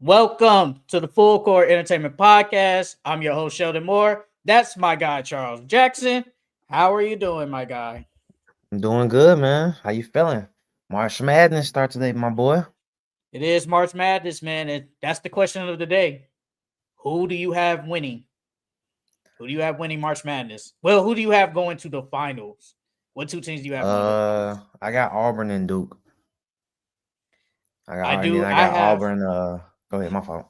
Welcome to the Full Court Entertainment Podcast. I'm your host, Sheldon Moore. That's my guy, Charles Jackson. How are you doing, my guy? I'm doing good, man. How you feeling? March Madness start today, my boy. It is March Madness, man, and that's the question of the day. Who do you have winning? Who do you have winning March Madness? Well, who do you have going to the finals? What two teams do you have going to the finals? I got Auburn and Duke. And then I I got have. Auburn. Go ahead, my fault.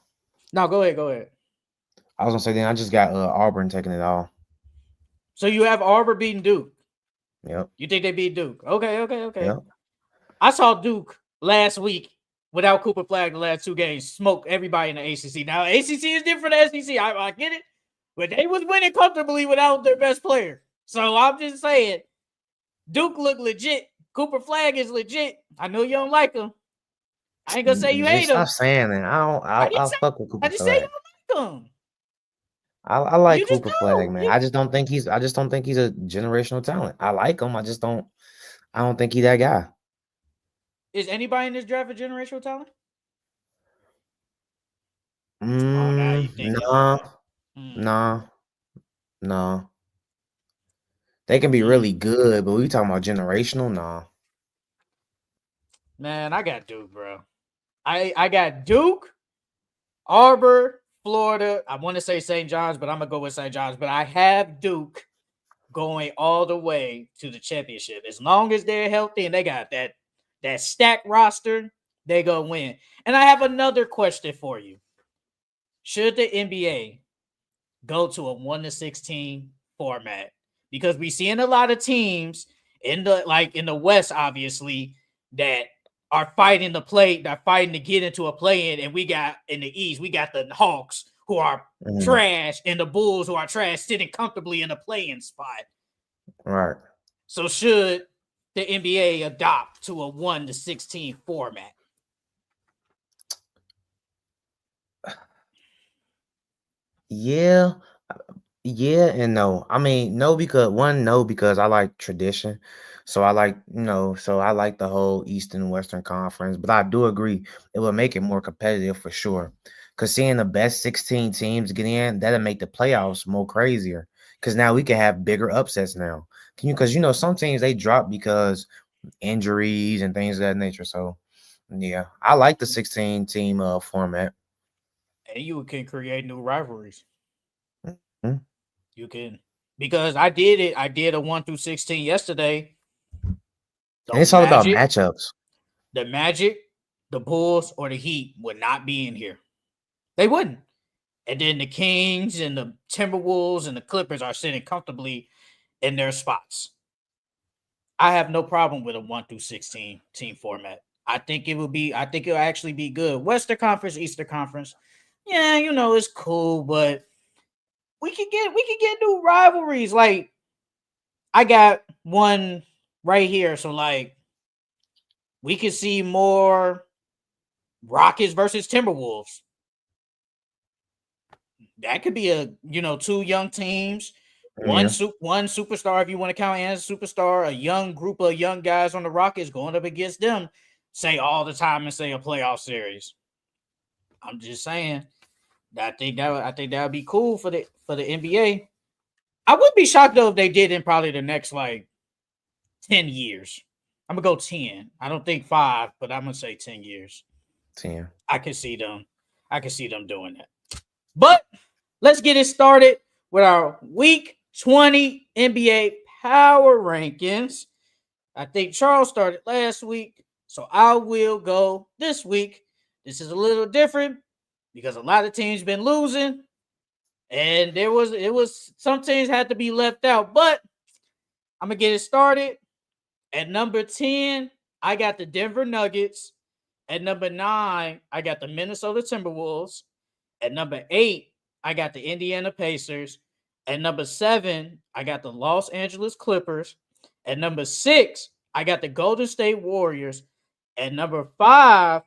No, go ahead, go ahead. I was gonna say then I just got Auburn taking it all. So you have Auburn beating Duke. Yep, You think they beat Duke? Okay, okay, okay. yep. I saw Duke last week without Cooper Flag the last two games smoke everybody in the ACC. Now ACC is different than SEC. I get it, but they was winning comfortably without their best player. So I'm just saying, Duke look legit. Cooper Flag is legit. I know you don't like him. I ain't gonna say you hate Just stop him. saying it. I don't. I didn't I'll say. fuck with I Cooper just say you Flag. don't like him. I like You just Cooper Flag, do. man. I just don't think he's. I just don't think he's a generational talent. I like him. I just don't. I don't think he's that guy. Is anybody in this draft a generational talent? Oh, now you thinking, No, man. Hmm. no, no. They can be really Hmm. good, but we talking about generational, nah. Man, I got Duke, bro. I got Duke, Auburn, Florida. I want to say St. John's, but I'm gonna go with St. John's. But I have Duke going all the way to the championship. As long as they're healthy and they got that stacked roster, they gonna win. And I have another question for you. Should the NBA go to a 1-16 format? Because we seeing a lot of teams in the West, obviously, that are fighting they're fighting to get into a play-in, and we got in the East, we got the Hawks who are Mhm. trash and the Bulls who are trash sitting comfortably in a play-in spot. Right. So should the NBA adopt to a 1-16 format? Yeah. Yeah and no. I mean, no because I like tradition. So I like, so I like the whole Eastern and Western Conference, but I do agree it would make it more competitive for sure. Cause seeing the best 16 teams get in, that'll make the playoffs more crazier. Cause now we can have bigger upsets now. Can you cause some teams they drop because injuries and things of that nature. So yeah, I like the 16 team format. And you can create new rivalries. Mhm. You can, because I did it. I did a 1-16 yesterday. And The it's all about Magic, matchups. the Magic, the Bulls, or the Heat would not be in here. They wouldn't. And then the Kings and the Timberwolves and the Clippers are sitting comfortably in their spots. I have no problem with a 1-16 team format. I think it will be. I think it'll actually be good. Western Conference, Eastern Conference. Yeah, it's cool, but we could get new rivalries. Like I got one right here, so like we could see more Rockets versus Timberwolves. That could be two young teams, Yeah. one superstar if you want to count as a superstar, a young group of young guys on the Rockets going up against them, say all the time and say a playoff series. I'm just saying. I think that would be cool for the NBA. I would be shocked though if they did in probably the next like 10 years. I'm gonna go 10. I don't think 5, but I'm gonna say 10 years. 10. I can see them. I can see them doing that. But let's get it started with our Week 20 NBA Power Rankings. I think Charles started last week, so I will go this week. This is a little different because a lot of teams been losing, and it was some teams had to be left out. But I'm gonna get it started. At number 10, I got the Denver Nuggets. At number 9, I got the Minnesota Timberwolves. At number 8, I got the Indiana Pacers. At number 7, I got the Los Angeles Clippers. At number 6, I got the Golden State Warriors. At number 5,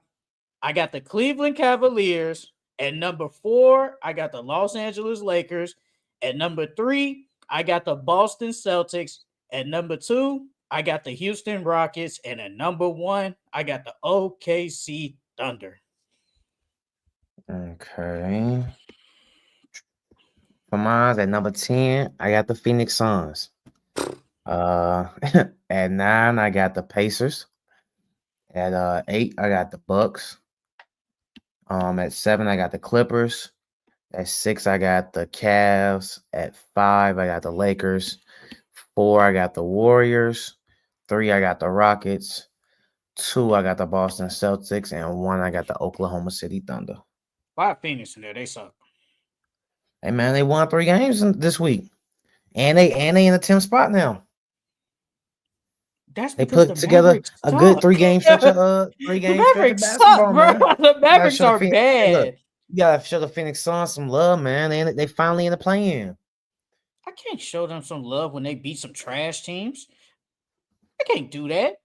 I got the Cleveland Cavaliers. At number 4, I got the Los Angeles Lakers. At number 3, I got the Boston Celtics. At number 2, I got the Houston Rockets. And at number 1, I got the OKC Thunder. Okay. For mine at number 10, I got the Phoenix Suns. Uh, at 9, I got the Pacers. At 8, I got the Bucks. At 7, I got the Clippers. At 6, I got the Cavs. At 5, I got the Lakers. 4, I got the Warriors. 3, I got the Rockets. 2, I got the Boston Celtics, and 1, I got the Oklahoma City Thunder. Why Phoenix in there? They suck. Hey man, they won 3 games this week, and they in the 10th spot now. That's They because put the together Mavericks a good suck. 3-game stretch of The Mavericks suck, basketball, bro. man. The You gotta Mavericks show the are Phoenix. Hey, look, bad. you gotta show the Phoenix Suns some love, man. They finally in the play-in. I can't show them some love when they beat some trash teams. I can't do that.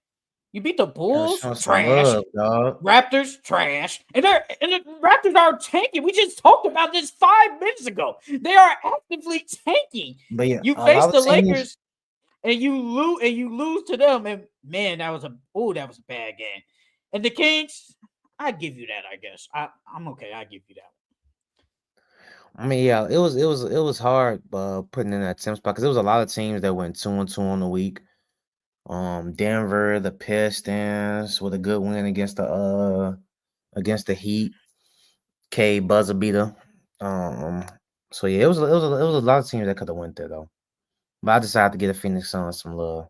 You beat the Gotta Bulls, show 'em some trash. love, dog. Raptors, trash. And the Raptors are tanking. We just talked about this 5 minutes ago. They are actively tanking. But yeah, You a face lot of the teams. Lakers and you lose to them. And man, that was a bad game. And the Kings, I give you that, I guess. I'm okay. I give you that. I mean, yeah, it was hard putting in that 10th spot because there was a lot of teams that went 2-2 on the week. Denver, the Pistons with a good win against the Heat. K buzzer beater. Um, so yeah, it was a lot of teams that could have went there though. But I decided to get a Phoenix Suns some love.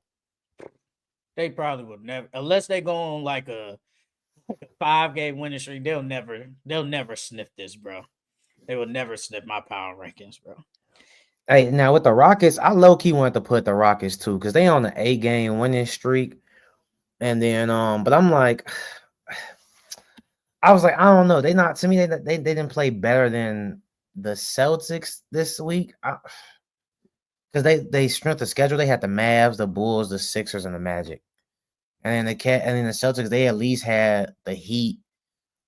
They probably would never, unless they go on like a 5-game winning streak. They'll never sniff this, bro. They will never sniff my power rankings, bro. Hey, now with the Rockets, I low key wanted to put the Rockets too because they on the 8-game winning streak, and then but I'm like, I was like, I don't know, they not to me they didn't play better than the Celtics this week. Because they strength the schedule. They had the Mavs, the Bulls, the Sixers, and the Magic. And then the Celtics, they at least had the Heat.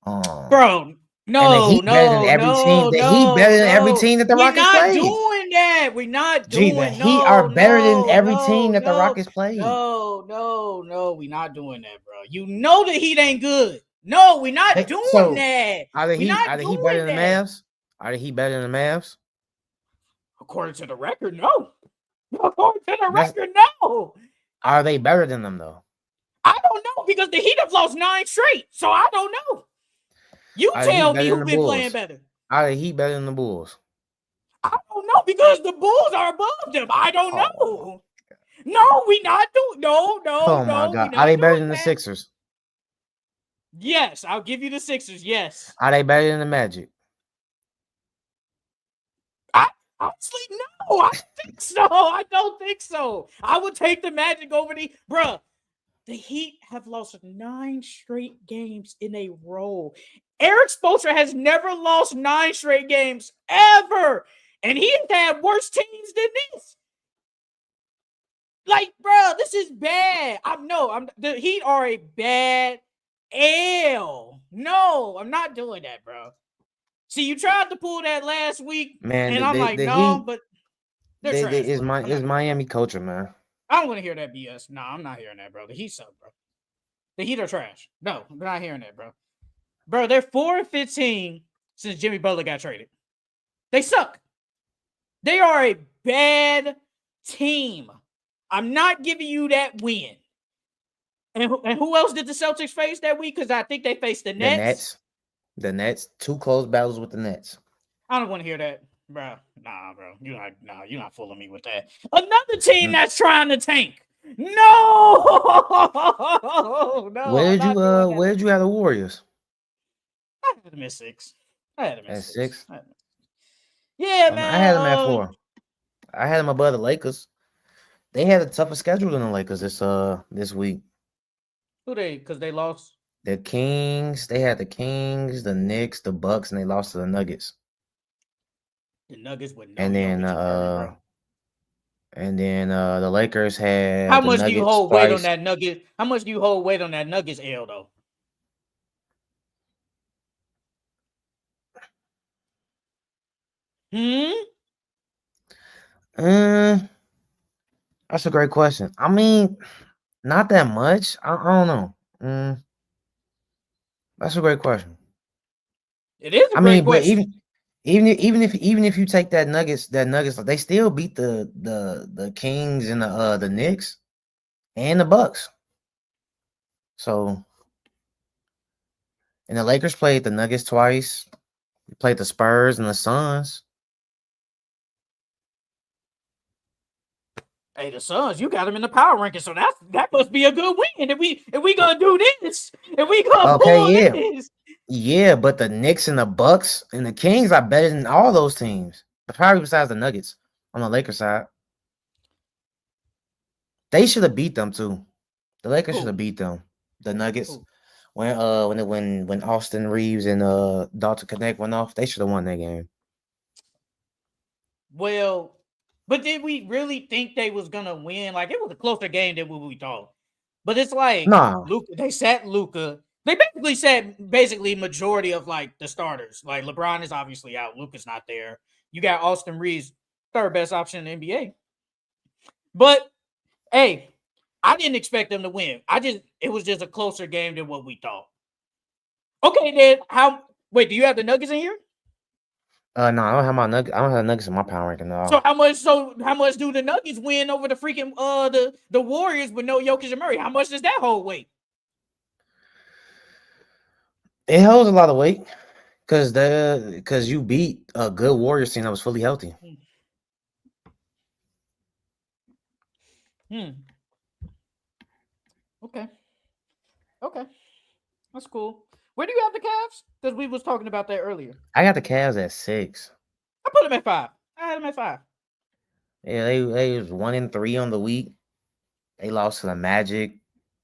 Um, Bro, and the no, Heat better than no, every team. no, The Heat no, better than every no. team that the We're Rockets not played. doing that. We're not Gee, the doing Heat are no, better than no, every team no, that the no, Rockets played. no. We're not doing that, bro. You know the Heat ain't good. No, we're not doing So that. are the We're Heat not are the Heat better doing than the that. Mavs? Are the Heat better than the Mavs? According to the record, no. According to the That's record, no. Are they better than them though? I don't know because the Heat have lost 9 straight. So I don't know. You Are the Heat tell me better than who the been playing Bulls? better. Are the Heat better than the Bulls? I don't know because the Bulls are above them. I don't Oh, know. No, we not doing. oh my We God. Are not they better doing than the that. Sixers? Yes, I'll give you the Sixers. Yes, Are they better than the Magic? I honestly no. I don't think so. I don't think so. I would take the Magic over the bruh. The Heat have lost 9 straight games in a row. Eric Spoelstra has never lost 9 straight games ever, and he has had worse teams than this. Like, bro, this is bad. I'm the Heat are a bad L. No, I'm not doing that, bro. See, you tried to pull that last week, Man, and I'm like, the no, Heat but they're trash, is bro. my I'm is not doing that. Miami culture, man. I don't want to hear that BS. No, I'm not hearing that, bro. The Heat suck, bro. The Heat are trash. No, I'm not hearing that, bro. Bro, they're 4-15 since Jimmy Butler got traded. They suck. They are a bad team. I'm not giving you that win. And who else did the Celtics face that week? Because I think they faced the The Nets. Nets, the Nets, 2 close battles with the Nets. I don't want to hear that, bro. Nah, bro. You're not fooling me with that. Another team Mm. that's trying to tank. No, no, I'm not doing that. Where did you have the Warriors? I had them at 6. I had them at At 6. 6? Yeah, I had them at man. 4. I had them above the Lakers. They had a tougher schedule than the Lakers this week. Who they? Because they lost. The Kings, they had the Kings, the Knicks, the Bucks, and they lost to the Nuggets. The Nuggets with no And then Jokic and Curry, bro. the Lakers How had the much do you Nuggets hold weight on twice. that Nugget? How much do you hold weight on that Nuggets L though? Hmm. Mm, that's a great question. I mean, not that much. I don't know. That's a great question. It is a I great mean, but question. even if you take that Nuggets, they still beat the Kings and the Knicks and the Bucks. So and the Lakers played the Nuggets twice. They played the Spurs and the Suns. Hey, the Suns, you got them in the power ranking, so that must be a good win. If we gonna do this, if we gonna Okay, pull yeah. this, Yeah, but the Knicks and the Bucks and the Kings are better than all those teams. Probably besides the Nuggets on the Lakers side. They should have beat them too. The Lakers should who have beat them. The Nuggets who? when Austin Reaves and Dalton Connect went off, they should have won that game. Well, but did we really think they was gonna win? Like it was a closer game than what we thought. But it's like Nah. Luka. They sat Luka. They basically sat majority of like the starters. Like LeBron is obviously out. Luka's not there. You got Austin Reeves, third best option in the NBA. But hey, I didn't expect them to win. It was just a closer game than what we thought. Okay, then how? Wait, do you have the Nuggets in here? No, I don't have my Nuggets. I don't have Nuggets in my power ranking at So all. how much? So how much do the Nuggets win over the freaking the Warriors with no Jokic and Murray? How much does that hold weight? It holds a lot of weight because you beat a good Warriors team that was fully healthy. Hmm. Okay. Okay. That's cool. Where do you have the Cavs? Because we was talking about that earlier. I got the Cavs at 6. I put them at 5. I had them at 5. Yeah, they was 1-3 on the week. They lost to the Magic.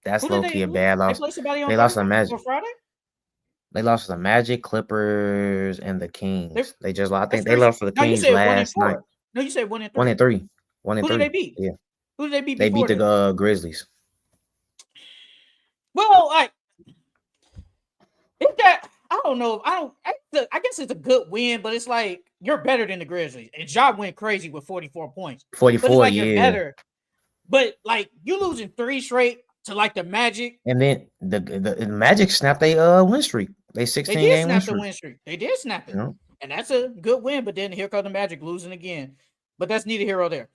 That's Who did low they key a who? bad They loss. play somebody on They lost to the Thursday Magic. or Friday? They lost to the Magic, Clippers, and the They Kings. They just I that's think they 3. lost to the No, you Kings said 1 and last night. 4. No, you said 1 and One 3. and three. One and Who did they three. beat? Yeah. Who did they beat They beat before the then? Grizzlies. Well, is that I don't know. I guess it's a good win, but it's like you're better than the Grizzlies. And Ja went crazy with 44 points. But it's 44, like you're yeah. better. But like you losing 3 straight to like the Magic. And then the Magic snapped a win streak. They They 16 did game win snap the streak. win streak. They did snap You it. know? And that's a good win. But then here comes the Magic losing again. But that's neither here or there.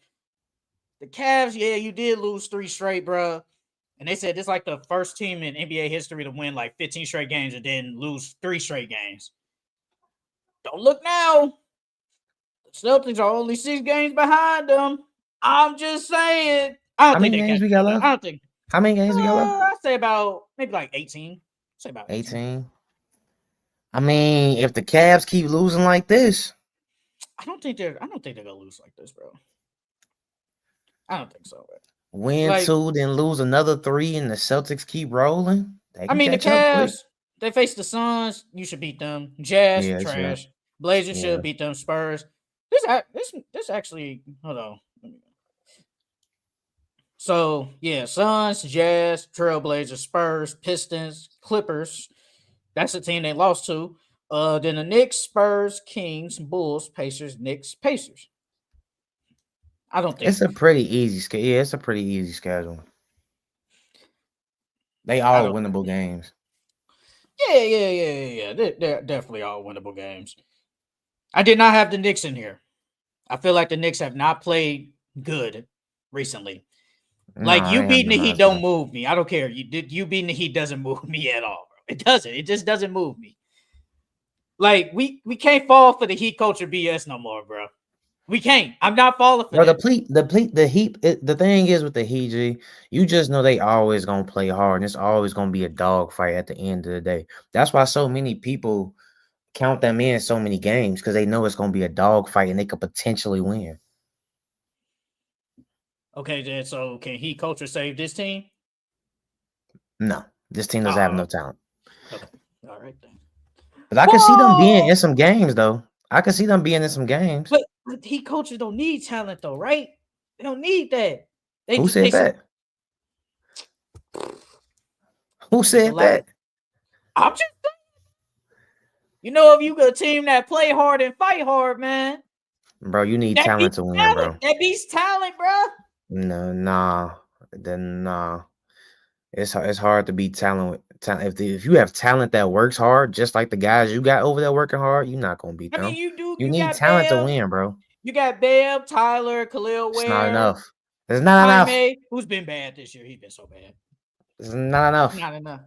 The Cavs, yeah, you did lose 3 straight, bro. And they said this is like the first team in NBA history to win like 15 straight games and then lose 3 straight games. Don't look now. The Celtics are only 6 games behind them. I'm just saying. I don't How think many they games catch we them got though. left? I don't think. How many games we got left? I'd say about maybe like 18. Say about 18. 18. I mean, if the Cavs keep losing like this, I don't think they're gonna lose like this, bro. I don't think so. Bro. win Like, 2, then lose another 3, and the Celtics keep rolling, they I can mean, the catch up quick. Cavs, they face the Suns. You should beat them. Jazz, Yeah, they should. trash. Blazers Yeah. should beat them. Spurs. This actually. Hold on. So yeah, Suns, Jazz, Trailblazers, Spurs, Pistons, Clippers. That's the team they lost to. Then the Knicks, Spurs, Kings, Bulls, Pacers, Knicks, Pacers. I don't think. It's a pretty easy schedule. Yeah, it's a pretty easy schedule. They I all don't. winnable games. Yeah. They're definitely all winnable games. I did not have the Knicks in here. I feel like the Knicks have not played good recently. Like Nah, you they have beating the them Heat as don't well. move me. I don't care. You beating the Heat doesn't move me at all, bro. It doesn't. It just doesn't move me. Like we can't fall for the Heat culture BS no more, bro. We can't. I'm not falling for Bro, that. the Heat. The thing is with the Heat, G, you just know they always gonna play hard, and it's always gonna be a dog fight at the end of the day. That's why so many people count them in so many games because they know it's gonna be a dog fight and they could potentially win. Okay, then. So can Heat culture save this team? No, this team doesn't have no talent. Okay. All right then. But I can see them being in some games, though. I can see them being in some games. But Heat coaches don't need talent, though, right? They don't need that. Who said that? Who said that? I'm just if you got a team that play hard and fight hard, man. Bro, you need That talent beats to win, talent. bro. That beats talent, bro. No, nah. Then nah. It's hard to beat talent if you have talent that works hard, just like the guys you got over there working hard, you're not gonna beat I mean, them. you do. You You need got talent to Bam. win, bro. You got Bam, Tyler, Khalil It's not Ware, enough. It's not enough. Jaime, who's been bad this year. He's been so bad. It's not enough. Not enough.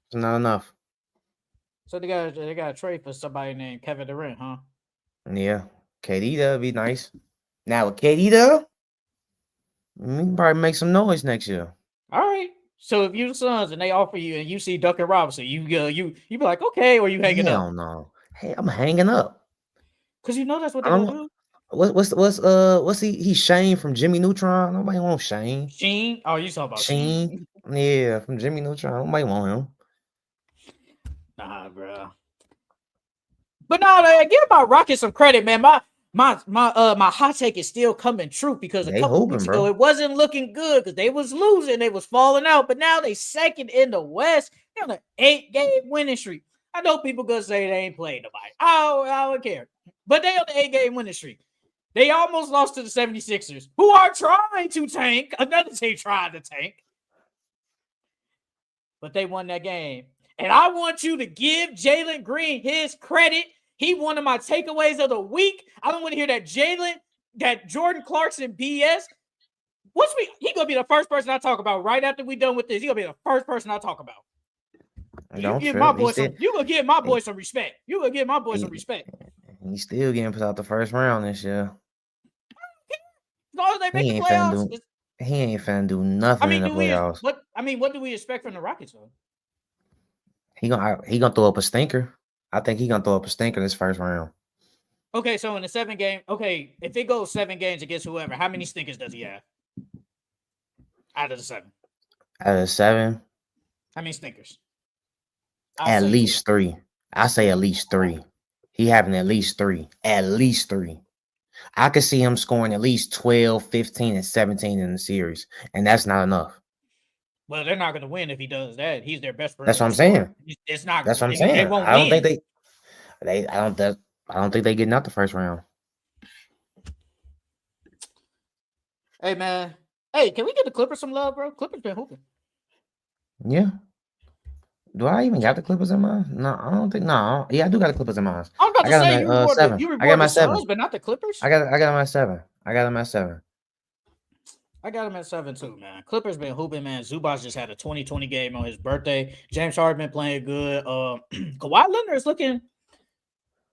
It's not enough. So they got to trade for somebody named Kevin Durant, huh? Yeah, KD that'd be nice. Now with KD though, we can probably make some noise next year. All right. So if you the Suns and they offer you and you see Duncan Robinson, you be like, okay, or you hanging up Hell no. Hey, I'm hanging up. because you know that's what I they're gonna don't. do. What's he? He's Shane from Jimmy Neutron. Nobody wants Shane. Sheen. Oh, you talking about Sheen. Sheen? Yeah, from Jimmy Neutron. Nobody want him. Nah, bro. But no, give my Rockets some credit, man. My hot take is still coming true because a They couple hoping, weeks ago bro. it wasn't looking good because they was losing, they was falling out. But now they second in the West. They're on an 8-game winning streak. I know people gonna say they ain't played nobody. I don't care. But they on the 8-game winning streak. They almost lost to the 76ers, who are trying to tank. Another team trying to tank. But they won that game. And I want you to give Jalen Green his credit. He one of my takeaways of the week. I don't want to hear that Jordan Clarkson BS. He gonna be the first person I talk about right after we done with this. He gonna be the first person I talk about. You Don't give my trip. boy some. You gonna give my boy some respect. You gonna give my boy some respect. He's still getting put out the first round this year. As long as they make He the ain't finna playoffs. do. He ain't finna do nothing in the playoffs. What do we expect from the Rockets though? He gonna throw up a stinker. I think he gonna throw up a stinker this first round. Okay, so in the 7-game, if it goes 7 games against whoever, how many stinkers does he have? Out of the 7. Out of 7, How many stinkers? at least 3. I say at least 3. He having at least 3. At least 3. I could see him scoring at least 12, 15, and 17 in the series, and that's not enough. Well, they're not going to win if he does that. He's their best That's what perimeter I'm scorer. saying. It's not. That's what I'm They saying. won't I don't win. think I don't think they getting out the first round. Hey man, can we get the Clippers some love, bro? Clippers been hooping. Yeah. Do I even got the Clippers in mind? No, I don't think. No, yeah, I do got the Clippers in mind. I'm about I to got them say at 7. you I got reward them the at 7. Suns, but not the Clippers. I got them at 7. I got them at 7. I got him at 7 too, man. Clippers been hooping, man. Zubac just had a 2020 game on his birthday. James Harden been playing good. Kawhi Leonard is looking.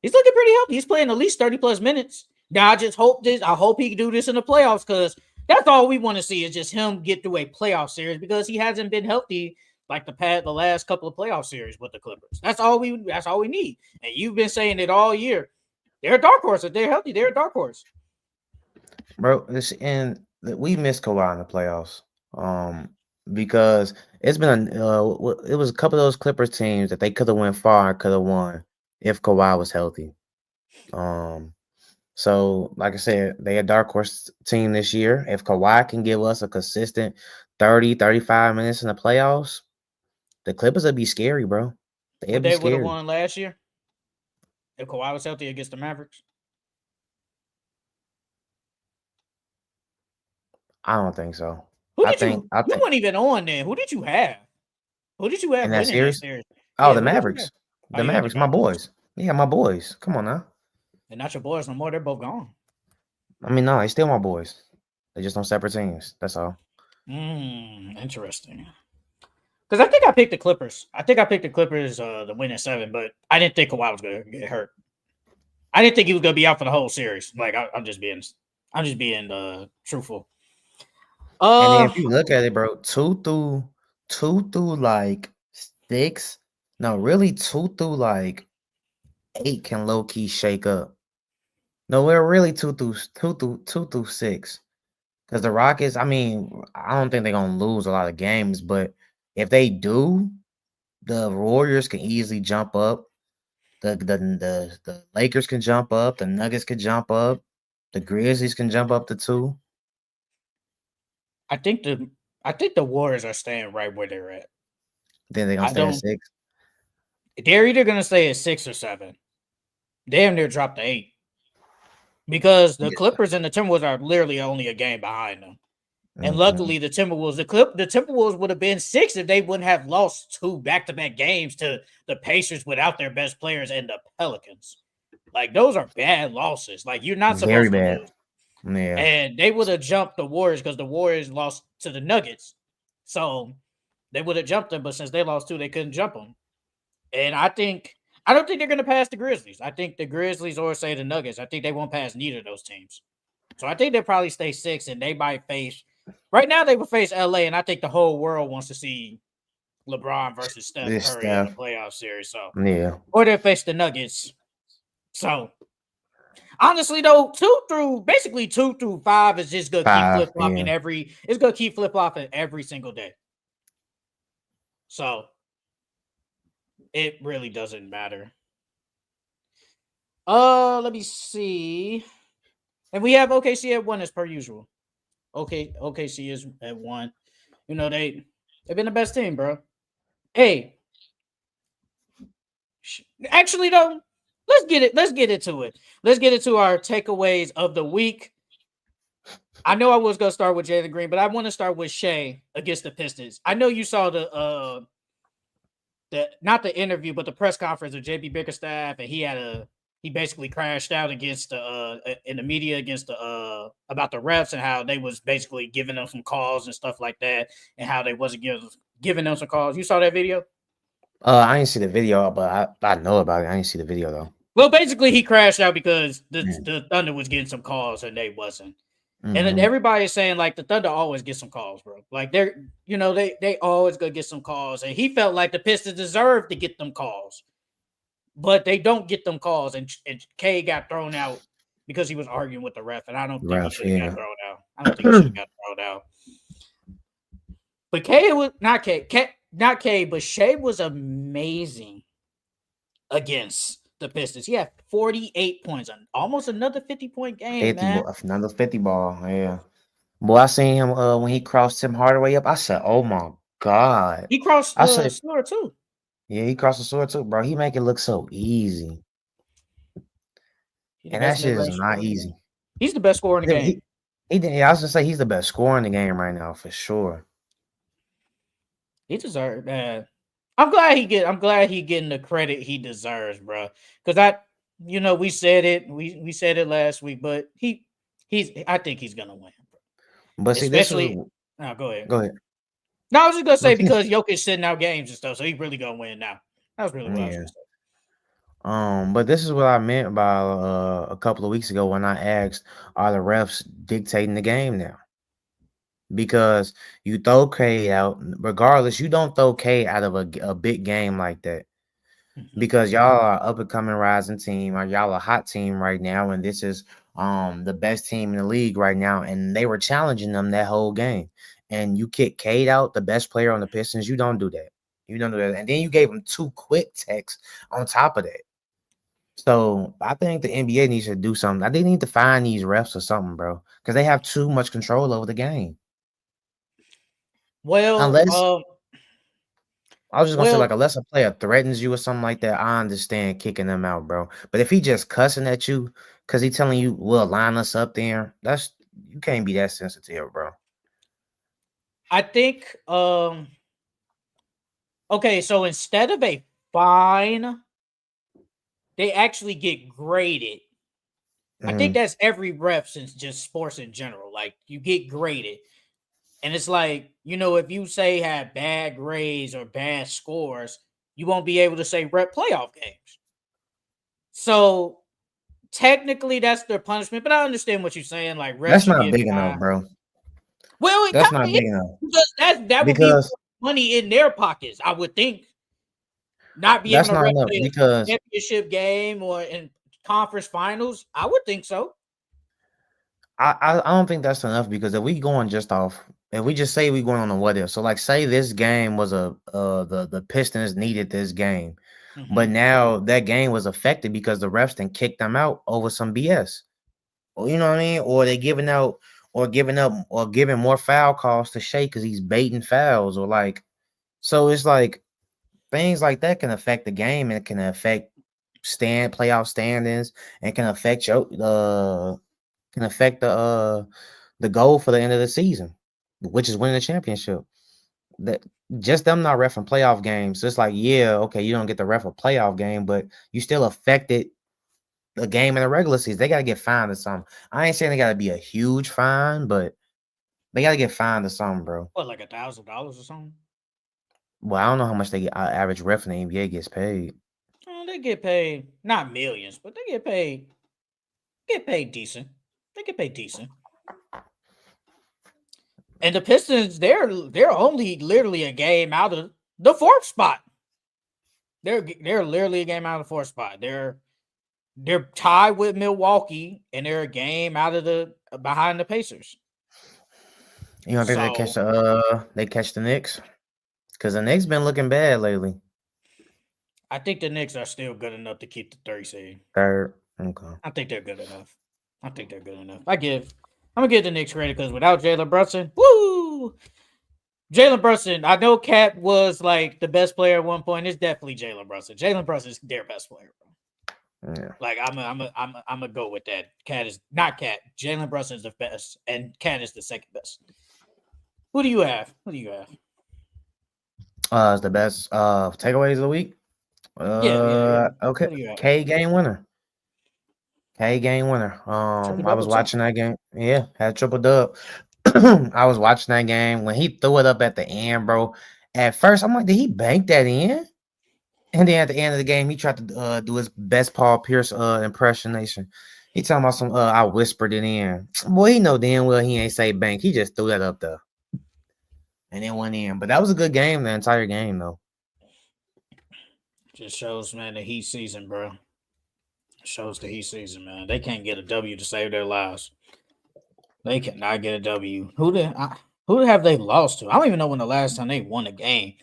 He's looking pretty healthy. He's playing at least 30 plus minutes. Now I just hope this. I hope he can do this in the playoffs because that's all we want to see is just him get through a playoff series because he hasn't been healthy like the last couple of playoff series with the Clippers. That's all we need. And you've been saying it all year. They're a dark horse. If they're healthy, they're a dark horse. Bro, we missed Kawhi in the playoffs. Because it's been it was a couple of those Clippers teams that they could have went far and could have won if Kawhi was healthy. So like I said, they a dark horse team this year. If Kawhi can give us a consistent 30, 35 minutes in the playoffs, the Clippers would be scary, bro. They'd be They would have scary. won last year if Kawhi was healthy against the Mavericks. I don't think so. You I think weren't even on then. Who did you have? Who did you have in that winning that series. series? Oh, Yeah, the who did you have? Mavericks. Oh, The you had the Mavericks, my Mavericks. boys. Yeah, my boys. Come on now. They're not your boys no more. They're both gone. I mean, no, they still my boys. They just on separate teams. That's all. Interesting. Because I think I picked the Clippers. I think I picked the Clippers to win at 7, but I didn't think Kawhi was going to get hurt. I didn't think he was going to be out for the whole series. Like I'm just being truthful. And then if you look at it, bro, 2 through like 6. No, really 2 through like 8 can low key shake up. No, we're really 2 through 6. Because the Rockets, I mean, I don't think they're gonna lose a lot of games, but if they do, the Warriors can easily jump up. The Lakers can jump up. The Nuggets can jump up. The Grizzlies can jump up to 2. I think the Warriors are staying right where they're at. Then they're gonna stay at 6. They're either gonna stay at 6 or 7. Damn near drop to 8. Because the Clippers and the Timberwolves are literally only a game behind them. And Mm-hmm. luckily, the Timberwolves would have been 6 if they wouldn't have lost 2 back-to-back games to the Pacers without their best players and the Pelicans. Like those are bad losses. Like you're not Very supposed to bad. lose. Yeah. And they would have jumped the Warriors because the Warriors lost to the Nuggets. So they would have jumped them, but since they lost 2, they couldn't jump them. And I don't think they're going to pass the Grizzlies. I think the Grizzlies or say the Nuggets. I think they won't pass neither of those teams. So I think they'll probably stay 6, and they might face. Right now, they will face LA, and I think the whole world wants to see LeBron versus Steph This Curry in a stuff. playoff series. So, Yeah. or they'll face the Nuggets. So honestly, though, 2 through 5 is just gonna keep flip 5. flopping Yeah. every. It's gonna keep flip flopping every single day. So it really doesn't matter. Let me see. And we have OKC at 1 as per usual. Okay, OKC is at 1. You know they've been the best team, bro. Hey, actually though, let's get it. Let's get into it. Let's get into our takeaways of the week. I know I was gonna start with Jalen Green, but I want to start with Shea against the Pistons. I know you saw the not the interview, but the press conference of JB Bickerstaff, and he basically crashed out against the in the media against the about the refs and how they was basically giving them some calls and stuff like that, and how they wasn't giving them some calls. You saw that video? I didn't see the video, but I know about it. I didn't see the video though. Well, basically, he crashed out because Yeah. the Thunder was getting some calls and they wasn't. And then Mm-hmm. everybody's saying like the Thunder always get some calls, bro. Like they always gonna get some calls, and he felt like the Pistons deserved to get them calls, but they don't get them calls. And K got thrown out because he was arguing with the ref, and I don't think he Rough. should have got Yeah. thrown out. I don't think he should have got thrown out. But K was not K, but Shea was amazing against the Pistons. He had 48 points, almost another 50-point game, 50 man. ball, another 50 ball. Yeah. Boy, I seen him when he crossed Tim Hardaway up. I said, "Oh my god!" He crossed I said, Stewart too. "Yeah, he crossed the sword too, bro. He make it look so easy, He's the and that best shit is mid-range not scorer in the game. easy." He's the best scorer in the He, game. he did. Yeah, I was gonna say he's the best scorer in the game right now for sure. He deserves that. I'm glad he getting the credit he deserves, bro. Because we said it. We said it last week, but I think he's gonna win, bro. But see, this is Especially. No, go ahead. go ahead. No, I was just gonna No, say finish. because Jokic sitting out games and stuff, so he's really gonna win now. That was really what I was Yeah. gonna say. But this is what I meant by a couple of weeks ago when I asked, "Are the refs dictating the game now?" Because you throw K out, regardless, you don't throw K out of a big game like that. Mhm. Because y'all are up and coming rising team, or y'all a hot team right now, and this is the best team in the league right now, and they were challenging them that whole game. And you kick Cade out, the best player on the Pistons, you don't do that. You don't do that. And then you gave him 2 quick techs on top of that. So I think the NBA needs to do something. They need to find these refs or something, bro, because they have too much control over the game. Well, Unless I was just gonna say, like, well, unless a player threatens you or something like that, I understand kicking them out, bro. But if he just cussing at you because he telling you, "Well, line us up there," that's you can't be that sensitive, bro. I think okay, so instead of a fine, they actually get graded. I think Hmm. that's every ref since just sports in general. Like you get graded. And it's like, if you say have bad grades or bad scores, you won't be able to say rep playoff games. So technically that's their punishment, but I understand what you're saying. Like refs That's should not get big enough, fined. bro. Well, it That's kind of not is big enough because that would be because more money in their pockets, I would think. Not be able that's to not rep enough a because championship game or in conference finals, I would think so. I don't think that's enough because if we just say we going on a what if, so like say this game was the Pistons needed this game, but Hmm. now that game was affected because the refs then kicked them out over some BS. Or you know what I mean? Or they giving out or giving up or giving more foul calls to Shea because he's baiting fouls or like so it's like things like that can affect the game and can affect playoff standings and can affect the goal for the end of the season. which is winning the championship. That just them not reffing playoff games. So it's like, yeah, okay, you don't get the ref a playoff game, but you still affected the game in the regular season. They gotta get fined or something. I ain't saying they gotta be a huge fine, but they gotta get fined or something, bro. What, like $1,000 or something? Well, I don't know how much they get average ref in the NBA gets paid. They get paid not millions, but they get paid. Get paid decent. They get paid decent. And the Pistons, they're only literally a game out of the fourth spot. They're literally a game out of the fourth spot. They're tied with Milwaukee, and they're a game out of the behind the Pacers. You don't think they catch the Knicks? Because the Knicks been looking bad lately. I think the Knicks are still good enough to keep the 3rd seed. Third, okay. I think they're good enough. I'm gonna give the Knicks credit because without Jalen Brunson, woo! Jalen Brunson, I know Cat was like the best player at one point. It's definitely Jalen Brunson. Jalen Brunson is their best player, bro. Yeah. Like I'm gonna go with that. Cat is not Cat. Jalen Brunson is the best, and Cat is the second best. Who do you have? It's the best takeaways of the week. Yeah. Okay. K game winner. I was watching that game. Yeah, had a triple dub. I was watching that game when he threw it up at the end, bro. At first, I'm like, did he bank that in? And then at the end of the game, he tried to do his best Paul Pierce impersonation. He talking about some I whispered it in. Boy, he know damn well he ain't say bank. He just threw that up there. And then went in. But that was a good game, the entire game, though. Just shows, man, the Heat season, bro. Shows the Heat season, man. They can't get a W to save their lives. They cannot get a W. Who have they lost to? I don't even know when the last time they won a game.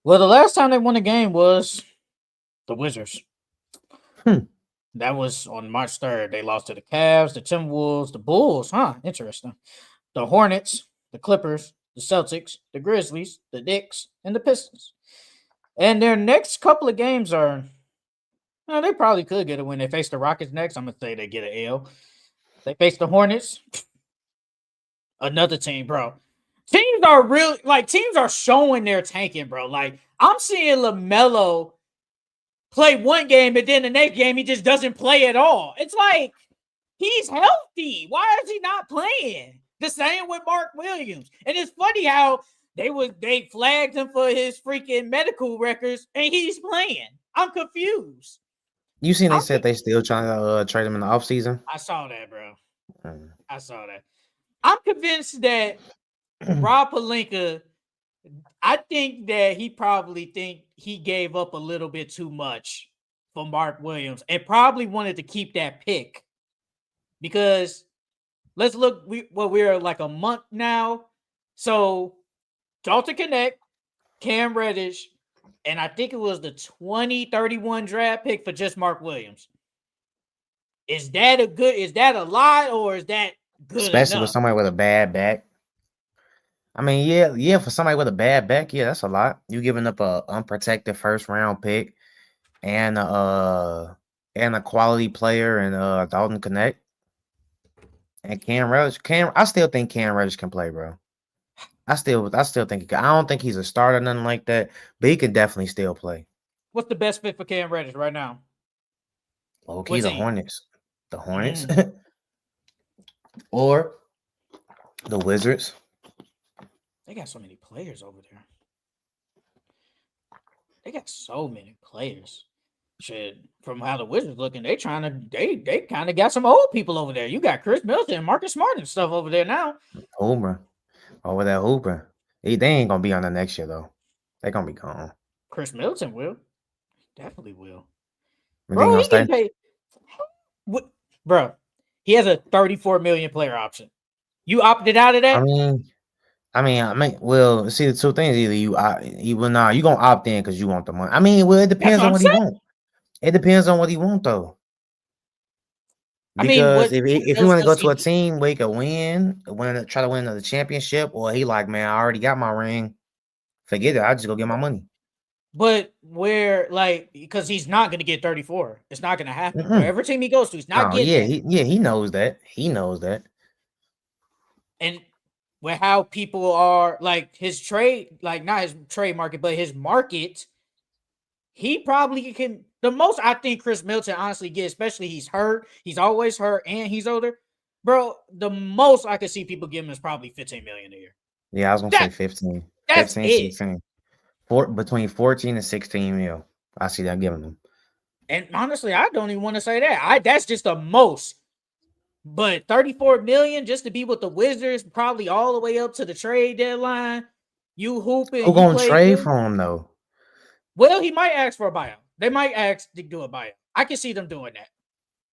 Well, the last time they won a game was the Wizards. That was on March 3rd. They lost to the Cavs, the Timberwolves, the Bulls. Interesting. The Hornets, the Clippers, the Celtics, the Grizzlies, the Knicks, and the Pistons. And their next couple of games are, they probably could get a win. They face the Rockets next. I'm going to say they get an L. They face the Hornets. Another team, bro. Teams are showing their tanking, bro. Like, I'm seeing LaMelo play one game, and then the next game he just doesn't play at all. It's like, he's healthy. Why is he not playing? The same with Mark Williams. And it's funny how they flagged him for his freaking medical records, and he's playing. I'm confused. You seen they said they still trying to trade him in the offseason? I saw that, bro. I saw that. I'm convinced that Rob Pelinka, I think that he probably think he gave up a little bit too much for Mark Williams and probably wanted to keep that pick. Because let's look, we're like a month now. So Dalton Connect, Cam Reddish, and I think it was the 2031 draft pick for just Mark Williams. Is that a lot, or is that good especially enough? with somebody with a bad back? I mean, yeah, for somebody with a bad back, yeah, that's a lot. You giving up a unprotected first round pick and a quality player and Dalton Connect and Cam Reddish. I still think Cam Reddish can play, bro. I still think he can. I don't think he's a starter, nothing like that, but he can definitely still play. What's the best fit for Cam Reddish right now? Okay, the Hornets. The Hornets. Or the Wizards. They got so many players over there. They got so many players. Shit, from how the Wizards looking, they kind of got some old people over there. You got Chris Middleton and Marcus Smart and stuff over there now. Hooper. Over there, Hooper. They ain't gonna be on the next year though. They're gonna be gone. Chris Middleton will. Definitely will. Bro, he can pay. Bro, he has a $34 million player option. You opted out of that? I mean, well, see the two things. Either you gonna opt in because you want the money. I mean, well, it depends on what he want. It depends on what he want though. Because if you want to go to a team where he can try to win another championship, or he like, man, I already got my ring. Forget it. I just go get my money. But because he's not going to get 34. It's not going to happen. Wherever team he goes to, he's not getting he knows that. He knows that. And with how people are like his trade, like not his trade market, but his market, he probably can the most I think Chris Middleton honestly gets, especially he's hurt, he's always hurt, and he's older. Bro, the most I could see people give him is probably 15 million a year. Yeah, I was gonna say That 15, that's 15, it. 16. Between 14 and 16 mil. I see that giving them. And honestly, I don't even want to say that. I That's just the most. But 34 million just to be with the Wizards, probably all the way up to the trade deadline. You hooping, Who you gonna play trade good. for him though? Well, he might ask for a buyout. They might ask to do a buyout. I can see them doing that.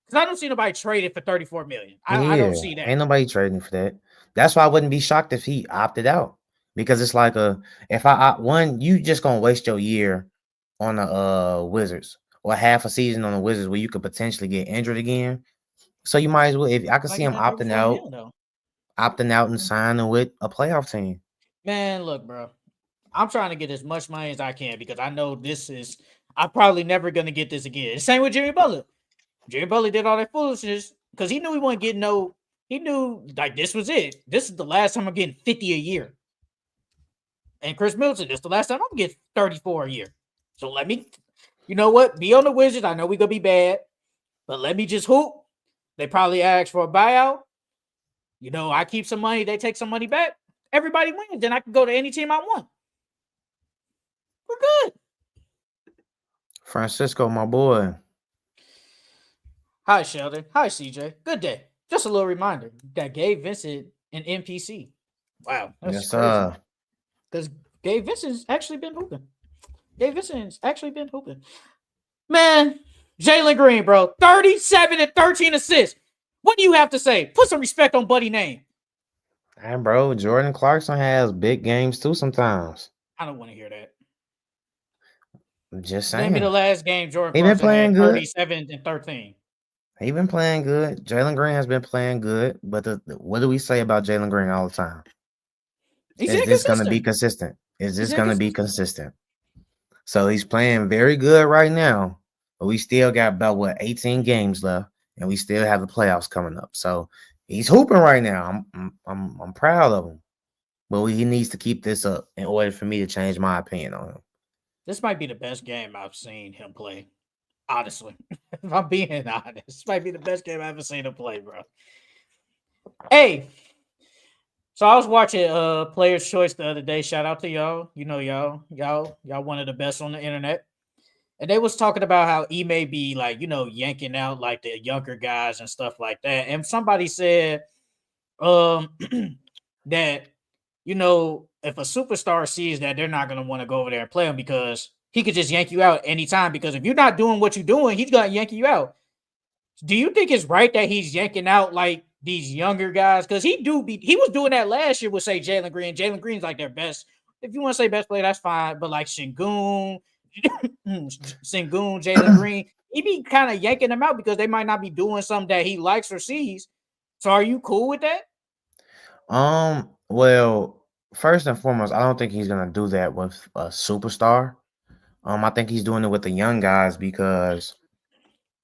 Because I don't see nobody traded for 34 million. I Yeah, don't see that. ain't nobody trading for that. That's why I wouldn't be shocked if he opted out. Because it's like if I opt one, you just gonna waste your year on the Wizards or half a season on the Wizards where you could potentially get injured again. So you might as well if I could Like see him getting 34 mil though. opting out and signing with a playoff team. Man, look, bro. I'm trying to get as much money as I can because I know this is I'm probably never gonna get this again. Same with Jimmy Butler. Jimmy Butler did all that foolishness because he knew he wasn't getting no. He knew like this was it. This is the last time I'm getting 50 a year. And Chris Middleton, this is the last time I'm getting 34 a year. So let me, you know what? Be on the Wizards. I know we gonna be bad, but let me just hoop. They probably ask for a buyout. You know, I keep some money. They take some money back. Everybody wins. Then I can go to any team I want. We're good. Francisco, my boy. Hi, Sheldon. Hi, CJ. Good day. Just a little reminder that Gabe Vincent an NPC. Wow, that's Yes, crazy. sir. Because Gabe Vincent's actually been hooping. Gabe Vincent's actually been hooping. Man, Jalen Green, bro. 37 and 13 assists. What do you have to say? Put some respect on Buddy name. And bro, Jordan Clarkson has big games too sometimes. I don't want to hear that. I'm just Name me the saying. last game Jordan He been Clarkson had playing good. 37 and 13. He been playing good. Jalen Green has been playing good. But what do we say about Jalen Green all the time? He's Is this gonna be inconsistent. consistent? Is He's this gonna be inconsistent. consistent? So he's playing very good right now, but we still got about 18 games left, and we still have the playoffs coming up. So he's hooping right now. I'm proud of him, but he needs to keep this up in order for me to change my opinion on him. This might be the best game I've seen him play. Honestly, if I'm being honest, this might be the best game I've ever seen him play, bro. Hey, so I was watching Player's Choice the other day. Shout out to y'all. You know y'all one of the best on the internet. And they was talking about how he may be like, yanking out like the younger guys and stuff like that. And somebody said um that if a superstar sees that, they're not gonna want to go over there and play him because he could just yank you out anytime. Because if you're not doing what you're doing, he's gonna yank you out. Do you think it's right that he's yanking out like these younger guys? Because he was doing that last year with say Jalen Green. Jalen Green's like their best. If you want to say best player, that's fine. But like Shingun, Jalen Green, he be kind of yanking them out because they might not be doing something that he likes or sees. So are you cool with that? Well, first and foremost, I don't think he's gonna do that with a superstar. I think he's doing it with the young guys because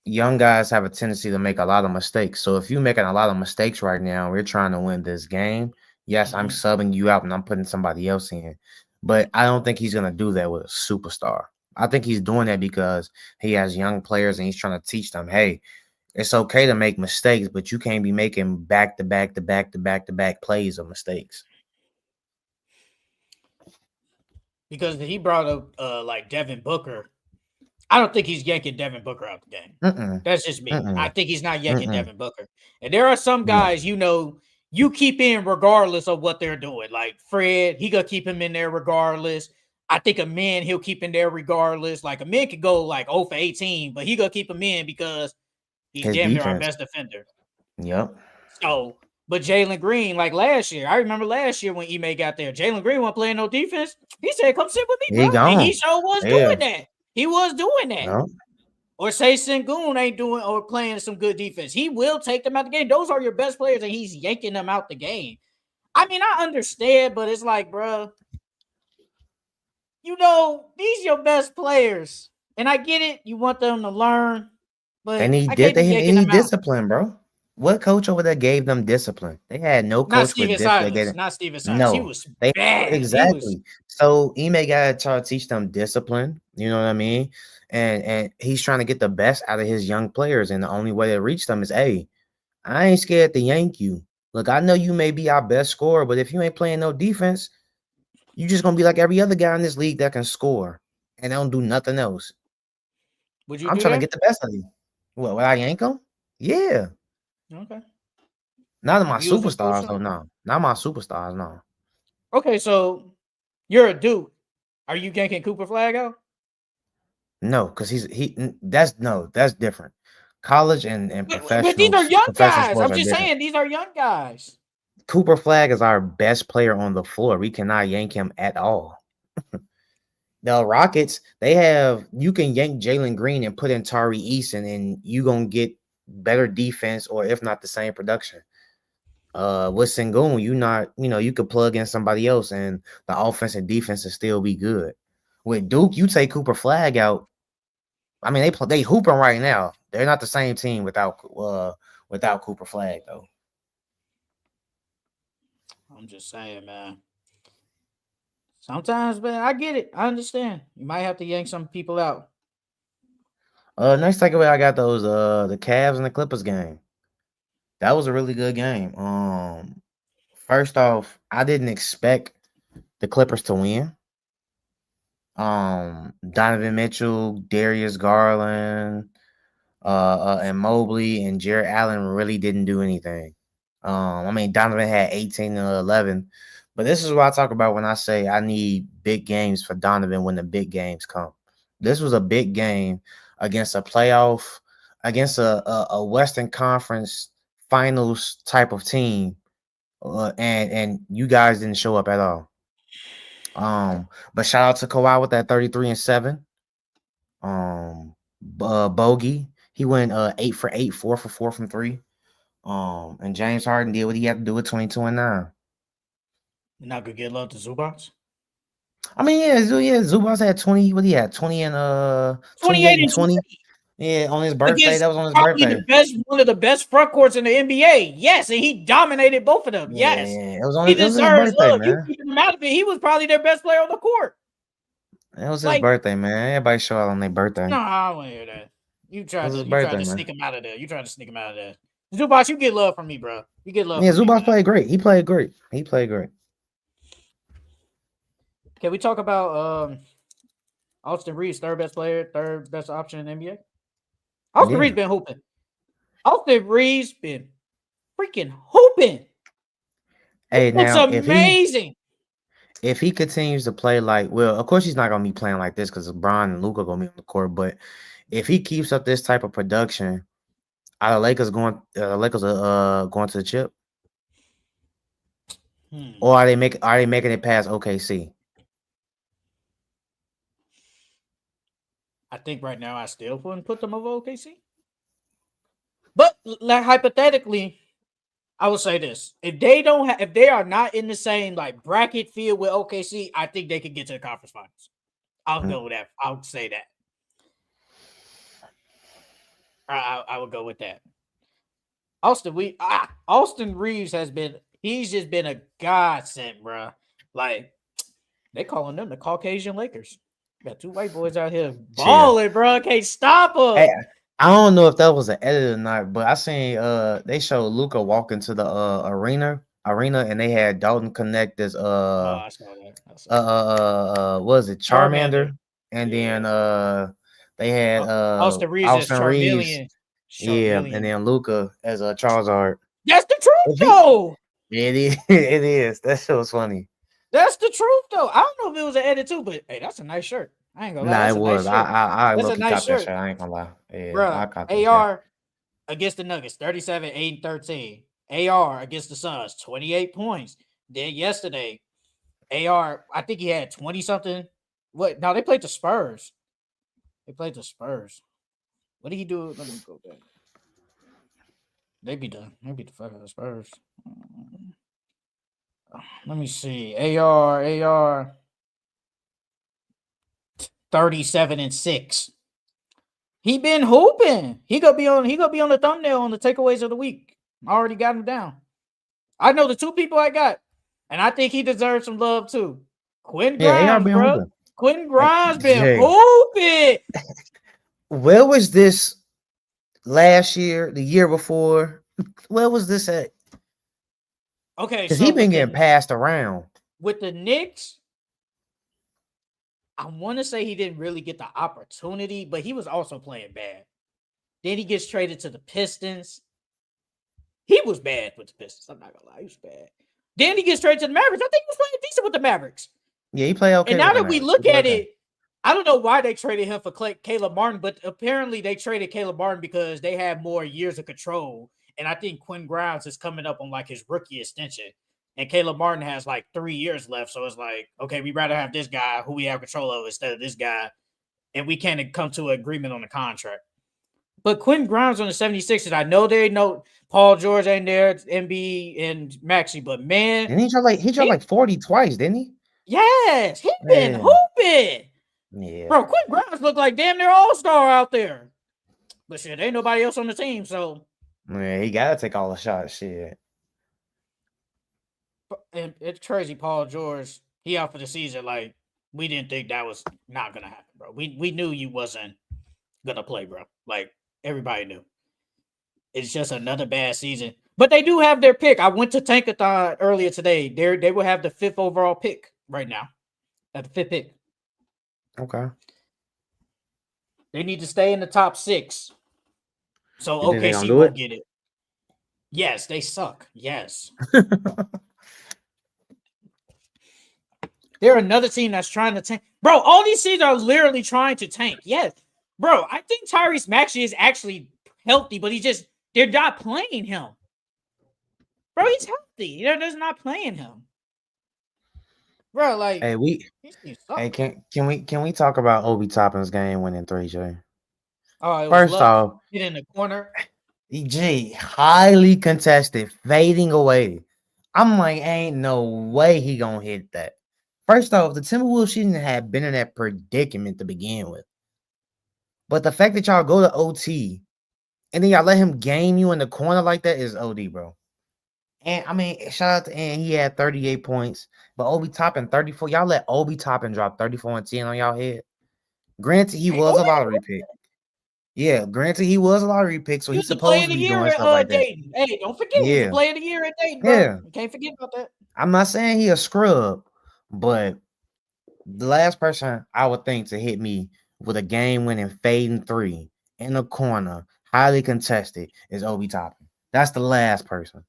young guys have a tendency to make a lot of mistakes. So if you're making a lot of mistakes right now, we're trying to win this game. Yes, I'm Mm-hmm. subbing you out and I'm putting somebody else in. But I don't think he's gonna do that with a superstar. I think he's doing that because he has young players and he's trying to teach them, hey, it's okay to make mistakes, but you can't be making back to back to back to back to back plays of mistakes. Because he brought up like Devin Booker. I don't think he's yanking Devin Booker out the game. Mm-mm, That's just me. I mm-mm, think he's not yanking mm-mm. Devin Booker. And there are some No. guys, you keep in regardless of what they're doing. Like Fred, he gonna keep him in there regardless. I think a man he'll keep in there regardless. Like a man could go like 0 for 18, but he gonna keep him in because he's His damn near our defense. best defender. Yep. So, but Jalen Green, like last year, I remember last year when Ime got there, Jalen Green wasn't playing no defense. He said, "Come sit with me, bro," He and he gone. sure was Yeah. doing that. He was doing that. Yep. Or say Sengun ain't doing or playing some good defense. He will take them out the game. Those are your best players, and he's yanking them out the game. I mean, I understand, but it's like, bro, these your best players. And I get it. You want them to learn, And but I can't be yanking he them out. disciplined, bro. What coach over there gave them discipline? They had no Not coach with Steven discipline. Silas. Not Steven Silas. He No, was they bad. He was. exactly. So Ime got to try to teach them discipline. You know what I mean? And he's trying to get the best out of his young players, and the only way to reach them is, hey, I ain't scared to yank you. Look, I know you may be our best scorer, but if you ain't playing no defense, you just gonna be like every other guy in this league that can score and don't do nothing else. Would you I'm do trying to that? get the best out of you. What? Would I yank him? Yeah. Okay. Not of my If you was a coach, superstars, though. No, not my superstars. No. okay. So you're a dude. Are you yanking Cooper Flag out? No, because that's no, that's different. College and But these are young professional guys. sports I'm are just different. saying these are young guys. Cooper Flag is our best player on the floor. We cannot yank him at all. The Rockets, they have you can yank Jalen Green and put in Tari Eason, and you gonna get better defense, or if not the same production. With Sengun, you could plug in somebody else, and the offense and defense will still be good. With Duke, you take Cooper Flag out. I mean, they hooping right now. They're not the same team without Cooper Flag though. I'm just saying, man. Sometimes, man, I get it. I understand. You might have to yank some people out. Next takeaway, I got those the Cavs and the Clippers game. That was a really good game. First off, I didn't expect the Clippers to win. Donovan Mitchell, Darius Garland, and Mobley and Jared Allen really didn't do anything. I mean, Donovan had 18 and 11, but this is what I talk about when I say I need big games for Donovan when the big games come. This was a big game against against a Western Conference Finals type of team, and you guys didn't show up at all. But shout out to Kawhi with that 33-7. Bogey, he went 8 for 8, 4 for 4 from three. And James Harden did what he had to do with 22-9. You're not gonna get love to Zubats. I mean, yeah, Zubas had 20. What he had? 28 28 and and 20. 20 Yeah, on his birthday. against That was on his probably birthday. the best, one of the best front courts in the NBA. Yes, and he dominated both of them. Yes, Yeah, he it was his deserves birthday, love. You man. keeping him out of it. He was probably their best player on the court. It was his Like, birthday, man. Everybody show out on their birthday. no, I don't want to hear that. It was his You tried birthday, to man. sneak him out of there. You tried to sneak him out of there. Zubats, you get love from me, bro. You get love Yeah, from me, Zubas man. played great. He played great. He played great. Can we talk about Austin Reeves, third best player, third best option in the NBA? Austin Yeah. Reeves been hooping. Austin Reeves been freaking hooping. He Hey, looks now amazing. if he continues to play like, well, of course he's not gonna be playing like this because Brian and Luca gonna be on the court. But if he keeps up this type of production, are the Lakers going to the chip, or are they making it past OKC? I think right now I still wouldn't put them over OKC. But like hypothetically, I would say this: if they are not in the same like bracket field with OKC, I think they could get to the conference finals. I'll Mm. go with that. I'll say that. I would go with that. Austin Reeves he's just been a godsend, bro. Like they calling them the Caucasian Lakers. Got two white boys out here Chill. balling, bro. Can't stop Hey, them. I don't know if that was an edit or not, but I seen they showed Luca walk into the arena, and they had Dalton Connect as Oh, I saw that. I saw that. what was it, Charmander. Charmander, and then Yeah. they had Austin Reeves as Austin Reeves, Charmeleon. yeah, and Charmeleon. then Luca as a Charizard. That's the truth, If he, though. it is, it is. That shit was funny. That's the truth, though. I don't know if it was an edit too, but hey, that's a nice shirt. I ain't gonna lie, Nah, that's it a nice was. shirt. I That's low a key nice caught that shirt, shit. I ain't gonna lie. Yeah, I bruh. caught that shit. AR against the Nuggets, 37, 8, and 13. AR against the Suns, 28 points. Then yesterday, AR, I think he had 20 something. What? No, they played the Spurs. They played the Spurs. What did he do? Let me go back. They beat the fuck out of the Spurs. Let me see. AR 37 and 6. He been hooping. He gonna be on the thumbnail on the takeaways of the week. I already got him down. I know the two people I got, and I think he deserves some love too. Quentin Yeah, AR Grimes, been bro. hooping. Quentin Hey, Grimes been Jay, hooping. where was this last year, the year before? Where was this at? Okay, Because he so been getting passed around. with the Knicks, I want to say he didn't really get the opportunity, but he was also playing bad. Then he gets traded to the Pistons. He was bad with the Pistons. I'm not gonna lie, he was bad. Then he gets traded to the Mavericks. I think he was playing decent with the Mavericks. Yeah, he played And okay now with the that we Mavericks. He look played at okay. it, I don't know why they traded him for Caleb Martin, but apparently they traded Caleb Martin because they have more years of control. And I think Quinn Grimes is coming up on like his rookie extension. And Caleb Martin has like 3 years left. So it's like, okay, we'd rather have this guy who we have control of instead of this guy. And we can't come to an agreement on the contract. But Quentin Grimes on the 76ers, I know they know Paul George ain't there, MB and Maxi, but man, And he dropped he like 40 twice, didn't he? yes, he been Yeah. hooping. Yeah. Bro, Quentin Grimes look like damn near all-star out there. But shit, ain't nobody else on the team, so Yeah, he gotta take all the shots. Shit. and it's crazy. Paul George, he out for the season. Like, we didn't think that was not gonna happen, bro. We knew you wasn't gonna play, bro. Like, everybody knew. It's just another bad season. But they do have their pick. I went to Tankathon earlier today. They will have the 5th overall pick right now. At the 5th pick. Okay. They need to stay in the top 6. So You think they gonna OKC do it? won't get it. Yes, they suck. Yes. They're another team that's trying to tank. Bro, all these teams are literally trying to tank. Yes. Bro, I think Tyrese Maxey is actually healthy, but they're not playing him. Bro, he's healthy. They're just not playing him. Bro, like Hey, these teams suck. hey, can we talk about Obi Toppin's game winning 3, Jay? Oh, it was First luck. off, Get in the corner. Jay, highly contested, fading away. I'm like, ain't no way he gonna hit that. First off, the Timberwolves shouldn't have been in that predicament to begin with. But the fact that y'all go to OT and then y'all let him game you in the corner like that is OD, bro. And I mean, shout out to and he had 38 points, but Obi Toppin 34. Y'all let Obi Toppin drop 34 and 10 on y'all head. Granted, he was a lottery pick. Yeah, granted, he was a lottery pick, so He he's was the player supposed of to the be year doing at stuff like that. Dayton. Hey, don't forget, he was the Yeah, player of the year at Dayton, bro. yeah. You can't forget about that. I'm not saying he a scrub, but the last person I would think to hit me with a game-winning fading 3 in the corner, highly contested, is Obi Toppin. That's the last person.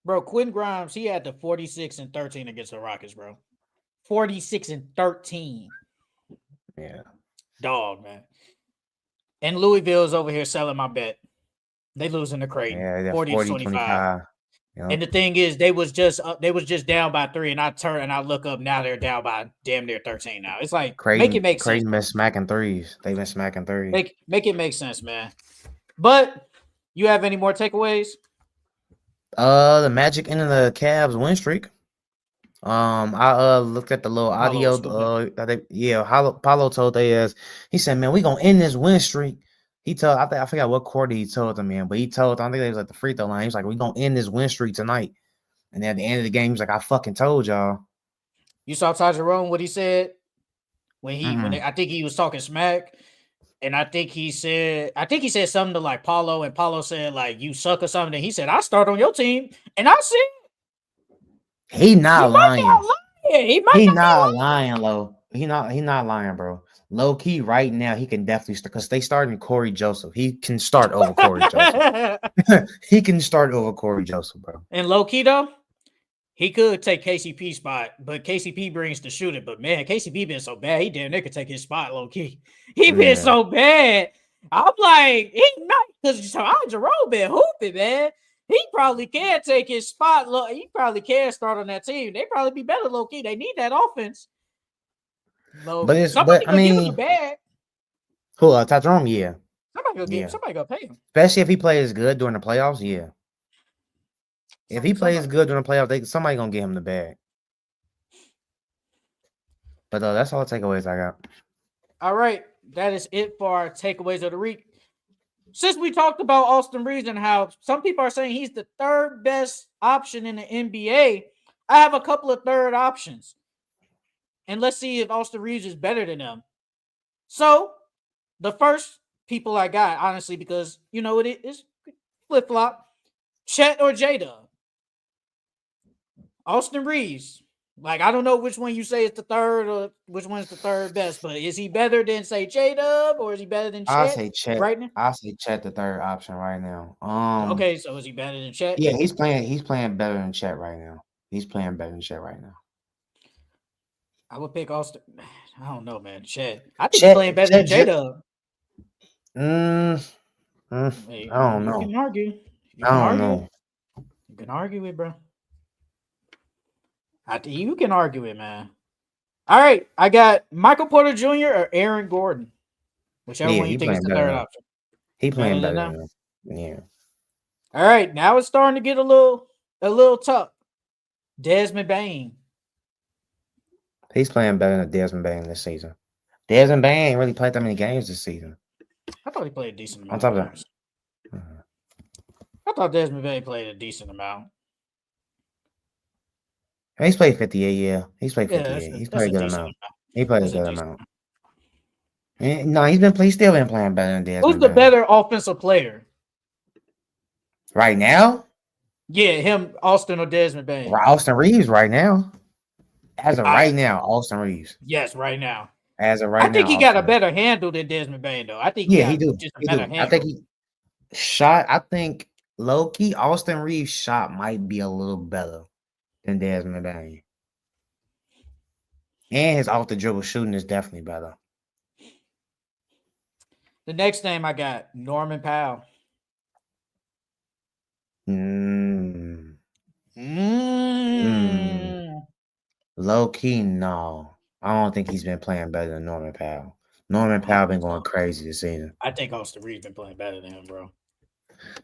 Bro, Quinn Grimes, he had the 46 and 13 against the Rockets, bro. 46 and 13. Yeah. Dog, man. And Louisville's over here selling my bet. They losing to Creighton, Yeah, 40 to 40, 25. 25. Yep. And the thing is, they was just down by 3, and I turn and I look up now they're down by damn near 13 now. It's like make it make sense. Creighton been smacking threes. They've been smacking threes. Make it make sense, man. But you have any more takeaways? The Magic ended the Cavs win streak. I looked at the little Paulo was audio. stupid. Paulo told they ass. He said, "Man, we gonna end this win streak." He told I forgot what quarter he told them, man, but he told I think they was at the free throw line. He was like, "We gonna end this win streak tonight." And then at the end of the game, he's like, "I fucking told y'all." You saw Ty Jerome what he said I think he was talking smack, and I think he said something to like Paulo, and Paulo said like you suck or something. And he said I start on your team, and I said He not lying. He might He not not be lying. lying, low. He not lying, bro. Low key, right now he can definitely start because they starting Corey Joseph. He can start over Corey Joseph. He can start over Corey Joseph, bro. And low key though, he could take KCP spot, but KCP brings the shooting. But man, KCP been so bad, he damn near could take his spot low key. He been so bad. I'm like, he not because Jerome been hooping, man. He probably can take his spot. He probably can start on that team. They probably be better low key. They need that offense. Somebody gonna give him the bag. Who? Ty Jerome? Yeah. Somebody gonna pay him. Especially if he plays good during the playoffs. Yeah. If he plays good during the playoffs, somebody gonna get him the bag. But that's all the takeaways I got. All right, that is it for our takeaways of the week. since we talked about Austin Reeves and how some people are saying he's the third best option in the NBA, I have a couple of third options. And let's see if Austin Reeves is better than them. So, the first people I got, honestly, because you know it is flip flop, Chet or J Dub. Austin Reeves. Like, I don't know which one you say is the third or which one's the third best, but is he better than, say, J Dub or is he better than I'll Chet say Chet. right now? I'll say Chet the third option right now. Okay, so is he better than Chet? Yeah, he's playing better than Chet right now. He's playing better than Chet right now. I would pick Austin. I don't know, man. Chet. I think he's playing better than J Dub. I don't You know. can argue. You I can don't argue it. know. You can argue it, bro. You can argue it, man. All right, I got Michael Porter Jr. or Aaron Gordon, whichever Yeah, one you he think is playing the better third than option. he Better playing than better them. than him. Yeah. All right, now it's starting to get a little tough. Desmond Bain. He's playing better than Desmond Bain this season. Desmond Bain ain't really played that many games this season. I thought he played a decent On amount of top of that, games. I thought Desmond Bain played a decent amount. he's played 58. Yeah, he's played Yeah, 58. He's that's played a a good decent amount. amount. He played a That's a good decent amount. amount. No, he's still been playing better than Who's Desmond the Bain. better offensive player? Right now? Yeah, him, Austin, or Desmond Bain? Austin Reeves right now. As of right now, Austin Reeves. Yes, right now. As of I right think now, he got a Austin Reeves. better handle than Desmond Bain, though. I think he Yeah, he got do. just a He better do. I think handle. I think low key Austin Reeves' shot might be a little better than Desmond Bain. And his off the dribble shooting is definitely better. The next name I got, Norman Powell. Low key, no. I don't think he's been playing better than Norman Powell. Norman I Powell been think going so. crazy this season. I think Austin Reeves been playing better than him, bro.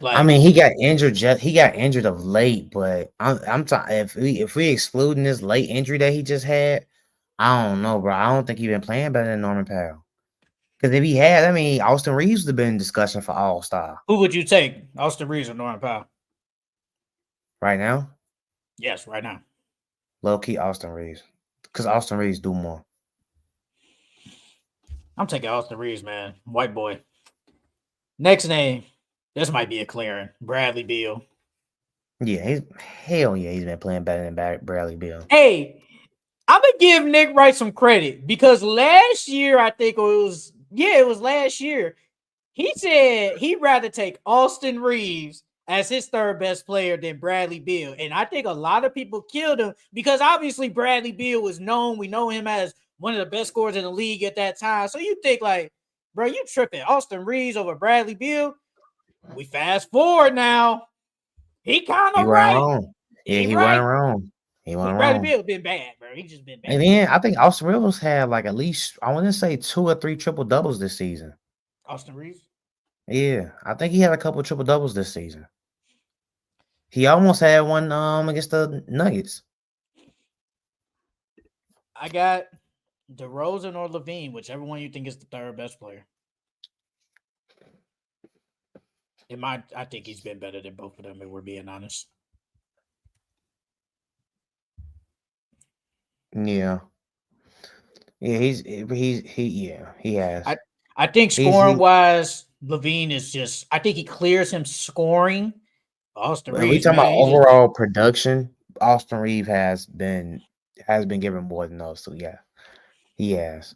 I mean, he got injured. He got injured of late, but I'm talking if we excluding this late injury that he just had, I don't know, bro. I don't think he been playing better than Norman Powell. Because if he had, I mean, Austin Reeves would have been in discussion for All Star. Who would you take, Austin Reeves or Norman Powell? Right now? Yes, right now. Low key, Austin Reeves. Because Austin Reeves do more. I'm taking Austin Reeves, man. White boy. Next name. This might be a clearing. Bradley Beal. Yeah, he's been playing better than Bradley Beal. Hey, I'm gonna give Nick Wright some credit because last year, I think it was last year. He said he'd rather take Austin Reeves as his third best player than Bradley Beal. And I think a lot of people killed him because obviously Bradley Beal was known. We know him as one of the best scorers in the league at that time. So you think like, bro, you tripping. Austin Reeves over Bradley Beal. We fast forward now. He kind He of wasn't right. wrong. Yeah, He he right. wasn't wrong. He wasn't Bradley wrong. Beal been bad, bro. He just been bad. And then I think Austin Reeves had like at least, I want to say 2 or 3 triple doubles this season. Austin Reeves? Yeah, I think he had a couple triple doubles this season. He almost had one against the Nuggets. I got DeRozan or Levine, whichever one you think is the third best player. I think he's been better than both of them, if we're being honest. Yeah. Yeah, he has. I think scoring wise, Levine is just. I think he clears him scoring. Austin When we Reeves, talking man, about overall production, Austin Reeves has been given more than those. So yeah, he has.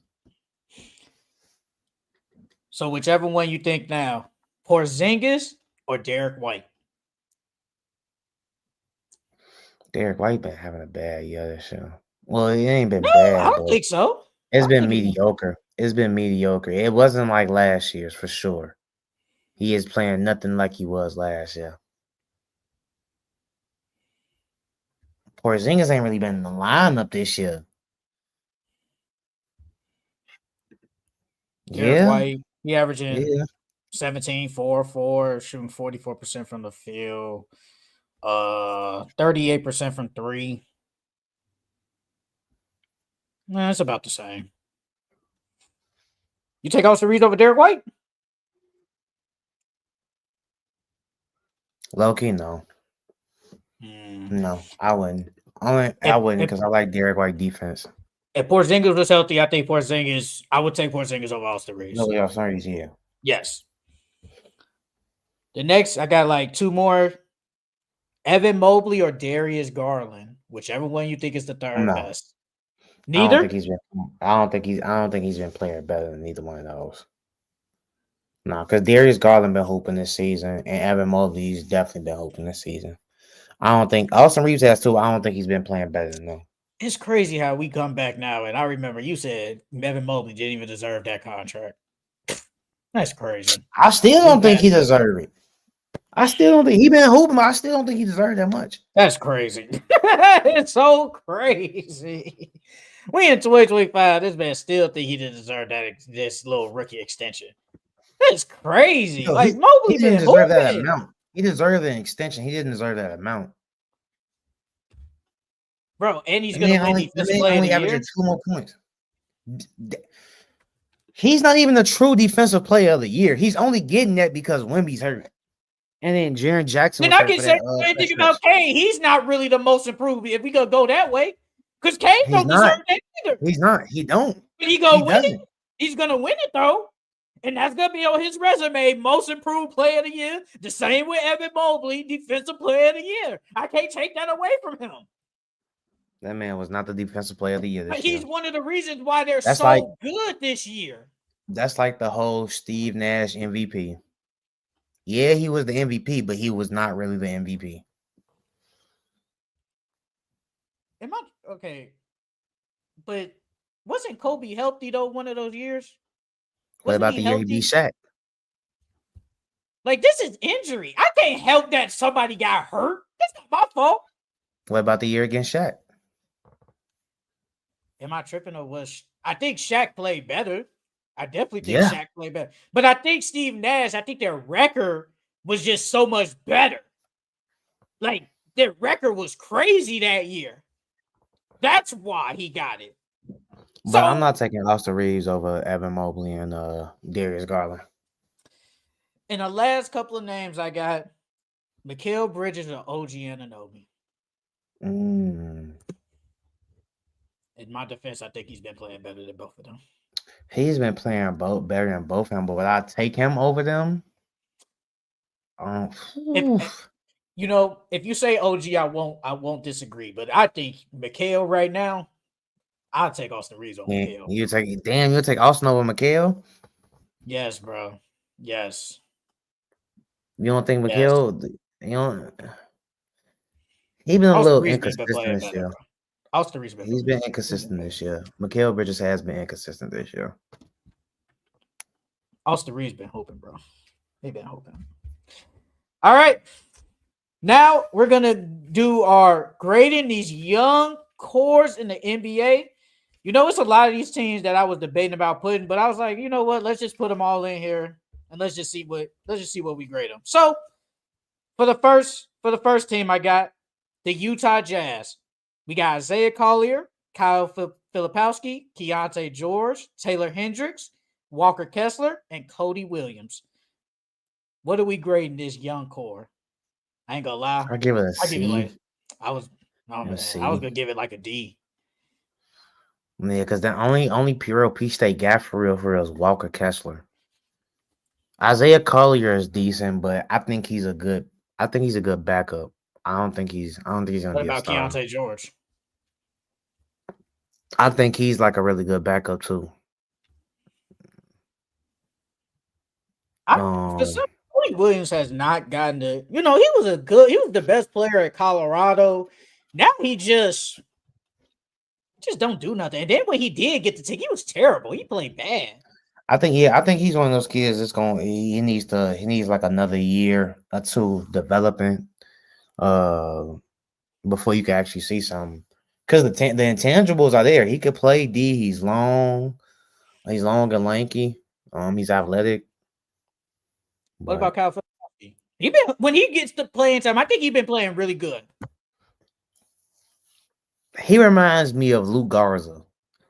So whichever one you think now, Porzingis or Derek White. Derek White been having a bad year this year. Well, it ain't been No, bad, I don't but think so. it's been mediocre. It's been mediocre. It wasn't like last year's for sure. He is playing nothing like he was last year. Porzingis ain't really been in the lineup this year. Derek Yeah. White, he averaging Yeah. 17, 4, 4, shooting 44% from the field, 38% from three. Nah, it's about the same. You take Austin Reeves over Derek White? Low key, no. Hmm. No, I wouldn't. I If, wouldn't if because I like Derek White defense. if Porzingis was healthy, I think Porzingis. I would take Porzingis over Austin Reeves. No, yeah, sorry, yeah. Yes. The next, I got like two more: Evan Mobley or Darius Garland, whichever one you think is the third No, best. I don't Neither. think he's been. I don't think he's been playing better than either one of those. No, because Darius Garland been hooping this season, and Evan Mobley's definitely been hooping this season. I don't think Austin Reeves has too. I don't think he's been playing better than them. It's crazy how we come back now, and I remember you said Evan Mobley didn't even deserve that contract. That's crazy. I still We don't think back. he deserved it. I still don't think he been hooping, but I still don't think he deserved that much. That's crazy. It's so crazy. We in 2025. This man still think he didn't deserve this little rookie extension. That's crazy. Yo, Like he Mobley didn't been deserve that hooping, amount. He deserved an extension. He didn't deserve that amount. bro, and he's The gonna man win only the Defensive man Player of the only averaged Year. 2 more points. He's not even a true defensive player of the year. He's only getting that because Wemby's hurt. And then Jaren Jackson Then was I hurt can for say that anything stretch. about Kane. He's not really the most improved if we gonna go that way, because Kane He's don't deserve not. that either. He's not. He don't. But he He gonna win it. doesn't. He's gonna win it though. And that's gonna be on his resume, most improved player of the year. The same with Evan Mobley, defensive player of the year. I can't take that away from him. That man was not the defensive player of the year But this year. he's one of the reasons why they're That's like so good this year. that's like the whole Steve Nash MVP. Yeah, he was the MVP, but he was not really the MVP. Am I okay? But wasn't Kobe healthy though one of those years? What Wasn't about he the year he beat healthy? Shaq? Like this is injury. I can't help that somebody got hurt. That's not my fault. What about the year against Shaq? Am I tripping or was I think Shaq played better? I definitely think Yeah. Shaq played better. But I think Steve Nash, I think their record was just so much better. Like their record was crazy that year. That's why he got it. But I'm So not taking Austin Reeves over Evan Mobley and Darius Garland. in the last couple of names I got Mikal Bridges or OG Anunoby. Mm. In my defense, I think he's been playing better than both of them. He's been playing both better than both of them, but would I take him over them? If if you say OG, I won't disagree. But I think Mikal right now, I'll take Austin Reeves on Yeah, Mikal. you'll take Austin over Mikal? Yes, bro. Yes. You don't think Yes. Mikal? You don't. He been a Austin little Reeves been inconsistent playing this better, year. bro. Austin Reeves been He's been inconsistent this year. Mikal Bridges has been inconsistent this year. Austin Reeves been hoping, bro. He been hoping. All right. Now we're gonna do our grading these young cores in the NBA. It's a lot of these teams that I was debating about putting, but I was like, you know what? Let's just put them all in here and let's just see what we grade them. So for the first team, I got the Utah Jazz. We got Isaiah Collier, Kyle Filipowski, Keontae George, Taylor Hendricks, Walker Kessler, and Cody Williams. What are we grading this young core? I ain't gonna lie. I give it a I give it C. like I was. Oh man, A I was C. gonna give it like a D. Yeah, because the only pure piece they got for real is Walker Kessler. Isaiah Collier is decent, but I think he's a good backup. I don't think he's gonna What be a about starter. Keontae George? I think he's like a really good backup too. For some, Cody Williams has not gotten the. He was the best player at Colorado. Now he just don't do nothing. And then when he did get the ticket, he was terrible. He played bad. I think he's one of those kids that's he needs like another year or two developing before you can actually see something. Because the intangibles are there. He could play D. He's long and lanky. He's athletic. What But about Kyle Filipowski? When he gets to playing time, I think he's been playing really good. he reminds me of Luke Garza.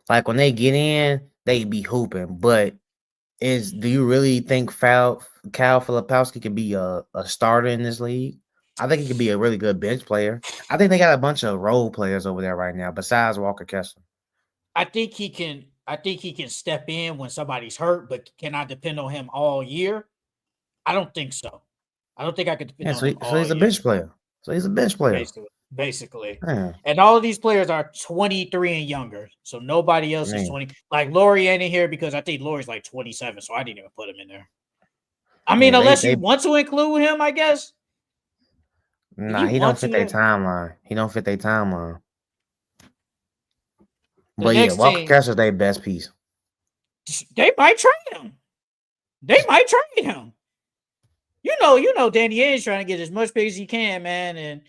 Like when they get in, they be hooping. But do you really think Cal Filipowski can be a starter in this league? I think he could be a really good bench player. I think they got a bunch of role players over there right now besides Walker Kessler. I think he can. I think he can step in when somebody's hurt, but can I depend on him all year? I don't think so. I don't think I could depend Yeah, on him so all he's a year. bench player. So he's a bench player. Basically. Yeah, And all of these players are 23 and younger. So nobody else is man. 20. Like Laurie ain't in here because I think Laurie's like 27. So I didn't even put him in there. I mean, Yeah, unless you they want to include him, I guess. If nah, you he don't want fit to, their timeline. He don't fit their timeline. the But yeah, next Walker team, Kessler's their best piece. they might trade him. They might trade him. You know, Danny Ainge trying to get as much picks as he can, man. And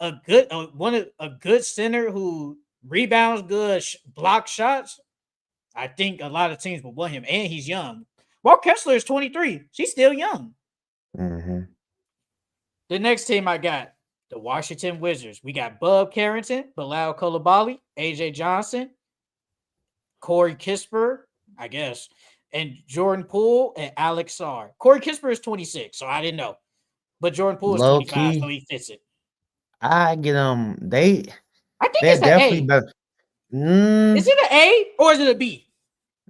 a good center who rebounds good, block shots. I think a lot of teams will want him, and he's young. Walt Kessler is 23. She's still young. Mm-hmm. The next team I got the Washington Wizards. We got Bub Carrington, Bilal Coulibaly, AJ Johnson, Corey Kispert, I guess, and Jordan Poole and Alex Sarr. Corey Kispert is 26, so I didn't know. But Jordan Poole is Low 25, so key, he fits it. I get them. I think They're it's an definitely A. better. Is it an A or is it a B?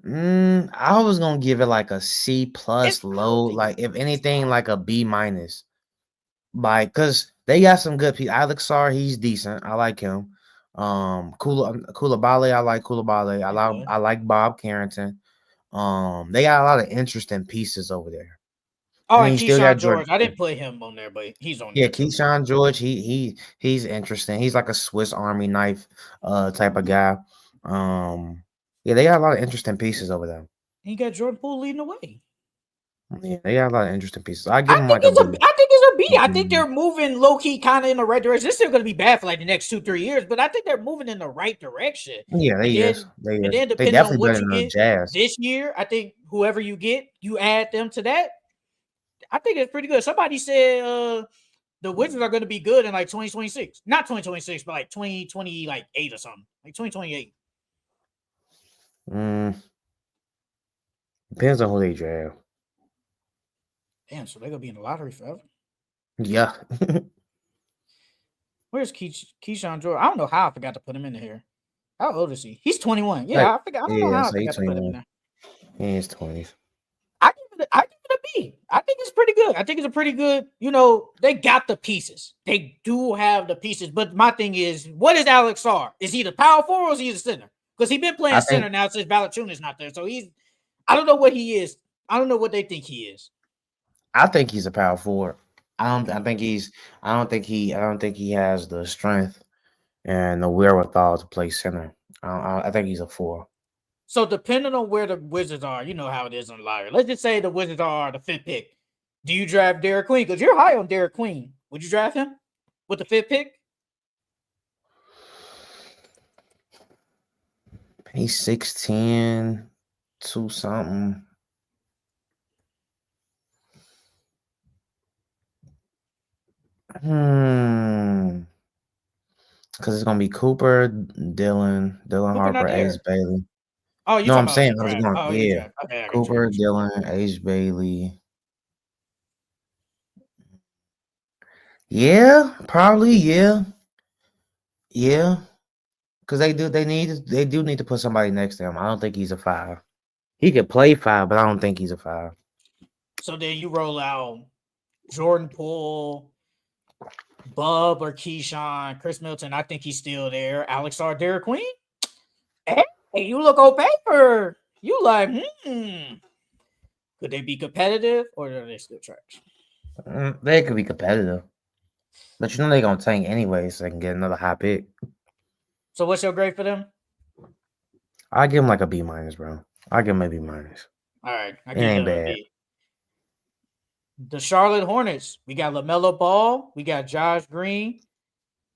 I was gonna give it like a C plus I don't low, think it's like if anything, like a B minus. Like, cause they got some good people. Alex Sarr, he's decent. I like him. Koulibaly, I like Koulibaly. okay. I like Bob Carrington. They got a lot of interesting pieces over there. Oh, And then and you still got Keyshawn Jordan. George. I didn't put him on there, but he's on Yeah, there too. Keyshawn George, he's interesting. He's like a Swiss Army knife type of guy. Yeah, they got a lot of interesting pieces over there. He got Jordan Poole leading the way. Yeah, they got a lot of interesting pieces. I give them like a B. I think it's a B. I think B. they're moving low key kind of in the right direction. It's still going to be bad for like the next 2-3 years, but I think they're moving in the right direction. Yeah, And then they and is. then They depending on definitely better what you than the get Jazz. this year, I think whoever you get, you add them to that. I think it's pretty good. Somebody said the Wizards are going to be good in like 2026. Not 2026, but like 2020 like 8 or something. Like 2028. Mm, depends on who they draft. Damn, so they're going to be in the lottery forever. Yeah. Where's Keyshawn George? I don't know how I forgot to put him in here. How old is he? He's 21. Like, Yeah, I forgot. I don't know yeah, how I so forgot he's to put him in 21. there. He in his 20s. I give it a B. I think it's pretty good. I think it's a pretty good, they got the pieces. They do have the pieces. But my thing is, what is Alex Sarr? Is he the power forward or is he the center? Because he's been playing I center think now since Valanciunas not there. So I don't know what he is. I don't know what they think he is. I think he's a power forward. Okay. I don't think he has the strength and the wherewithal to play center. I think he's a 4. So depending on where the Wizards are, you know how it is on the lottery. Let's just say the Wizards are the 5th pick. Do you draft Derek Queen? Because you're high on Derek Queen. Would you draft him with the 5th pick? He's 6'10", 2 something. Because it's gonna be Cooper, Dylan Cooper not Harper, Ace there. Bailey. Oh, you No, talking I'm about in saying the I was draft. going, Oh, you yeah. draft. Okay, I got you. I Cooper, got you. Dylan, Ace Bailey. Yeah, probably, yeah. Yeah. Because they do need to put somebody next to him. I don't think he's a 5. He could play 5, but I don't think he's a 5. So then you roll out Jordan Poole, Bub or Keyshawn, Chris Middleton. I think he's still there. Alex R. Derek Queen. Hey, you look on paper. You like, could they be competitive or are they still trash? They could be competitive. But you know they're going to tank anyway so they can get another high pick. So what's your grade for them? I give him like a B minus, bro. I give him a B minus. All right, I It give ain't them a bad. B. The Charlotte Hornets. We got LaMelo Ball. We got Josh Green.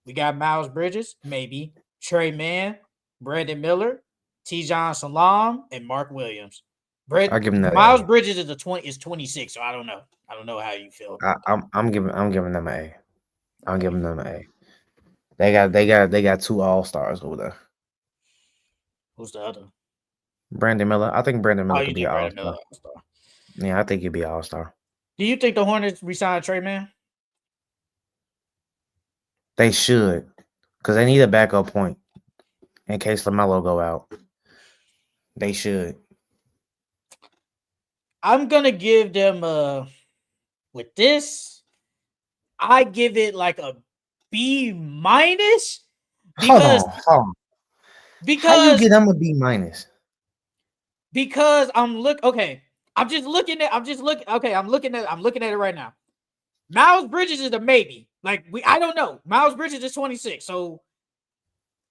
We got Miles Bridges, maybe. Trey Mann, Brandon Miller, Tijon Salam, and Mark Williams. I give him that Miles A. Bridges is 26, so I don't know. I don't know how you feel about that. I'm giving them an A. I'm Okay. giving them an A. They got 2 all-stars over there. Who's the other? Brandon Miller. I think Brandon Oh, Miller you could be think an Brandon Miller all-star. All-Star. Yeah, I think he'd be an all-star. Do you think the Hornets resign Trey Mann? They should, because they need a backup point in case LaMelo go out. They should. I'm gonna give them with this. I give it like a B minus Hold because on, hold on. How you because get them a B minus? because I'm look okay. I'm looking at it right now. Miles Bridges is a maybe. Like I don't know. Miles Bridges is 26. So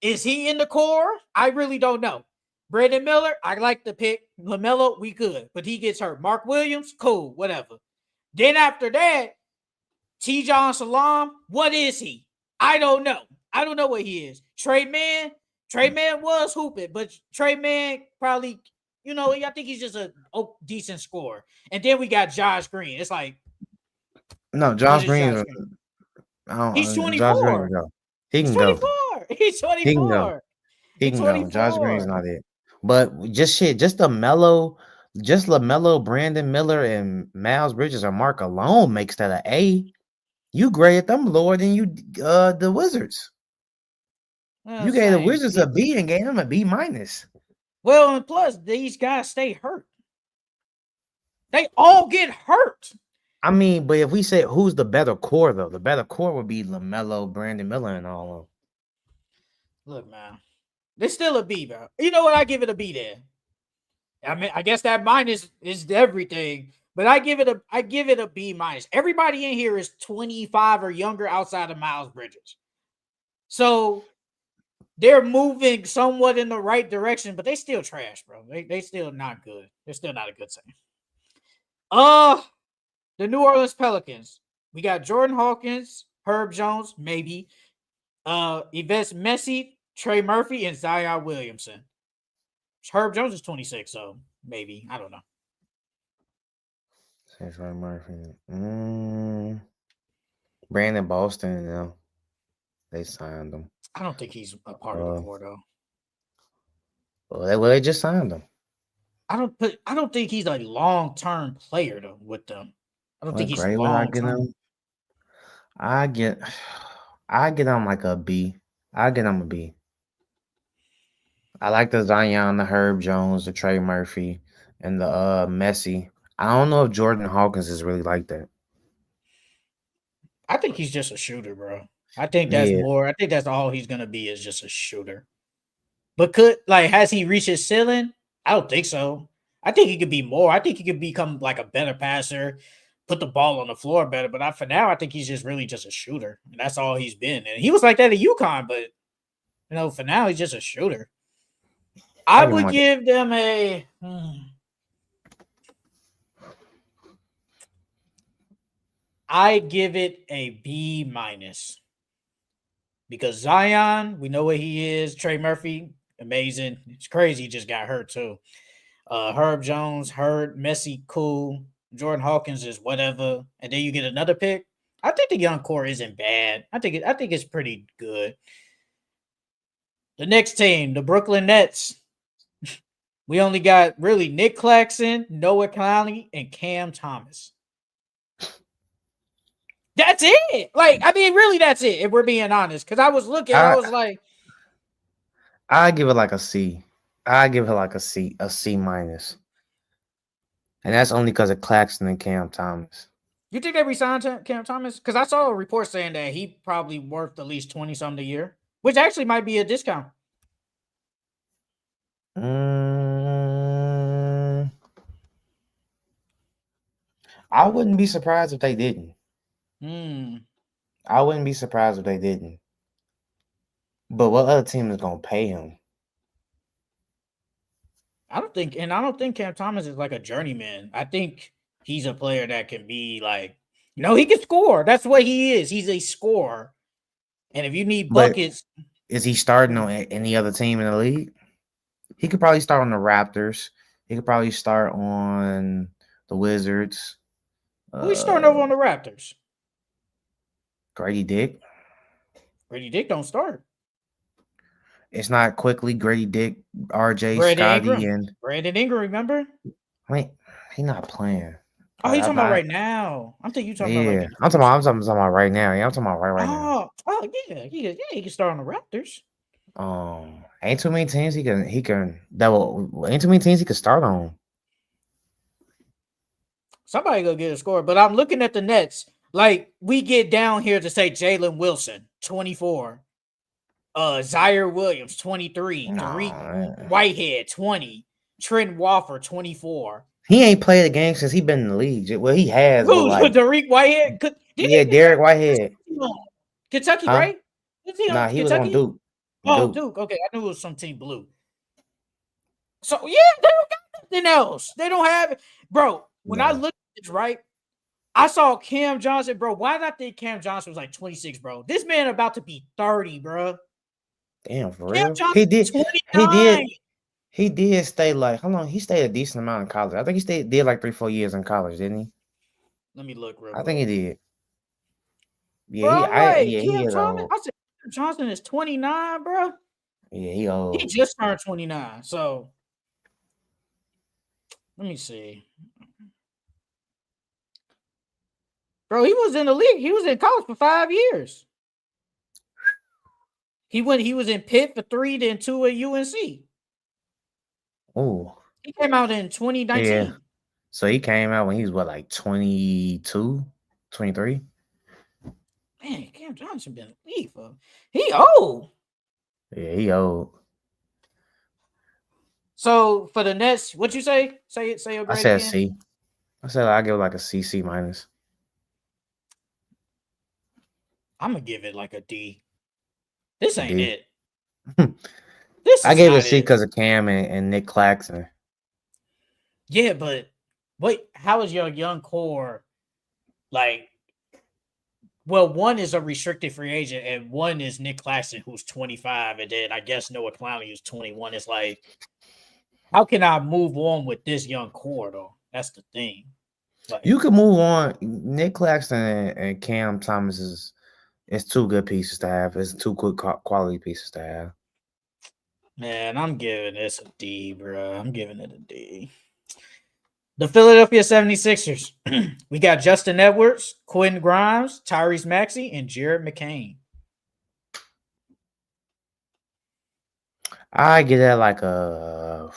is he in the core? I really don't know. Brandon Miller, I like the pick. LaMelo, we could, but he gets hurt. Mark Williams, cool, whatever. Then after that, T. John Salam, what is he? I don't know. I don't know what he is. Trey Man was hooping, but Trey Man probably, I think he's just a decent scorer. And then we got Josh Green. It's like, No, what Josh is Green. Josh Green? I He's don't. Josh Green can 24. go. He He's can go. 24. He's He can go. 24. He He's can go. Josh Green's 24. not it. But just shit, just the mellow, just LaMelo, Brandon Miller, and Miles Bridges or Mark alone makes that an A. You graded them lower than you the Wizards. You gave the Same. Wizards a B and gave them a B minus. Well, and plus, these guys stay hurt. They all get hurt. I mean, but if we say who's the better core though, the better core would be LaMelo, Brandon Miller, and all of them. Look, man. It's still a B, bro. You know what? I give it a B there. I mean, I guess that minus is everything, but I give it a B minus. Everybody in here is 25 or younger outside of Miles Bridges. So they're moving somewhat in the right direction, but they still trash, bro. They still not good. They're still not a good team. The New Orleans Pelicans. We got Jordan Hawkins, Herb Jones, maybe. Yves Messi, Trey Murphy, and Zion Williamson. Herb Jones is 26, so maybe. I don't know. Trey Murphy. Brandon Boston, they signed him. I don't think he's a part of the core though. Well, they just signed him. I don't think he's a long-term player though with them. I don't think he's grade would I get long-term. him? I get him like a B. I get him a B. I like the Zion, the Herb Jones, the Trey Murphy, and the Messi. I don't know if Jordan Hawkins is really like that. I think he's just a shooter, bro. I think that's Yeah, more. I think that's all he's gonna be is just a shooter. But has he reached his ceiling? I don't think so. I think he could be more. I think he could become like a better passer, put the ball on the floor better. But for now, I think he's just really just a shooter, and that's all he's been. And he was like that at UConn, but for now, he's just a shooter. I would give them a. I give it a B minus because Zion, we know what he is. Trey Murphy, amazing. It's crazy. He just got hurt too. Herb Jones, hurt. Messi, cool. Jordan Hawkins is whatever. And then you get another pick. I think the young core isn't bad. I think it's pretty good. The next team, the Brooklyn Nets. We only got really Nick Claxton, Noah Conley, and Cam Thomas. That's it. Like, I mean, really, that's it. If we're being honest, because I was looking, I was like, I give it like a C. I give it like a C minus, and that's only because of Claxton and Cam Thomas. You think they resigned Cam Thomas? Because I saw a report saying that he probably worth at least 20 something a year, which actually might be a discount. I wouldn't be surprised if they didn't. Hmm. I wouldn't be surprised if they didn't. But what other team is gonna pay him? I don't think Cam Thomas is like a journeyman. I think he's a player that can be like, he can score. That's what he is. He's a scorer. And if you need buckets, is he starting on any other team in the league? He could probably start on the Raptors. He could probably start on the Wizards. Who's starting over on the Raptors? Grady Dick. Grady Dick don't start. It's not quickly Grady Dick, RJ, Brandon Scotty, Ingram. and Brandon Ingram, remember? Wait, he's not playing. Oh, you talking about I right now? I'm thinking you talking about like yeah. in I'm talking future. about I'm talking about right now. Yeah, I'm talking about right now. Yeah, he can start on the Raptors. Ain't too many teams he can that will ain't too many teams he can start on. Somebody go get a score. But I'm looking at the Nets. Like we get down here to say Jalen Wilson, 24. Zaire Williams, 23. Tariq No, Whitehead, 20. Trent Walker, 24. he ain't played a game since he been in the league. Well, he has, but Who? like, Tariq Whitehead? Did he yeah, even Derek Whitehead, Kentucky, huh? right? Is he on Nah, he was on Kentucky? Duke. Oh, Duke. Duke. Okay, I knew it was some team blue. So yeah, they don't got nothing else. They don't have it, bro. When I No, looked at this, right, I saw Cam Johnson, bro. Why did I think Cam Johnson was like 26, bro? This man about to be 30, bro. damn, for Cam real. Johnson, He did. He 29. did. He did stay like how long? He stayed a decent amount in college. I think he did like 3-4 years in college, didn't he? Let me look real I think he quick. did. Yeah, Bro, I'm like, yeah, he Cam is Thomas. old. I said Cam Johnson is 29, bro. Yeah, he He old. just turned 29. So let me see. Bro, he was in the league. He was in college for 5 years. He was in Pitt for 3, then 2 at UNC. Oh, He came out in yeah. 2019. So he came out when he was what, like 22, 23? Man, Cam Johnson been in the league for he old. Yeah, he old. So for the Nets, what you say? Say your I grade said again. C. I said I give it like a C minus. I'm gonna give it like a D. This A ain't D. it. This I is gave it a not C it. because of Cam and Nick Claxton. Yeah, but wait, how is your young core like? Well, one is a restricted free agent, and one is Nick Claxton, who's 25, and then I guess Noah Clowney, who's 21. It's like, how can I move on with this young core though? That's the thing. Like, You can move on. Nick Claxton and Cam Thomas is it's two good pieces to have. It's two good quality pieces to have. man, I'm giving this a D, bro. I'm giving it a D. The Philadelphia 76ers. We got Justin Edwards, Quentin Grimes, Tyrese Maxey, and Jared McCain. I give that like I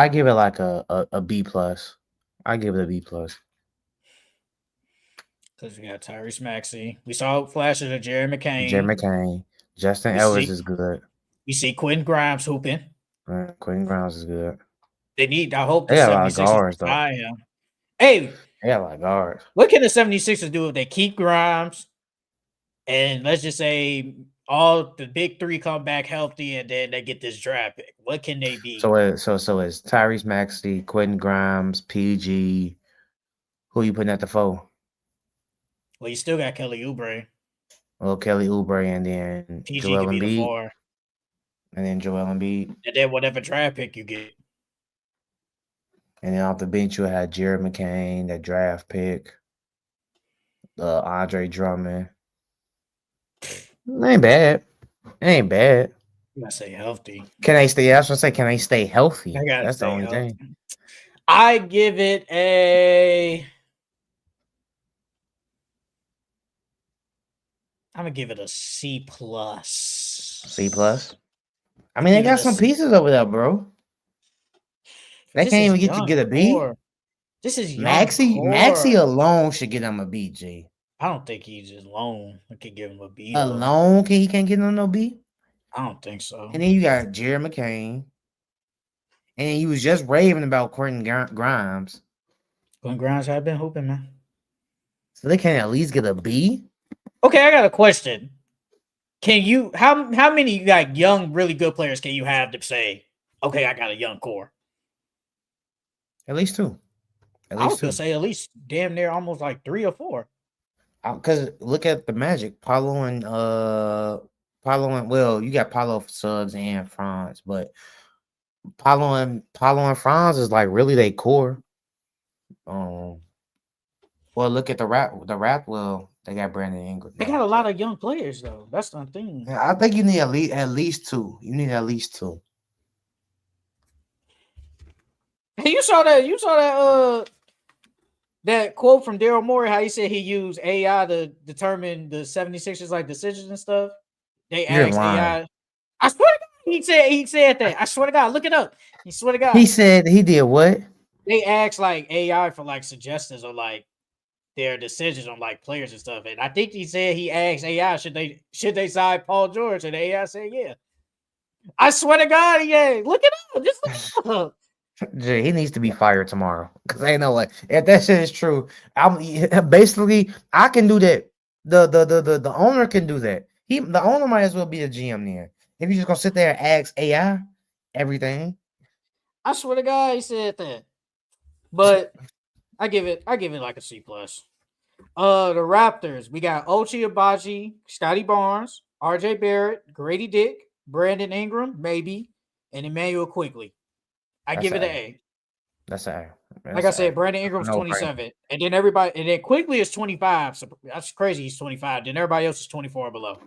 give it like a B plus. I give it a B plus. Because we got Tyrese Maxey. We saw flashes of Jared Jim McCain. McCain, Justin We Edwards see is good. we see Quentin Grimes hooping. Quentin Grimes is good. They need, I hope They the got a lot of 76ers guards though. buy him. Hey, They got a lot of guards. what can the 76ers do if they keep Grimes and let's just say all the big three come back healthy and then they get this draft pick? What can they be? So it's Tyrese Maxey, Quentin Grimes, PG. Who you putting at the 4? Well, you still got Kelly Oubre. Well, Kelly Oubre and then PG Joel could be the Embiid. 4. And then Joel Embiid. And then whatever draft pick you get. And then off the bench you had Jared McCain, that draft pick. Andre Drummond. Ain't bad. Ain't bad. You gotta stay healthy. Can they stay? I was gonna say, can they stay healthy? I gotta That's the stay only healthy. thing. I give it a. I'm gonna give it a C plus. C plus. I mean, they Give it got a some C. pieces over there, bro. They This can't is even get young a B. core. This is young Maxie core. alone should get him a B. G. I don't think he's just alone. I could give him a B though. Alone, he can't get him no B. I don't think so. And then you got Jared McCain, and then he was just raving about Quentin Grimes. Glenn Grimes have been hooping, man. So they can at least get a B. Okay, I got a question. Can you how many like young, really good players can you have to say, okay, I got a young core? At least 2. At I was least 2. gonna say at least damn near almost like 3 or 4. Because look at the Magic, Paulo and well, you got Paulo Suggs and Franz, but Paulo and Franz is like really they core. Well, look at the rap. Well, they got Brandon Ingram. They got a lot of young players though. That's the thing. Yeah, I think you need at least 2. You need at least 2. Hey, you saw that that quote from Daryl Morey, how he said he used AI to determine the 76ers like decisions and stuff. They You're asked lying. AI. I swear to God, he said that. I swear to God, look it up. He swear to He God. said he did what? They asked like AI for like suggestions or like their decisions on like players and stuff. And I think he said he asked AI should they sign Paul George, and the AI said yeah. I swear to God, yeah. Look it up. Just look it up. Jay, he needs to be fired tomorrow. Cause ain't no way. If that shit is true, I'm basically I can do that. The owner can do that. The owner might as well be a GM there. If you just gonna sit there and ask AI everything. I swear to God, he said that. But I give it like a C plus. The Raptors, we got Ochi Abaji, Scotty Barnes, RJ Barrett, Grady Dick, Brandon Ingram, maybe, and Emmanuel Quickly. I That's give it an a A. that's a Like I that's a said, Brandon Ingram's no brainer. 27. And then everybody, and then Quickly is 25. So that's crazy. He's 25. Then everybody else is 24 or below.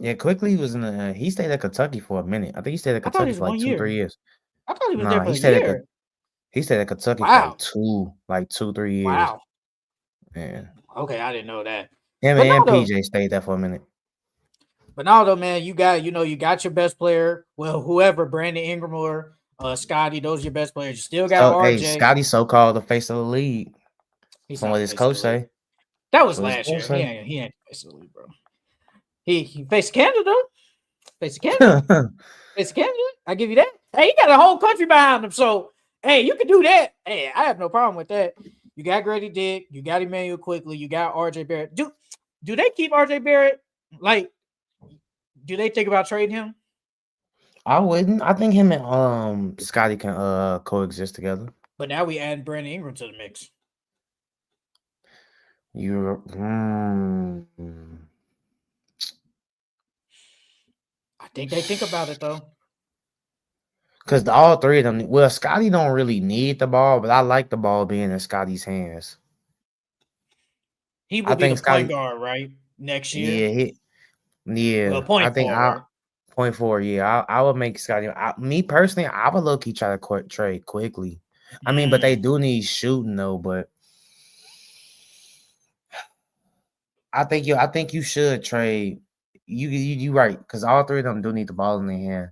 Yeah, quickly he was in the he stayed at Kentucky for a minute. I think he stayed at I thought he Kentucky was for like one two, year. 3 years. I thought he was there Nah, for a year. he stayed at Kentucky for Wow. like 2, 3 years. Wow. Yeah. Okay, I didn't know that. Him But no, and though. PJ stayed there for a minute. But now though, man, you got your best player. Well, whoever, Brandon Ingram or Scotty, those are your best players. You still got So hey, RJ. Scotty so called the face of the league. He's From not what the his face of coach the league. say. That That's was what his last coach year. He ain't the face of the league, bro. He faced Canada though. Faced Canada. say. Faced Canada. I give you that. Hey, he got a whole country behind him. So hey, you can do that. Hey, I have no problem with that. You got Grady Dick. You got Emmanuel Quickly. You got RJ Barrett. Do they keep RJ Barrett? Like, do they think about trading him? I wouldn't. I think him and Scotty can coexist together. But now we add Brandon Ingram to the mix. You're I think they think about it though. because all three of them. Well, Scotty don't really need the ball, but I like the ball being in Scotty's hands. He I will be the think point Scotty. guard, right? Next year. Yeah, Well, I point think I forward. point four. Yeah, I would make Scotty. Me personally, I would low key try to trade quickly. I mean, but they Mm. do need shooting though. But I think you should trade. You right because all three of them do need the ball in their hand,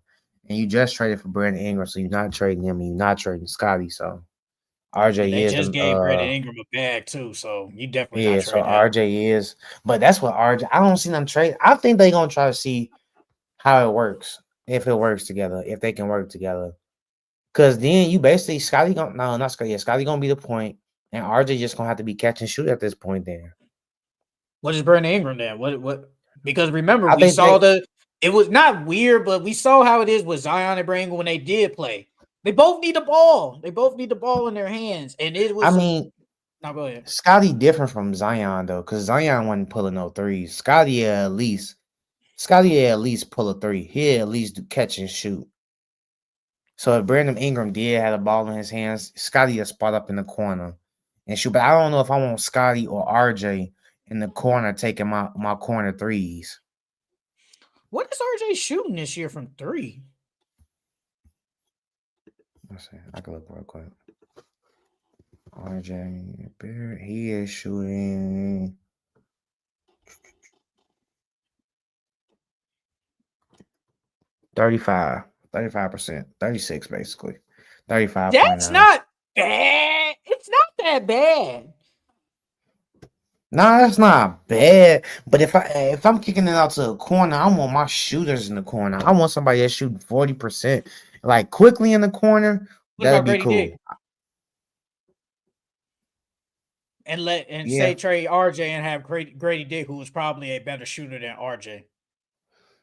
and you just traded for Brandon Ingram, so you're not trading him, and you're not trading Scotty. So And RJ they is just the gave Brandon Ingram a bag too, so you definitely not yeah. So trading him. RJ is, but that's what RJ. I don't see them trade. I think they gonna try to see how it works if it works together, if they can work together. Cause then you basically Scotty gonna no not Scotty, yeah, Scotty gonna be the point, and RJ just gonna have to be catch and shoot at this point. Then What is Brandon Ingram then? What? Because remember, I we think saw they. the. It was not weird, but we saw how it is with Zion and Brandon when they did play. They both need the ball. They both need the ball in their hands, and it I was some. mean, Now go ahead. Scotty different from Zion though, because Zion wasn't pulling no threes. Scotty at least pull a three. He at least do catch and shoot. So if Brandon Ingram did have the ball in his hands, Scotty a spot up in the corner and shoot. But I don't know if I want Scotty or RJ in the corner taking my corner threes. What is RJ shooting this year from three? Let's see. I can look real quick. RJ Barrett, he is shooting 35, 35%, 36 basically. That's 35.9. not bad. It's not that bad. Nah, that's not bad. But if I'm kicking it out to a corner, I want my shooters in the corner. I want somebody that's shooting 40%. Like quickly in the corner, What that'd about be Grady Dick? cool. And Yeah. say trade RJ and have Grady Dick, who was probably a better shooter than RJ.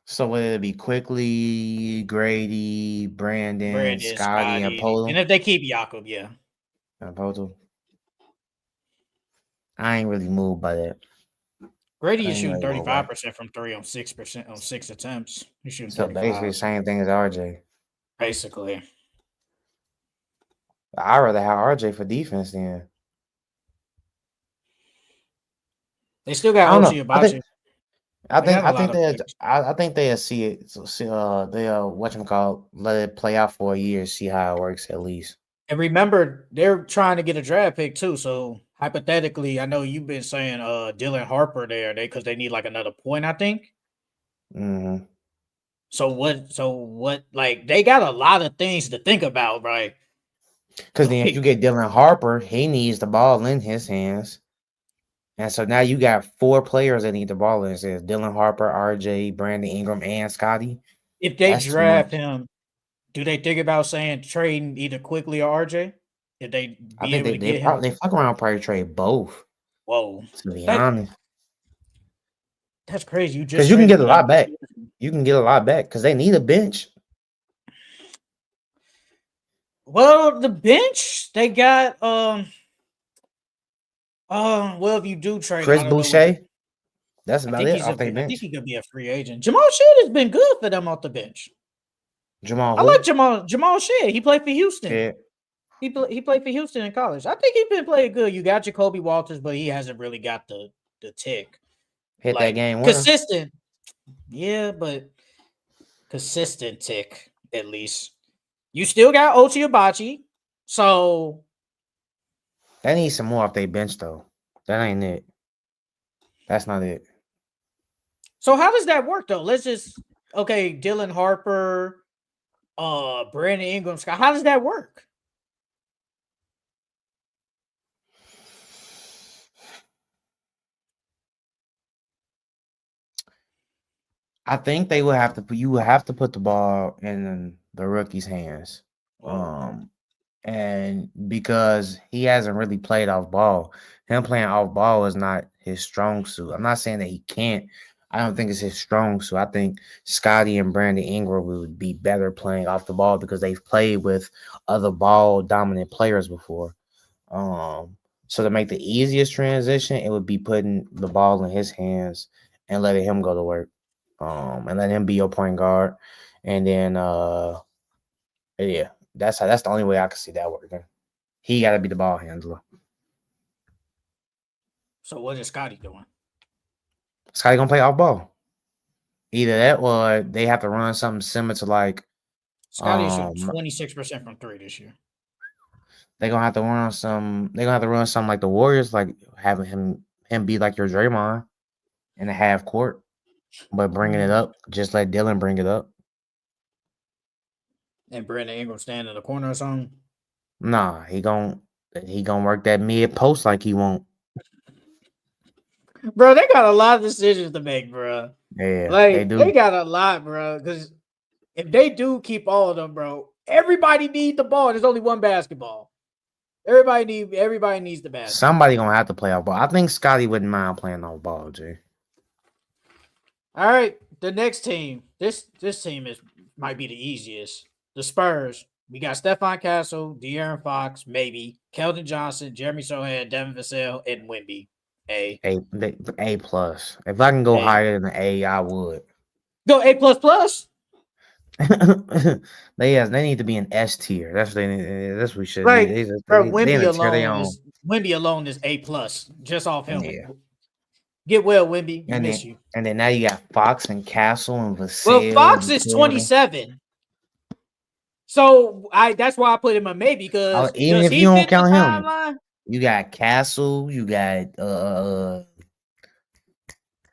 So would it be quickly, Grady, Brandon, Brandon, Scotty, and Scotty, and Polo? if they keep Jakob, yeah. And Polo. I ain't really moved by that. Grady I is ain't shooting really moved by it. 35% from three on 6% on 6 attempts. He's shooting So basically 35, the same thing as RJ. basically. I'd rather have RJ for defense then. They still I got don't know. Ochi Abachi. They got a I lot think of players. I think they'll see it. So see, they'll whatchamacallit, let it play out for a year, see how it works at least. And remember, they're trying to get a draft pick too. So hypothetically, I know you've been saying Dylan Harper there, because they need like another point, I think. Mm-hmm. So what like they got a lot of things to think about, right? Because then if you get Dylan Harper, he needs the ball in his hands. And so now you got 4 players that need the ball in his hands. Dylan Harper, RJ, Brandon Ingram, and Scotty. If they That's too draft much. him, do they think about saying trading either Quickly or RJ? If they I be think able they to they get him? probably they fuck around probably trade both, Whoa. to be That honest. that's crazy. You just Because you can traded get a for them lot 2 back. years ago. You can get a lot back because they need a bench. Well, the bench, they got well, if you do trade him, Chris I don't know what the Boucher, that's about it off their I think bench. he could be a free agent. Jamal Shead has been good for them off the bench. Jamal I like who? Jamal Shead. He played for Houston. Shit. He played for Houston in college. I think he's been playing good. You got Jacoby Walters, but he hasn't really got the tick. Hit that Like game winner. consistent. Yeah, but consistent tick at least. You still got Ochi Abachi. So They need some more off their bench though. That ain't it. That's not it. so how does that work though? Let's just okay, Dylan Harper, Brandon Ingram, Scott. How does that work? I think they will have to put you will have to put the ball in the rookie's hands. Whoa. Um and because he hasn't really played off ball. Him playing off ball is not his strong suit. I'm not saying that he can't. I don't think it's his strong suit. I think Scotty and Brandon Ingram would be better playing off the ball because they've played with other ball dominant players before. So to make the easiest transition, it would be putting the ball in his hands and letting him go to work. And let him be your point guard. And then yeah, that's the only way I can see that working. He gotta be the ball handler. So what is Scotty doing? Scotty gonna play off ball. Either that or they have to run something similar to like Scotty is shooting um 26% from three this year. they're gonna have to run something like the Warriors, like having him be like your Draymond in the half court, but bringing it up, just let Dylan bring it up. And Brandon Ingram stand in the corner or something. Nah, he gonna work that mid post like he won't. Bro, they got a lot of decisions to make, bro. Yeah, they Like do. they got a lot, bro. Because if they do keep all of them, bro, everybody needs the ball. There's only one basketball. Everybody needs the basketball. Somebody gonna have to play off ball. I think Scotty wouldn't mind playing off ball, Jay. All right, the next team. This team might be the easiest. The Spurs. We got Stephon Castle, De'Aaron Fox, maybe Keldon Johnson, Jeremy Sohan, Devin Vassell, and Wemby. A plus. If I can go A. higher than A, I would. Go A plus plus. They need to be an S tier. That's what they need. That's what we should be. Right, They just bro. they in a tier they own. Wemby alone is A plus just off him. Yeah. Get well, Wemby. We And miss then you. and then now you got Fox and Castle and Well, Vassell Fox and is Porter. 27. So that's why I put him a maybe because Even does if he you don't fit the count him, timeline? you got Castle. You got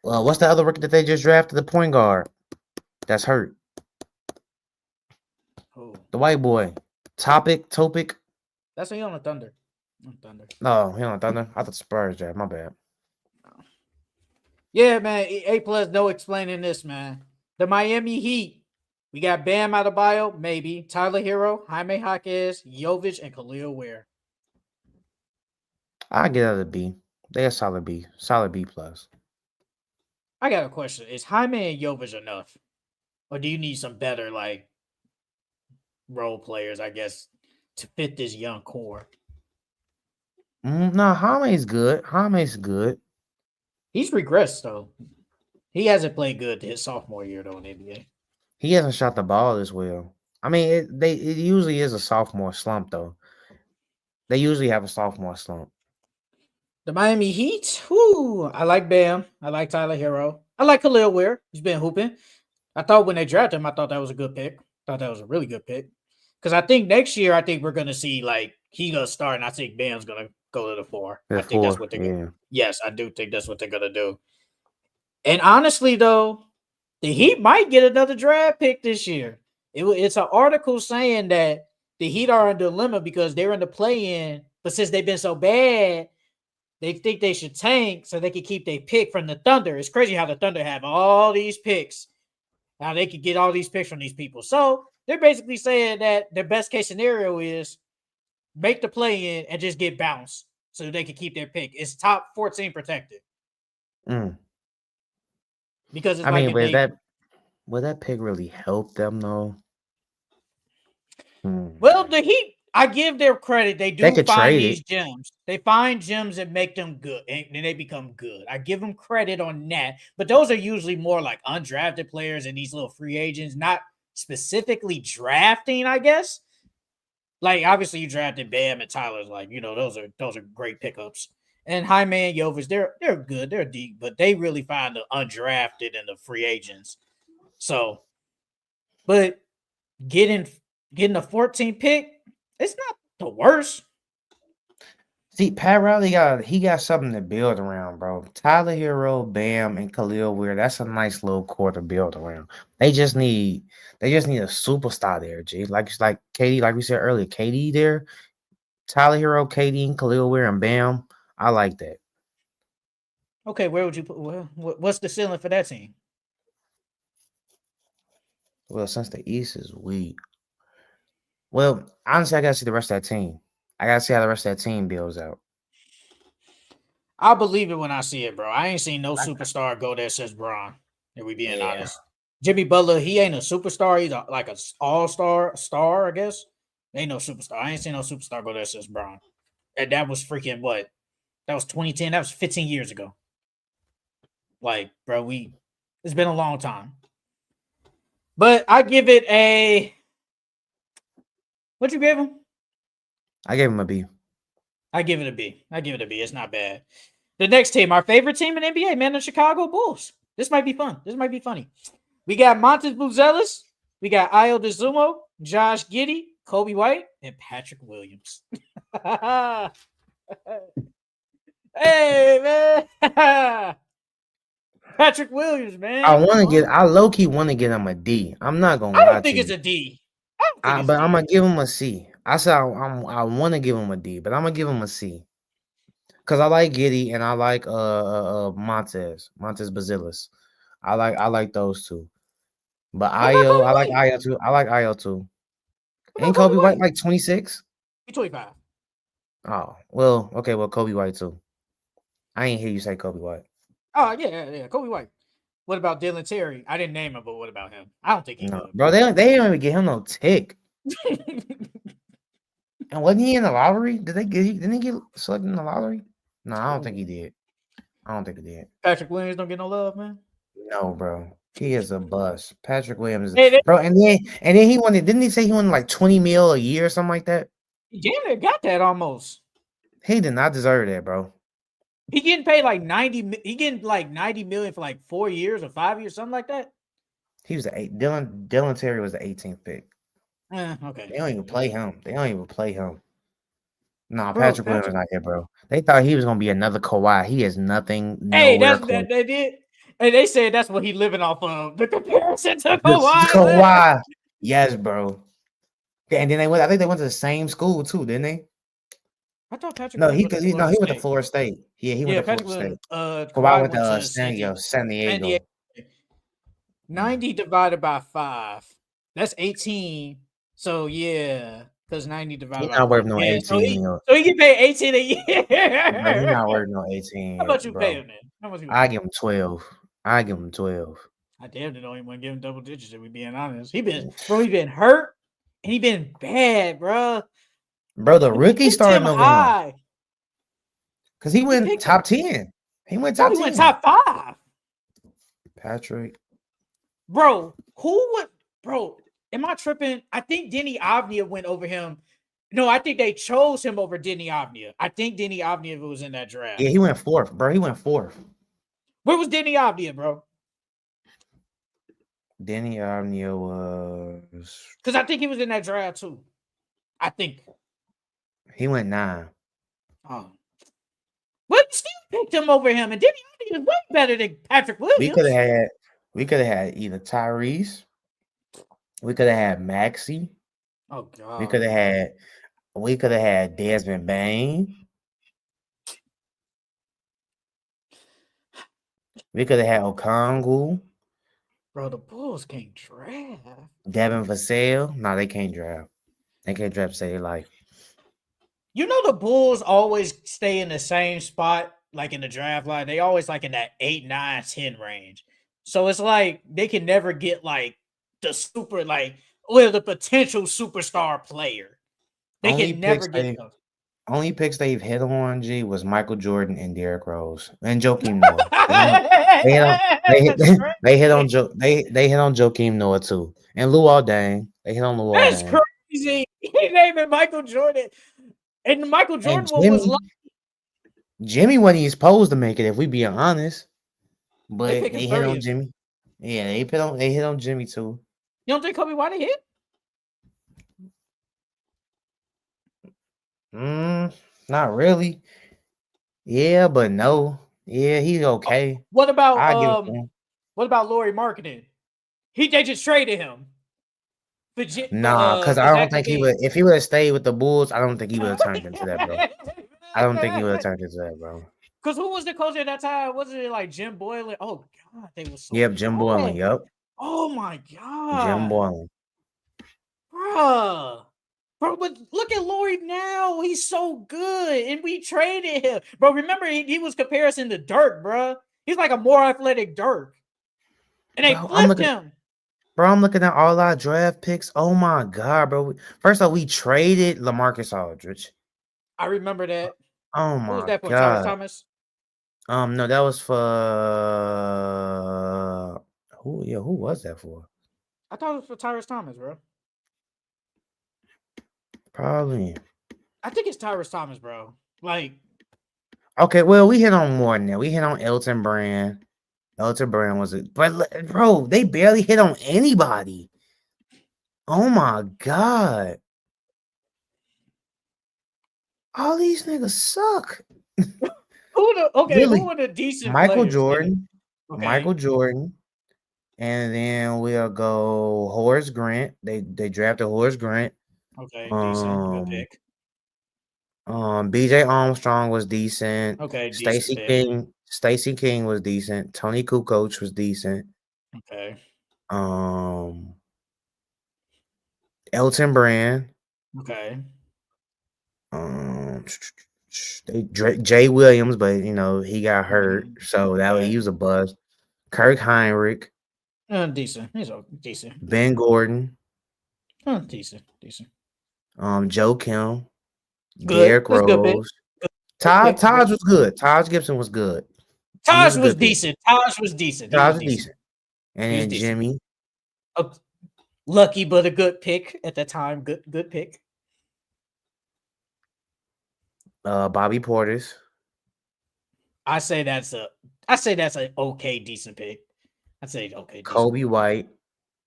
what's the other rookie that they just drafted? The point guard that's hurt. Oh, The white boy. Topic. that's he on the Thunder. On Thunder. No, he on Thunder. I thought Spurs draft. My bad. Yeah, man. A plus. No explaining this, man. The Miami Heat. We got Bam Adebayo, maybe Tyler Hero, Jaime Jaquez, Jovic, and Khalil Ware. I get out of B. They're a solid B. Solid B plus. I got a question: is Jaime and Jovic enough, or do you need some better like role players? I guess to fit this young core. No, Jaime's good. Jaime's good. He's regressed though. He hasn't played good his sophomore year though in the NBA. He hasn't shot the ball as well. I mean, it usually is a sophomore slump though. They usually have a sophomore slump. The Miami Heat. Whoo! I like Bam. I like Tyler Hero. I like Khalil Ware. He's been hooping. I thought when they drafted him, I thought that was a good pick. Thought that was a really good pick. Because I think next year, I think we're gonna see like he gonna start, and I think Bam's gonna go to the 4. I The think that's 4, what they're gonna. yeah. Yes, I do think that's what they're gonna do. And honestly, though, the Heat might get another draft pick this year. It's an article saying that the Heat are in a dilemma because they're in the play-in, but since they've been so bad, they think they should tank so they can keep their pick from the Thunder. It's crazy how the Thunder have all these picks. How they could get all these picks from these people. So they're basically saying that their best case scenario is make the play-in and just get bounced so they can keep their pick. It's top 14 protected. Mm. Because it's I like mean, if they would that pick really help them though? Well, the Heat, I give their credit. They They do could find trade it. these gems. They find gems and make them good, and then they become good. I give them credit on that. But those are usually more like undrafted players and these little free agents, not specifically drafting, I guess. Like obviously you drafted Bam and Tyler's like, those are great pickups. And Jaime and Jovic, they're good, they're deep, but they really find the undrafted and the free agents. So, but getting getting a 14 pick, it's not the worst. See, Pat Riley got something to build around, bro. Tyler Hero, Bam, and Khalil Weir. That's a nice little core to build around. They just need a superstar there, G. Like KD, like we said earlier, KD there, Tyler Hero, KD, and Khalil Weir, and Bam. I like that. Okay, where would you put? Well, what's the ceiling for that team? Well, since the East is weak. Well, honestly, I gotta see the rest of that team. I gotta see how the rest of that team builds out. I'll believe it when I see it, bro. I ain't seen no Like, superstar go there since Braun. If we being yeah. honest, Jimmy Butler, he ain't a superstar. He's like a all star, I guess. Ain't no superstar. I ain't seen no superstar go there since Braun. And that was freaking what? That was 2010. That was 15 years ago. Like, bro, it's been a long time. But I give it a. What you give him? I gave him a B. I give it a B. I give it a B. It's not bad. The next team, our favorite team in NBA, man, the Chicago Bulls. This might be fun. This might be funny. We got Montes Buzelis. We got Io DeZumo, Josh Giddey, Kobe White, and Patrick Williams. Hey, man. Patrick Williams, man. Come on. I low key want to get him a D. I'm not gonna I lie don't to think it's you. a D. I don't think it's But a I'm gonna D. give him a C. I said I want to give him a D, but I'm gonna give him a C because I like Giddy and I like Montez Bazilis. I like those two. But What about Io, Kobe I like White? Io too. I like Io too. What Ain't about Kobe Kobe White White? like 26? He's 25. Oh, well, okay, well Kobe White too. I ain't hear you say Kobe White. Oh, yeah. Kobe White. What about Dylan Terry? I didn't name him, but what about him? I don't think he No, good, bro, bro. they don't even get him no tick. And wasn't he in the lottery? Didn't he get selected in the lottery? No, I don't think he did. I don't think he did. Patrick Williams don't get no love, man. No, bro. He is a bust. Patrick Williams, Hey, bro, and then he wanted. Didn't he say he wanted like 20 mil a year or something like that? damn near got that almost. He did not deserve that, bro. He getting paid like 90. He getting like 90 million for like 4 years or 5 years, something like that. He was the eight. Dylan Terry was the 18th pick. Okay. They don't even play him. They don't even play him. Nah, Bro, Patrick Williams Patrick. is not here, bro. They thought he was gonna be another Kawhi. He is nothing, Hey, nowhere that's close. that they did. And they said that's what he living off of. The comparison to This is Kawhi. Man. Kawhi. Yes, bro. Yeah, and then they went. I think they went to the same school too, didn't they? I thought Patrick No, Williams went to no, Florida he went to State. Florida State. Yeah, he went Yeah, to Patrick Florida Williams. State. Kawhi Kawhi went went to to San Diego. San San Diego. Diego. 90 divided by 5. That's 18. So yeah, because 90 divided He's by not 5. worth no Yeah, 18 mil. so he get paid 18 a Bro, he's year. not worth no 18 How much you pay bro. him then? How much you pay I him? give him 12. I give him 12. I damn it don't even want to give him double digits if we being honest. He been hurt and he been bad, bro. Bro, the And we rookie picked him starting over him. high. Because he We went picked him. top 10. He went No, top he went 10. top 5. Patrick. Bro, who would bro? Am I tripping? I think Denny Avdia went over him. No, I think they chose him over Denny Avdia. I think Denny Avdia was in that draft. Yeah, he went fourth, bro. He went fourth. Where was Denny Avdia, bro? Denny Avdia was. Because I think he was in that draft too. I think. He went 9. Oh, but you still picked him over him, and Diddy is way better than Patrick We could have Williams. had we could have had either Tyrese, we could have had Maxie, Oh we God, could have had Desmond Bain, we could have had Okongwu, bro, the Bulls can't draft. Devin Vassell. No, they can't draft. They can't draft say life. You know the Bulls always stay in the same spot, like in the draft line. They always like in that 8, 9, 10 range. So it's like they can never get like the super like or the potential superstar player. They Only can never picks get they those. only picks they've hit on G was Michael Jordan and Derrick Rose and Joakim Noah. They hit on they hit, That's they hit on crazy. they hit on Joakim Noah too. And Luol Deng. They hit on Luol That's Deng. crazy. He named it Michael Jordan. And the Michael And Jordan one was like Jimmy wasn't even supposed to make it if we being honest. they But picked him they hit on 30th. Jimmy. Yeah, they hit on Jimmy too. You don't think Kobe White hit? Not really. Yeah, but no. Yeah, he's okay. What about I give it to him. what about Laurie Marketing? They just traded him Nah, because for I don't Zach think he LaVine. would. If he would have stayed with the Bulls, I don't think he would have turned into that, bro. I don't think he would have turned into that, bro. Because who was the coach at that time? Wasn't it like Jim Boylan? Oh God, they were so Yep, Jim Boylan. bad. Yep, Oh my Jim God, Boylan. bruh. Bro, but look at Laurie now. He's so good. And we traded him. Bro, remember he was comparison to Dirk, bro. He's like a more athletic Dirk. And they Bro, flipped him. I'm looking at all our draft picks. Oh my god, bro. First off, we traded LaMarcus Aldridge. I remember that. Oh Who was my that for? Tyrese god. Thomas? No, that was for who? Yeah, who was that for? I thought it was for Tyrese Thomas, bro. Probably. I think it's Tyrese Thomas, bro. Like, Okay, well, we hit on more than that. We hit on Elton Brand. Elton Brand was it, but bro, they barely hit on anybody. Oh my god. All these niggas suck. who Really. were the decent Michael players? Jordan. Okay. Michael Jordan. And then we'll go Horace Grant. They drafted Horace Grant. Okay, decent. Good Um, pick. BJ Armstrong was decent. Okay, decent pick. Stacey King was decent. Tony Kukoc was decent. Okay. Um, Elton Brand. Okay. Um, Jay Williams, but he got hurt, so he Okay. was a buzz. Kirk Heinrich, Decent. He's decent. Ben Gordon, Decent. Decent. Joe Kim, Good. Derrick That's good pick. Rose. Good pick. Good. Taj was good. Taj Gibson was good. He was Taj a was good pick. decent. Taj was decent. He Taj was was decent. decent. And He was then decent. Jimmy, Lucky, but a good pick at the time. Good pick. Bobby Portis, I say that's an okay, decent pick. I'd say okay, decent Kobe pick. White,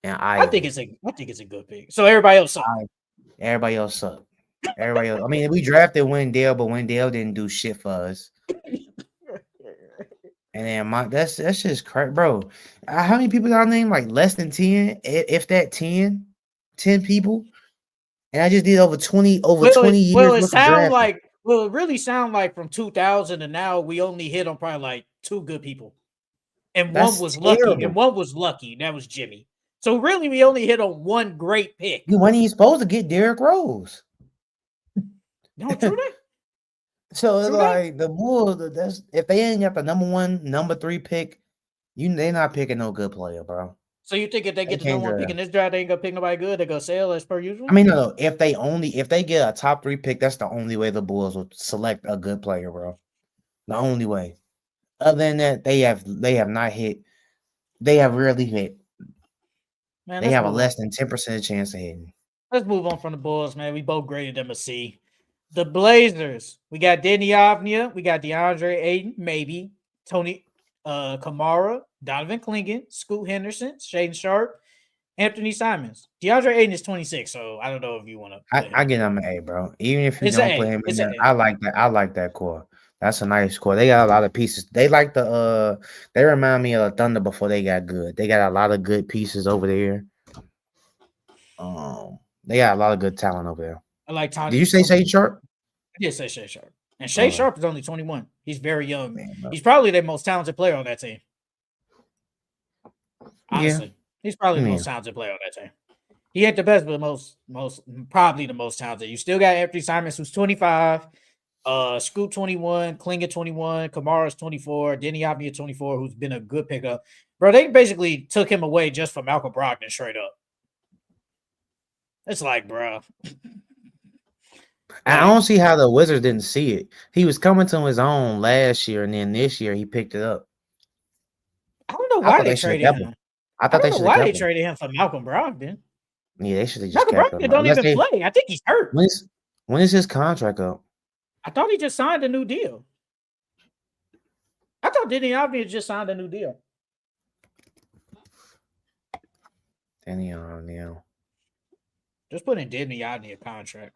and I think Ivy. it's a good pick. So everybody else sucked. Everybody else sucked. Everybody else. I mean, we drafted Wendell, but Wendell didn't do shit for us. And then that's just crazy, bro. How many people y'all name? Like less than 10, if that 10 people. And I just did over 20 years worth of drafting. It really sound like from 2000 to now we only hit on probably like 2 good people. And one That's was lucky, terrible. that was Jimmy. So really we only hit on one great pick. You weren't even supposed to get Derrick Rose. No, true that. So it's True that. like the Bulls, if they ain't got the number 1, number 3 pick, they not picking no good player, bro. So you think if they They get the can't number 1 pick draft. in this draft, they ain't gonna pick nobody good, they gonna sell as per usual? I mean, no, if they get a top 3 pick, that's the only way the Bulls will select a good player, bro. The only way. Other than that, they have not hit. They have rarely hit. Man, They let's have a move on. less than 10% chance of hitting. Let's move on from the Bulls, man. We both graded them a C. The Blazers. We got Denny Avnia. We got DeAndre Ayton, maybe. Tony Kamara, Donovan Clingan, Scoot Henderson, Shaden Sharp, Anthony Simons. DeAndre Ayton is 26, so I don't know if you want to put I him get there. him an A, bro. Even if you It's an don't put A. him in It's an there, A. I like that. I like that core. That's a nice core. They got a lot of pieces. They like the they remind me of the Thunder before they got good. They got a lot of good pieces over there. They got a lot of good talent over there. I like Did you say Shade Sharp? I did say Shea Sharp. And Shea Uh, Sharp is only 21. He's very young. man, He's probably the most talented player on that team. yeah, Honestly. He's probably the yeah. most talented player on that team. He ain't the best, but most probably the most talented. You still got Anthony Simons, who's 25, Scoot 21, Klinger 21, Kamara's 24, Denny Avdia 24, who's been a good pickup. Bro, they basically took him away just for Malcolm Brogdon straight up. It's like, bro. I don't see how the Wizards didn't see it. He was coming to his own last year, and then this year he picked it up. I don't know I why thought they they should have traded kept him. him. I I thought don't they know should have why they kept him. traded him for Malcolm Brogdon. Yeah, they should have just Malcolm kept him. Brogdon don't Unless even they play. I think he's hurt. when is his contract up? I thought he just signed a new deal. I thought Denny Avdia just signed a new deal. Danny O'Neal. Just put in Denny Avdia contract.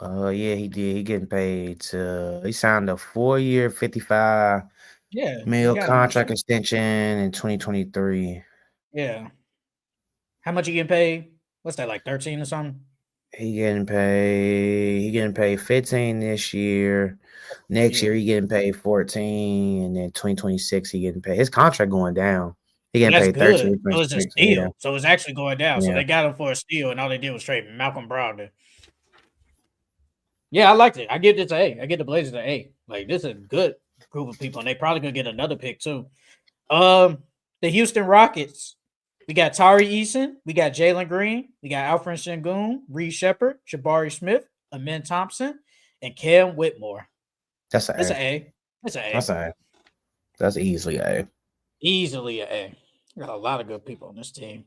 Yeah, he did. He getting paid. He signed a 4-year, 55 Yeah, you mil got him. contract extension in 2023. Yeah. How much you getting paid? What's that, like 13 or something? He getting paid. He getting paid 15 this year. Next year Yeah. he getting paid 14, and then 2026 he getting paid. His contract going down. He Well, getting that's paid good. 13, So it's a 26. Yeah, steal. So it's actually going down. So yeah. they got him for a steal, and all they did was trade Malcolm Brogdon. Yeah, I liked it. I give this an A. I give the Blazers an A. Like, this is a good group of people, and they probably gonna get another pick too. The Houston Rockets. We got Tari Eason, we got Jalen Green, we got Alfred Sengun, Reed Shepard, Jabari Smith, Amin Thompson, and Cam Whitmore. That's an That's A. an A. That's an That's A. an A. That's easily A. Easily an A. Got a lot of good people on this team.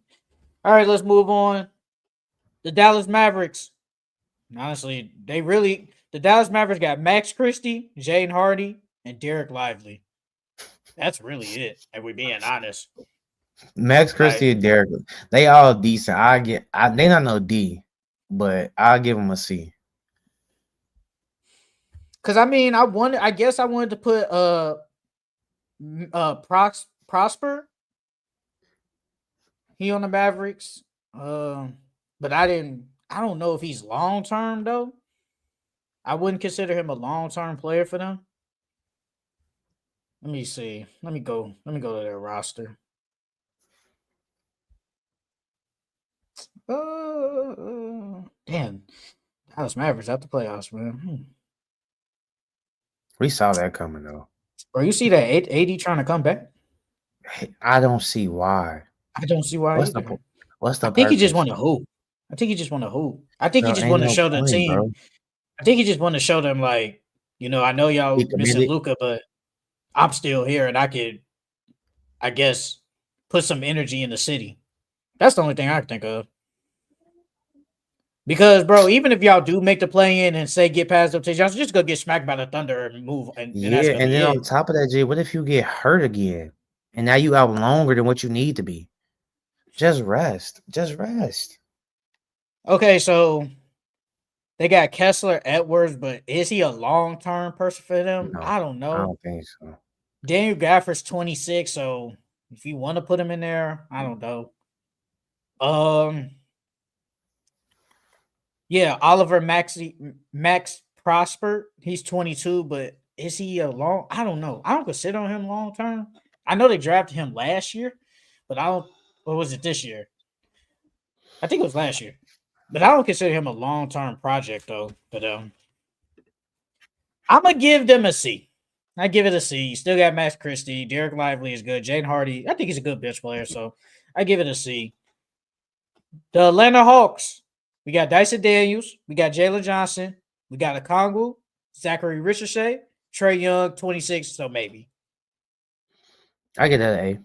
All right, let's move on. The Dallas Mavericks. Honestly, the Dallas Mavericks got Max Christie, Jane Hardy, and Derek Lively. That's really it. If we're being honest. Max Like, Christie and Derek, they all decent. They not no D, but I'll give them a C. because I mean, I guess I wanted to put Prosper. He on the Mavericks. But I didn't. I don't know if he's long term though. I wouldn't consider him a long term player for them. Let me see. Let me go. Let me go to their roster. Damn. Dallas Mavericks out the playoffs, man. We saw that coming though. Bro, you see that AD trying to come back? I don't see why. I don't see why What's the either. what's I the think he just purpose? want to hoop. I think he just want to hoop. I think he Bro, just ain't want to no show the point, team. bro. I think he just want to show them, like, I know He y'all missing committed. Luca, but I'm still here, and I could, I guess, put some energy in the city. That's the only thing I can think of. Because, bro, even if y'all do make the play in and say get past the y'all just gonna get smacked by the Thunder and move, and that's Yeah, gonna and be then it. on top of that, G, what if you get hurt again? And now you out longer than what you need to be. Just rest. Just rest. Okay, so they got Kessler Edwards, but is he a long term person for them? No, I don't I know. don't think so. Daniel Gafford's 26, so if you want to put him in there, I don't know. Um, yeah, Oliver Max Prosper, he's 22, but is he a long? I don't know. I don't consider him long term. I know they drafted him last year, but I don't. Or was it this year? I think it was last year, but I don't consider him a long term project though. But I'm gonna give them a C. I give it a C. You still got Max Christie, Derek Lively is good, Jane Hardy. I think he's a good bench player, so I give it a C. The Atlanta Hawks. We got Dyson Daniels. We got Jalen Johnson. We got Okongwu, Zachary Richardson, Trey Young, 26, so maybe. I get that A.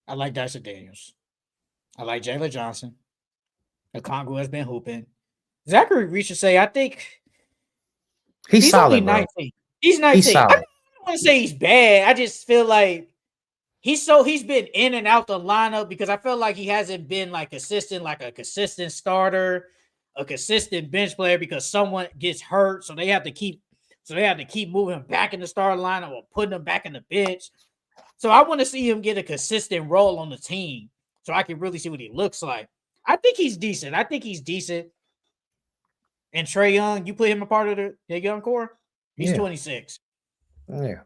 I like Dyson Daniels. I like Jalen Johnson. Okongwu has been hooping. Zachary Reach should say, I think He's he's only solid, bro. 19. He's He's 19. I solid. don't want to say he's bad. I just feel like he's been in and out the lineup because I feel like he hasn't been like a consistent starter, a consistent bench player because someone gets hurt, so they have to keep moving him back in the starting lineup or putting him back in the bench. So I want to see him get a consistent role on the team so I can really see what he looks like. I think he's decent. And Trae Young, you put him a part of the young core. He's Yeah. 26. Yeah.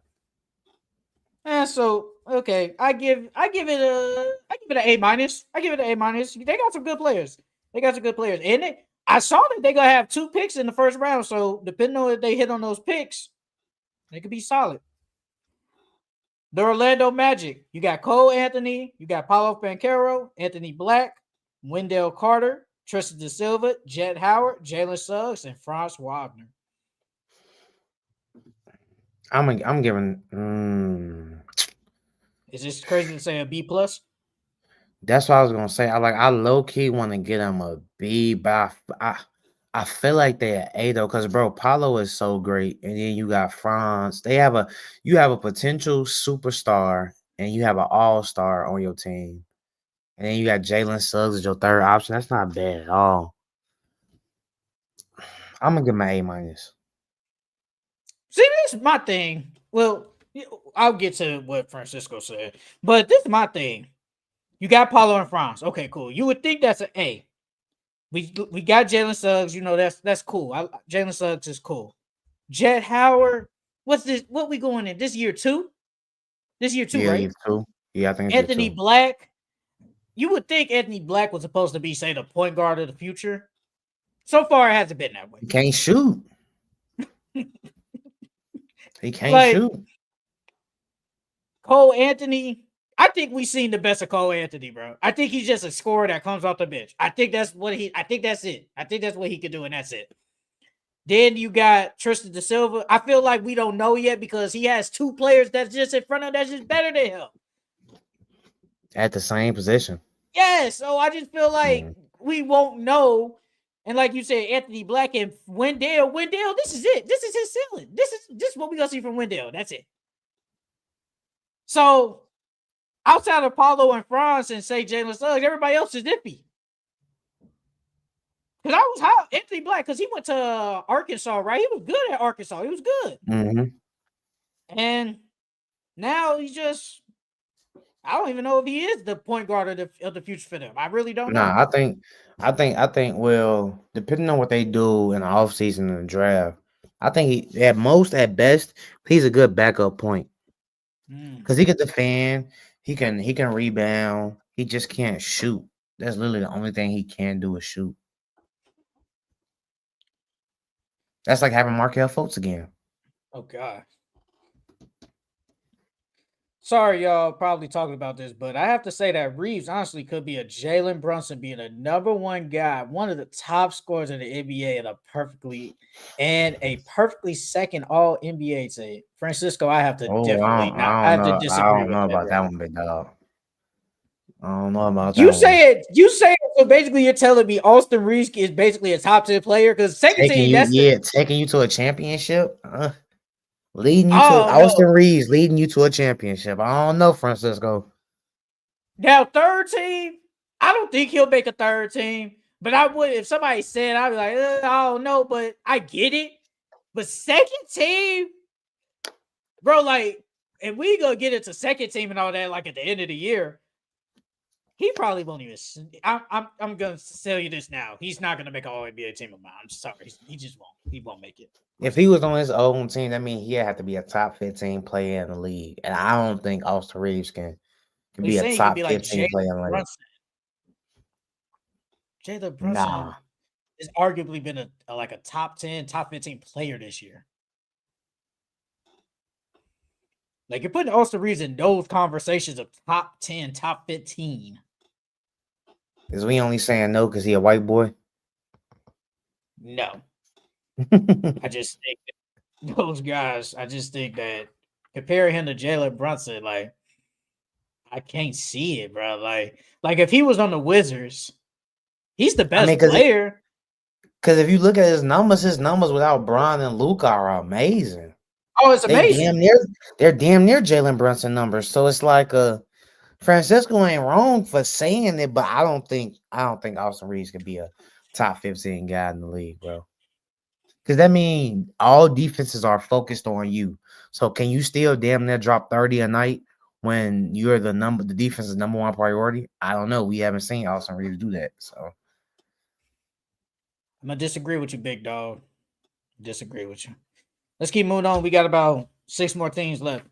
So okay, I give it an A minus. I give it an A minus. They got some good players. And I saw that they gonna have 2 picks in the first round. So depending on if they hit on those picks, they could be solid. The Orlando Magic. You got Cole Anthony. You got Paulo Banchero, Anthony Black, Wendell Carter, Tristan Da Silva, Jet Howard, Jalen Suggs, and Franz Wagner. I'm giving. Is this crazy to say a B plus? That's what I was gonna say. I low key want to get him a B, but I feel like they're an A though, because bro, Paulo is so great, and then you got Franz. You have a potential superstar, and you have an all-star on your team, and then you got Jalen Suggs as your third option. That's not bad at all. I'm gonna give him an A minus. See, this is my thing. Well, I'll get to what Francisco said, but this is my thing. You got Paulo and Franz. Okay, cool. You would think that's an A. We got Jalen Suggs. You know that's cool. Jalen Suggs is cool. Jet Howard. What's this? What we going in this year 2? This year 2, Yeah, right? you too. Yeah, I think it's Anthony you too. Black. You would think Anthony Black was supposed to be, say, the point guard of the future. So far, it hasn't been that way. He can't shoot. He can't Like shoot. Cole Anthony, I think we've seen the best of Cole Anthony, bro. I think he's just a scorer that comes off the bench. I think that's it. I think that's what he can do, and that's it. Then you got Tristan Da Silva. I feel like we don't know yet because he has 2 players that's just in front of him that's just better than him. At the same position. Yeah, so I just feel like we won't know. And like you said, Anthony Black and Wendell, this is it. This is his ceiling. This is what we're gonna see from Wendell. That's it. So outside of Paulo and Franz and say Jalen Suggs, everybody else is iffy. Because I was high Anthony Black because he went to Arkansas, right? He was good at Arkansas. He was good. Mm-hmm. And now he's just, I don't even know if he is the point guard of the future for them. I really don't know. Nah, I think. Well, depending on what they do in the offseason and the draft, I think at best, he's a good backup point because he can defend, he can rebound, he just can't shoot. That's literally the only thing he can do is shoot. That's like having Markel Fultz again. Oh God. Sorry, y'all, probably talking about this, but I have to say that Reaves honestly could be a Jalen Brunson being a number 1 guy, one of the top scorers in the NBA, and a perfectly second All NBA team. Francisco, I have to definitely not. I have to I disagree don't with know that, about bro. that one, big dog. I don't know about that You one. say it. So basically, you're telling me Austin Reeves is basically a top 10 player because second team. Taking you to a championship. Leading you to Oh Austin no. Reeves, leading you to a championship. I don't know, Francisco. Now third team, I don't think he'll make a third team. But I would if somebody said, I'd be like, I don't know, but I get it. But second team, bro, like, and we gonna get into second team and all that, like at the end of the year. He probably won't even. I'm gonna tell you this now. He's not gonna make an All NBA team of mine. I'm sorry. He just won't. He won't make it. If he was on his own team, that means he'd have to be a top 15 player in the league. And I don't think Austin Reeves can He's be a saying he could top be like 15 Jalen player in the league. Brunson. Jalen Nah. Brunson has arguably been a top 10, top 15 player this year. Like you're putting Austin Reeves in those conversations of top 10, top 15. Is we only saying no because he a white boy? No. I just think that those guys, I just think that comparing him to Jalen Brunson, like I can't see it, bro. Like if he was on the Wizards, he's the best player. Because if you look at his numbers without Bron and Luka are amazing. Oh, it's They amazing. they're damn near Jalen Brunson numbers. So it's like Francisco ain't wrong for saying it, but I don't think Austin Reeves could be a top 15 guy in the league, bro. Because that means all defenses are focused on you. So can you still damn near drop 30 a night when you're the defense's number one priority? I don't know. We haven't seen Austin Reeves do that. So I'm gonna disagree with you, big dog. Disagree with you. Let's keep moving on. We got about 6 more things left.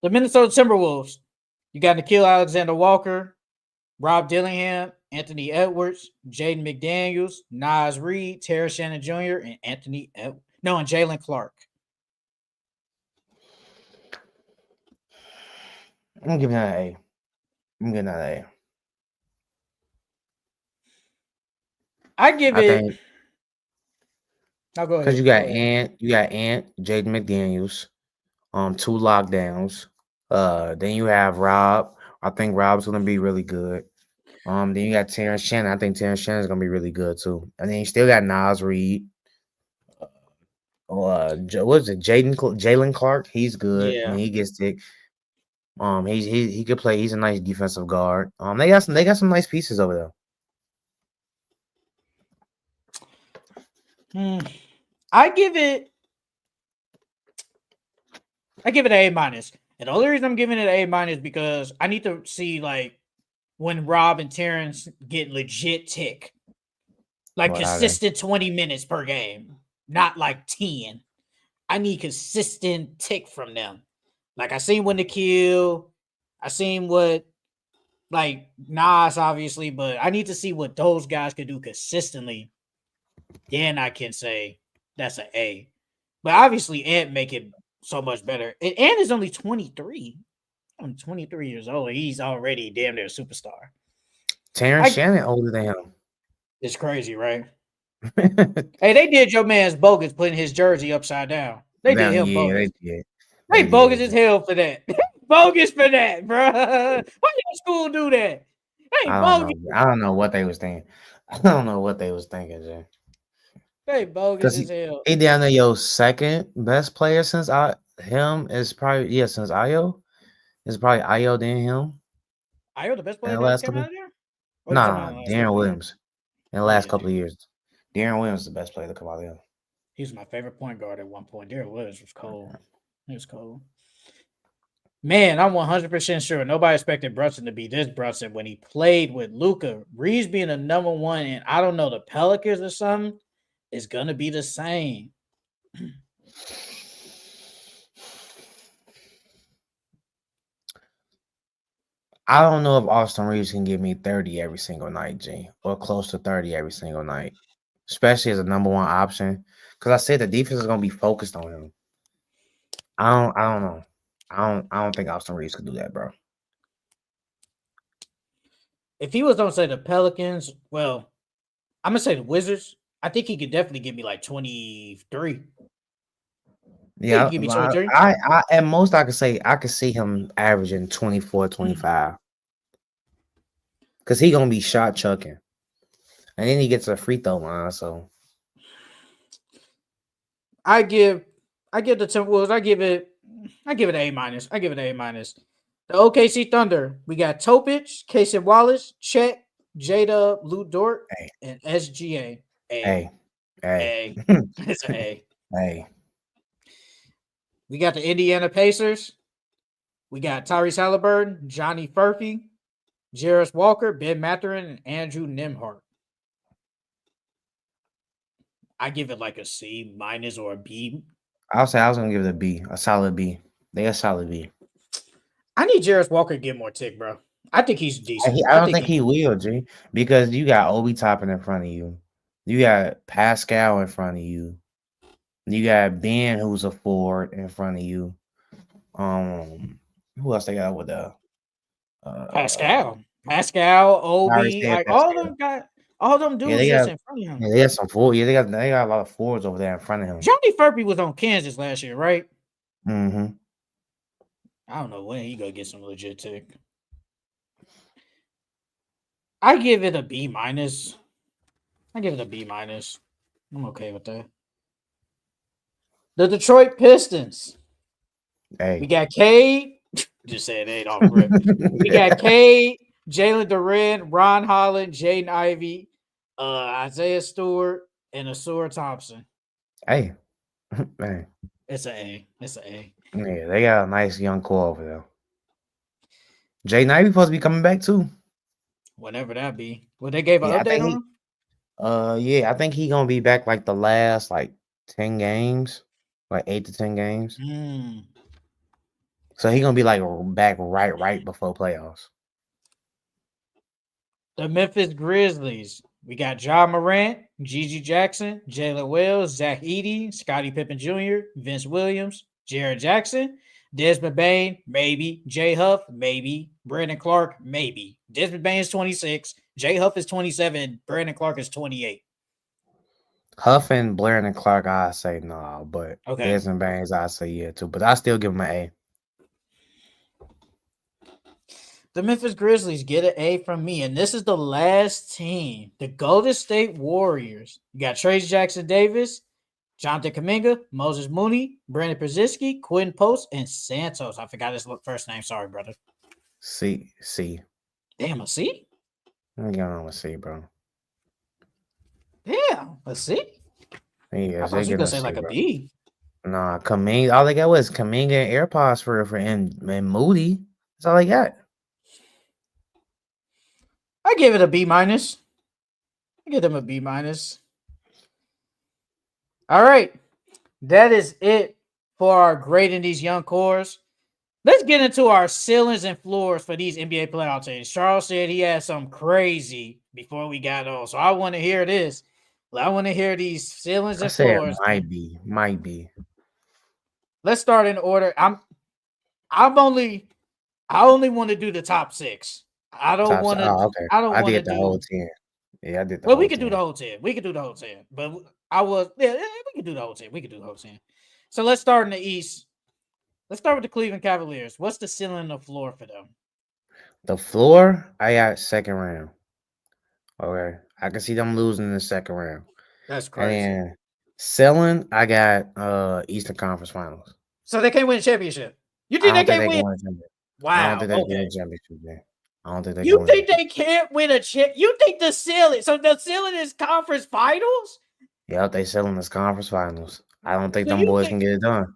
The Minnesota Timberwolves. You got Nikhil Alexander Walker, Rob Dillingham, Anthony Edwards, Jaden McDaniels, Nas Reed, Terrence Shannon Jr., and and Jalen Clark. I'm giving that an A. I'm giving that an A. I give I it. think I'll go because ahead. you got Jaden McDaniels, 2 lockdowns. Then you have Rob. I think Rob's gonna be really good. Then you got Terrence Shannon. I think Terrence Shannon is gonna be really good too. And then you still got Nas Reed. What is it? Jalen Clark. He's good Yeah. when he gets sick. He could play. He's a nice defensive guard. They got some nice pieces over there. I give it an A minus. And the only reason I'm giving it an A minus because I need to see like when Rob and Terrence get legit tick. Like What are they? consistent 20 minutes per game, not like 10. I need consistent tick from them. Like I seen when to kill, I seen what like Nas obviously, but I need to see what those guys can do consistently. Then I can say that's an A. But obviously Ant make it so much better. And Ant is only 23. I'm 23 years old. He's already damn near a superstar. Terrence Shannon older than him. It's crazy, right? Hey, they did your man's bogus putting his jersey upside down. They did him Yeah, bogus. they did. They They bogus did. as hell for that. Bogus for that, bro. Why your school do that? Hey, bogus. I don't know what they was thinking. I don't know what they was thinking, Jay. They bogus Because as hell. he down there your second best player since him is probably since Io. It's probably Io then him Are you the best in player the that last came couple. out of there? Or you talking Nah, about the last Darren couple of years? Williams in the Oh last yeah, couple dude. of years. Darren Williams is the best player to come out of there. He was my favorite point guard at one point. Derek Williams was cold. He was cold. Man, I'm 100% sure nobody expected Brunson to be this Brunson when he played with Luca. Reeves being a number one, and I don't know, the Pelicans or something, is going to be the same. I don't know if Austin Reeves can give me 30 every single night, G, or close to 30 every single night, especially as a number one option. Because I said the defense is gonna be focused on him. I don't know. I don't think Austin Reeves could do that, bro. If he was on, say, the Pelicans, well, I'm going to say the Wizards. I think he could definitely give me like 23. He could Yeah, give me 23. at most I could see him averaging 24, 25. Because he gonna be shot chucking. And then he gets a free throw line, so I give the Timberwolves, I give it an A minus. I give it an A minus. The OKC Thunder, we got Topic, Casey Wallace, Chet, Jada, Lou Dort, hey, and SGA. A. hey, hey, A. It's an A. hey. We got the Indiana Pacers. We got Tyrese Halliburton, Johnny Furphy, Jarris Walker, Ben Mathurin, and Andrew Nimhart. I give it like a C minus or a B. I'll say I was gonna give it a B, a solid B. They a solid B. I need Jarris Walker to get more tick, bro. I think he's decent. I I don't think think he's he will, G, because you got Obi Toppin in front of you. You got Pascal in front of you. You got Ben, who's a forward, in front of you. Who else they got with the Pascal, I already Obi, said like Pascal. all them Yeah, dudes that's in front of him. they got some forward. Yeah, they got a lot of forwards over there in front of him. Johnny Furphy was on Kansas last year, right? Mm-hmm. I don't know when he gonna get some legit tick. I give it a B minus. I give it a B minus. I'm okay with that. The Detroit Pistons. We Hey. got Cade. Just said eight off rip. We got Cade, Jalen Duran, Ron Holland, Jaden Ivey, Isaiah Stewart, and Asura Thompson. Hey. Man. It's an A. It's an A. Yeah, they got a nice young core over there. Jay Knight supposed to be coming back too. Whatever that be. Well, they gave an Yeah, I update think on he him? yeah, I think he gonna be back like the last like 10 games. Like 8 to 10 games. Mm. So he gonna be like back right before playoffs. The Memphis Grizzlies. We got John Morant, Gigi Jackson, Jalen Wells, Zach Edey, Scottie Pippen Jr., Vince Williams, Jared Jackson, Desmond Bain, maybe. Jay Huff, maybe. Brandon Clark, maybe. Desmond Bain is 26. Jay Huff is 27. Brandon Clark is 28. Huff and Blair and Clark, I say no, but Okay. Desmond Baines, I say yeah too. But I still give him an A. The Memphis Grizzlies get an A from me, and this is the last team. The Golden State Warriors. You got Trace Jackson Davis, Jonathan Kaminga, Moses Mooney, Brandon Przisky, Quinn Post, and Santos. I forgot his first name. Sorry, brother. C. Damn, a C? I'm going on with C, bro. Damn, a C? Yeah, I thought you were going to say like a bro. B. Nah, Kaminga. All they got was Kaminga and AirPods for and Moody. That's all they got. I give it a B minus. I give them a B minus. All right. That is it for our grading these young cores. Let's get into our ceilings and floors for these NBA playoff teams. Charles said he had some crazy before we got on. So I want to hear this. I want to hear these ceilings I and said floors. might be. Let's start in order. I only want to do the top 6. I don't want to. Okay. I don't I want to did the whole do. 10. Yeah, I did the Well, whole we could 10. do the whole 10. We could do the whole 10. But we could do the whole 10. We could do the whole 10. So let's start in the East. Let's start with the Cleveland Cavaliers. What's the ceiling and the floor for them? The floor, I got second round. Okay. I can see them losing in the second round. That's And crazy. then selling, I got Eastern Conference Finals. So they can't win a championship. You I think they don't think can't they win? can win a championship. I don't Wow. think they can Okay. win a championship, man. I don't think they can You win. think they can't win a chip? You think the ceiling? So the ceiling is conference finals? Yeah, they selling this conference finals. I don't think So them you boys think? can get it done.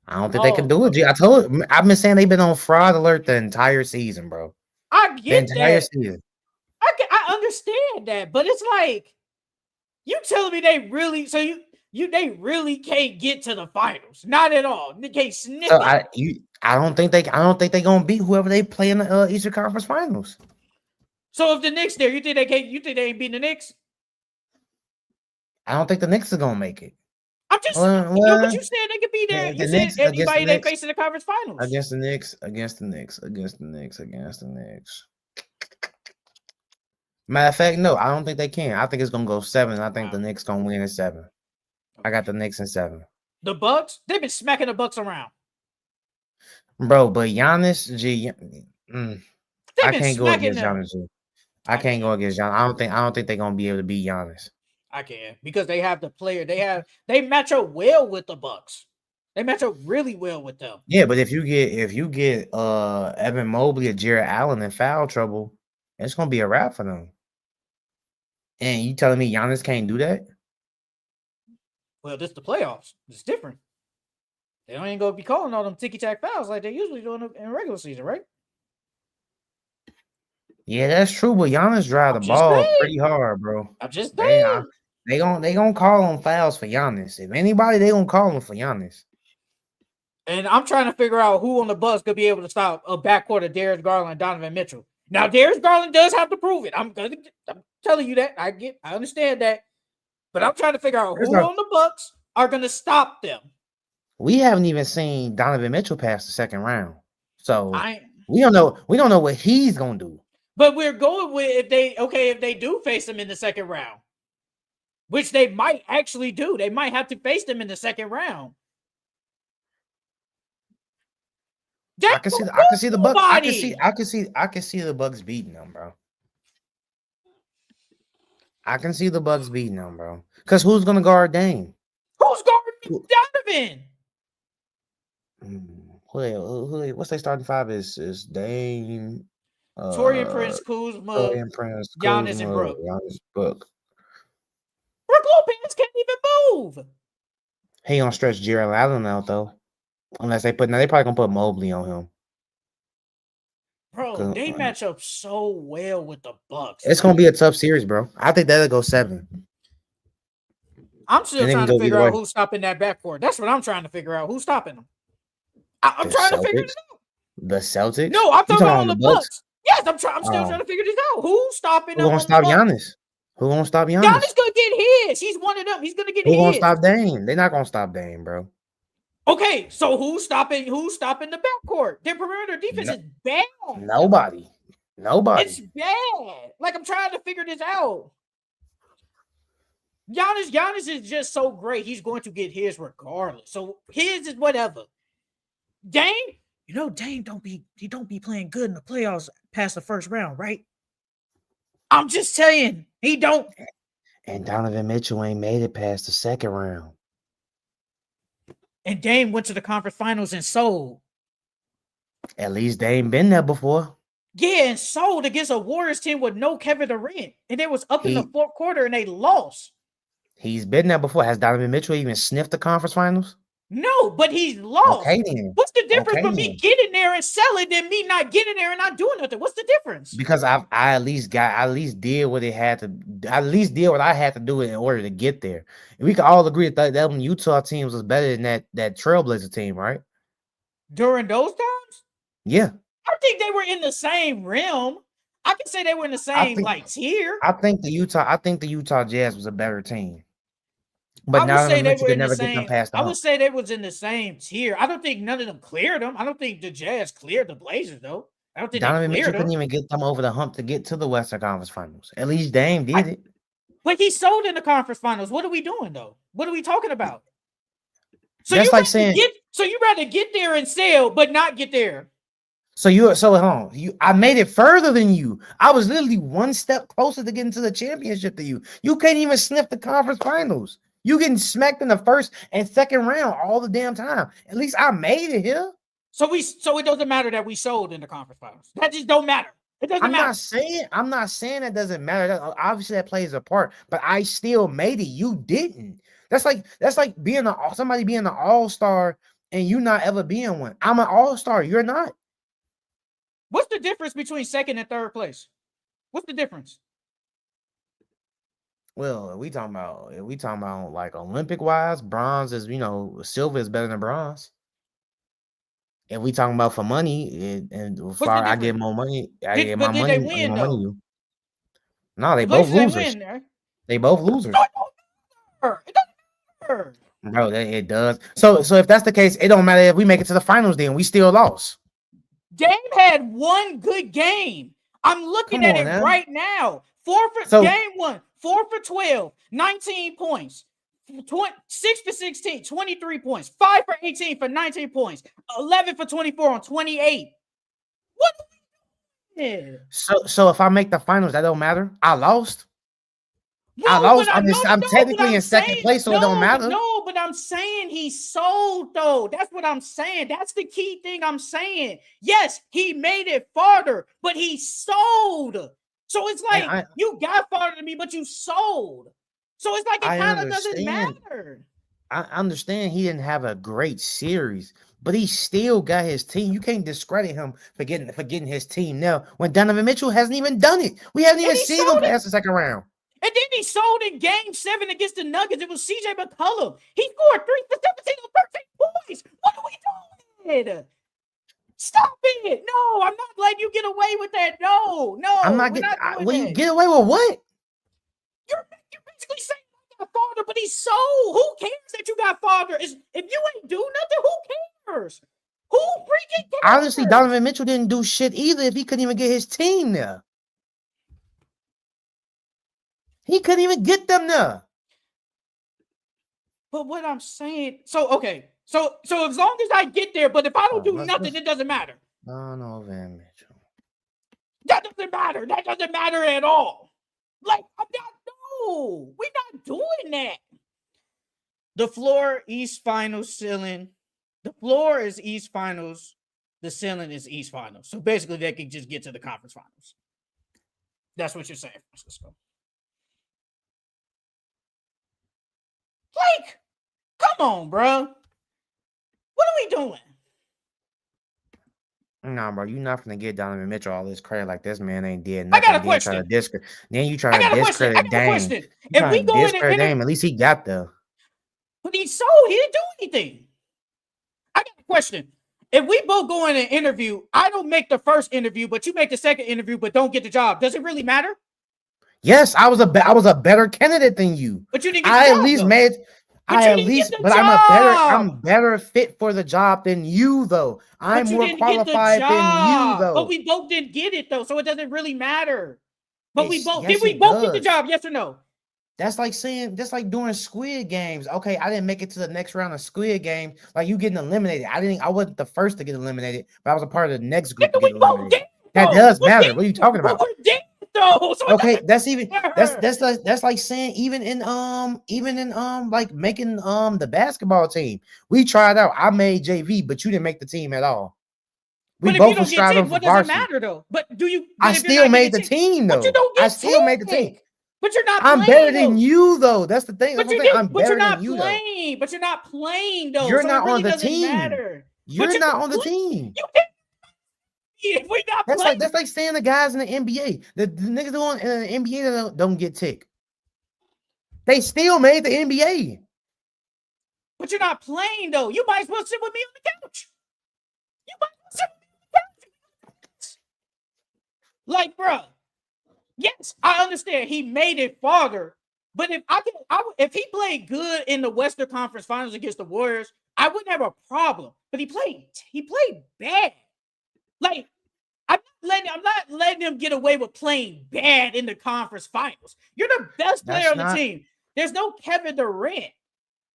I don't think they can Oh, do it. G. I've been saying they've been on fraud alert the entire season, bro. I The get entire that. season. I understand that, but it's like you telling me they really they really can't get to the finals. Not at all. They can't sniff So it. I don't think they gonna beat whoever they play in the Eastern Conference Finals. So if the Knicks there, you think they can't? You think they ain't beating the Knicks? I don't think the Knicks are gonna make it. I'm just Well, but you said they could be there. You the said Knicks against the anybody they Knicks face in the conference finals. against the Knicks against the Knicks against the Knicks against the Knicks. Matter of fact, no, I don't think they can. I think it's gonna go 7. I think the Knicks gonna win in 7. I got the Knicks in 7. The Bucks, they've been smacking the Bucks around. Bro, but Giannis, I They've been can't go smacking against them. Giannis. G. I can't go against Giannis. I don't think they're gonna be able to beat Giannis. I can because they have the player. They match up well with the Bucks. They match up really well with them. Yeah, but if you get Evan Mobley or Jared Allen in foul trouble, it's gonna be a wrap for them. And you telling me Giannis can't do that? Well, this the playoffs. It's different. They don't even go be calling all them ticky tack fouls like they usually do in regular season, right? Yeah, that's true. But Giannis drive the ball pretty hard, bro. I'm just saying. They gonna call on fouls for Giannis. If anybody, they gonna call them for Giannis. And I'm trying to figure out who on the Bucks could be able to stop a backcourt of Darius Garland and Donovan Mitchell. Now, Darius Garland does have to prove it. I'm telling you that. I understand that. But I'm trying to figure out who on the Bucks are going to stop them. We haven't even seen Donovan Mitchell pass the second round, so we don't know what he's gonna do. But we're going with if they do face him in the second round, which they might actually do. They might have to face them in the second round. I can see the Bucks. I can see the Bucks beating them, bro. I can see the Bucks beating them, bro. Because who's gonna guard Dame? Who's guarding Who- Donovan? What's their starting five? Is Dame, Torian uh, Prince, Kuzma, Torian Prince, Giannis, and Kuzma, Brook. Giannis, Book. Brook Lopez can't even move. He gonna stretch Jarrett Allen out though, unless they probably gonna put Mobley on him. Bro, 'Cause, they match up so well with the Bucks. it's gonna be a tough series, bro. I think that'll go 7. I'm still And it can trying to go figure either out way. who's stopping that backcourt. That's what I'm trying to figure out. Who's stopping them? I'm The trying to figure Celtics. this out. The Celtics. No, I'm You talking talking about about on the the Bucks? Bucks. Yes, I'm still trying Oh, to figure this out. Who's stopping who them gonna on the stop Bucks? Giannis? Who gonna stop Giannis? Giannis gonna get his. He's one of them. He's gonna get Who gonna his. stop Dame? They're not gonna stop Dame, bro. Okay, so who's stopping the backcourt? Their perimeter defense No, is bad. nobody. It's bad. Like, I'm trying to figure this out. Giannis is just so great. He's going to get his regardless. So his is whatever. Dame, Dame don't be playing good in the playoffs past the first round, right? I'm just saying he don't. And Donovan Mitchell ain't made it past the second round. And Dame went to the conference finals and sold. At least they ain't been there before. Yeah, and sold against a Warriors team with no Kevin Durant. And they was up in the fourth quarter and they lost. He's been there before. Has Donovan Mitchell even sniffed the conference finals? No, but he's lost. Okay, then. What's the difference Okay, between me then. getting there and selling than me not getting there and not doing nothing? What's the difference? Because I at least did what it had to. I at least did what I had to do in order to get there. And we can all agree that them Utah teams was better than that Trailblazer team, right? During those times? Yeah. I think they were in the same realm. I can say they were in the same tier. I think the Utah Jazz was a better team. But I would say they Mitchell were could in the never get them same. past the I hump. would say they was in the same tier. I don't think none of them cleared them. I don't think the Jazz cleared the Blazers though. I don't think Donovan they Mitchell cleared couldn't them. even get them over the hump to get to the Western Conference Finals. At least Dame did it. But he sold in the conference finals. What are we doing though? What are we talking about? So That's you like saying you rather get there and sell, but not get there. So hold on. I made it further than you. I was literally one step closer to getting to the championship than you. You can't even sniff the conference finals. You getting smacked in the first and second round all the damn time. At least I made it here. So it doesn't matter that we sold in the conference finals. That just don't matter. It doesn't matter. I'm not saying that doesn't matter. Obviously that plays a part, but I still made it. You didn't. That's like being somebody being an all-star and you not ever being one. I'm an all-star. You're not. What's the difference between second and third place? What's the difference? Well, we talking about like Olympic wise, bronze is silver is better than bronze. If we talking about for money, I get more money. I get my money. Did they win more though? money you. No, they The both Blazers losers. ain't win, right? They both losers. It doesn't matter. Bro, it does. So if that's the case, it don't matter if we make it to the finals. Then we still lost. Dame had one good game. I'm looking at it right now. Game 1, 4 for 12, 19 points. 6 for 16, 23 points. 5 for 18 for 19 points. 11 for 24 on 28. What? Yeah. So if I make the finals, that don't matter. I lost. No, I lost. I'm technically in second place, so it don't matter. No, but I'm saying he sold though. That's what I'm saying. That's the key thing I'm saying. Yes, he made it farther, but he sold. So it's like you got farther than me, but you sold. So it's like it kind of doesn't matter. I understand he didn't have a great series, but he still got his team. You can't discredit him for getting his team now when Donovan Mitchell hasn't even done it. We haven't even seen him past the second round. And then he sold in game 7 against the Nuggets. It was CJ McCollum. He scored 3 for 17 on 13 points. What are we doing? Stop it. No, I'm not letting you get away with that. No. I'm not getting you get away with what? You're basically saying I got father, but he's sold. Who cares that you got father? If you ain't do nothing, who cares? Who freaking cares? Honestly, Donovan Mitchell didn't do shit either if he couldn't even get his team there. He couldn't even get them there. But what I'm saying, so as long as I get there, but if I don't do nothing, it doesn't matter. No, Van Mitchell. That doesn't matter. That doesn't matter at all. Like, I'm not, No, we're not doing that. The floor, East Finals, ceiling. The floor is East Finals. The ceiling is East Finals. So basically, they can just get to the conference finals. That's what you're saying, Francisco. Like, come on, bro. What are we doing? Nah, bro, you not gonna get Donovan Mitchell all this credit like this man ain't did I got a nothing. question. Then you I try to got a question. I discredit got a Dame. question. You If we trying to go in discredit and Dame? At least he got there. but he didn't do anything. I got a question. If we both go in an interview, I don't make the first interview, but you make the second interview, but don't get the job. Does it really matter? Yes, I was a better candidate than you. But you didn't get the job, I at least, but I'm job. better fit for the job than you though. I'm But you more didn't get the qualified than you job. But though. we both didn't get it though, so it doesn't really matter. But we both did. Yes, We it both get the does. job? Yes or no? That's like doing Squid Games. Okay, I didn't make it to the next round of Squid Game. Like you getting eliminated. I wasn't the first to get eliminated, but I was a part of the next group to get We both did. eliminated. That does matter. What are you talking about? We're dead though. So Okay, that's like saying even in like making the basketball team. We tried out. I made JV, but you didn't make the team at all. But if you don't get ticked, what does it matter though? But I still made the team though. But you don't get I still made the team. But you're not I'm playing. better than you though. That's the thing. But you're not playing. But you're not playing though. You're so not it really on the doesn't team. Matter. You're not on the team. If we're not that's playing. That's like saying the guys in the NBA. The niggas doing in the NBA don't get ticked. They still made the NBA. But you're not playing though. You might as well sit with me on the couch. You might as well sit with me on the couch. Like, bro. Yes, I understand he made it farther. But if he played good in the Western Conference Finals against the Warriors, I wouldn't have a problem. But he played bad. Like, I'm not letting him get away with playing bad in the conference finals. You're the best player on the team. There's no Kevin Durant.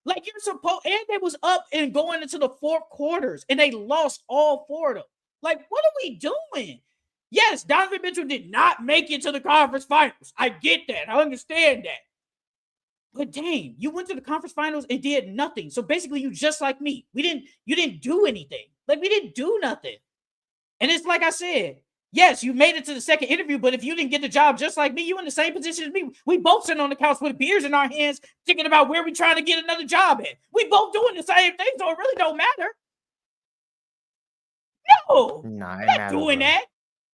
Like you're supposed, and they was up and going into the fourth quarters, and they lost all four of them. Like, what are we doing? Yes, Donovan Mitchell did not make it to the conference finals. I get that. I understand that. But dang, you went to the conference finals and did nothing. So basically, you just like me. You didn't do anything. Like we didn't do nothing. And it's like I said, yes, you made it to the second interview, but if you didn't get the job just like me, you in the same position as me. We both sitting on the couch with beers in our hands, thinking about where we trying to get another job at. We both doing the same thing, so it really don't matter. No, nah, it not matters, doing bro. that.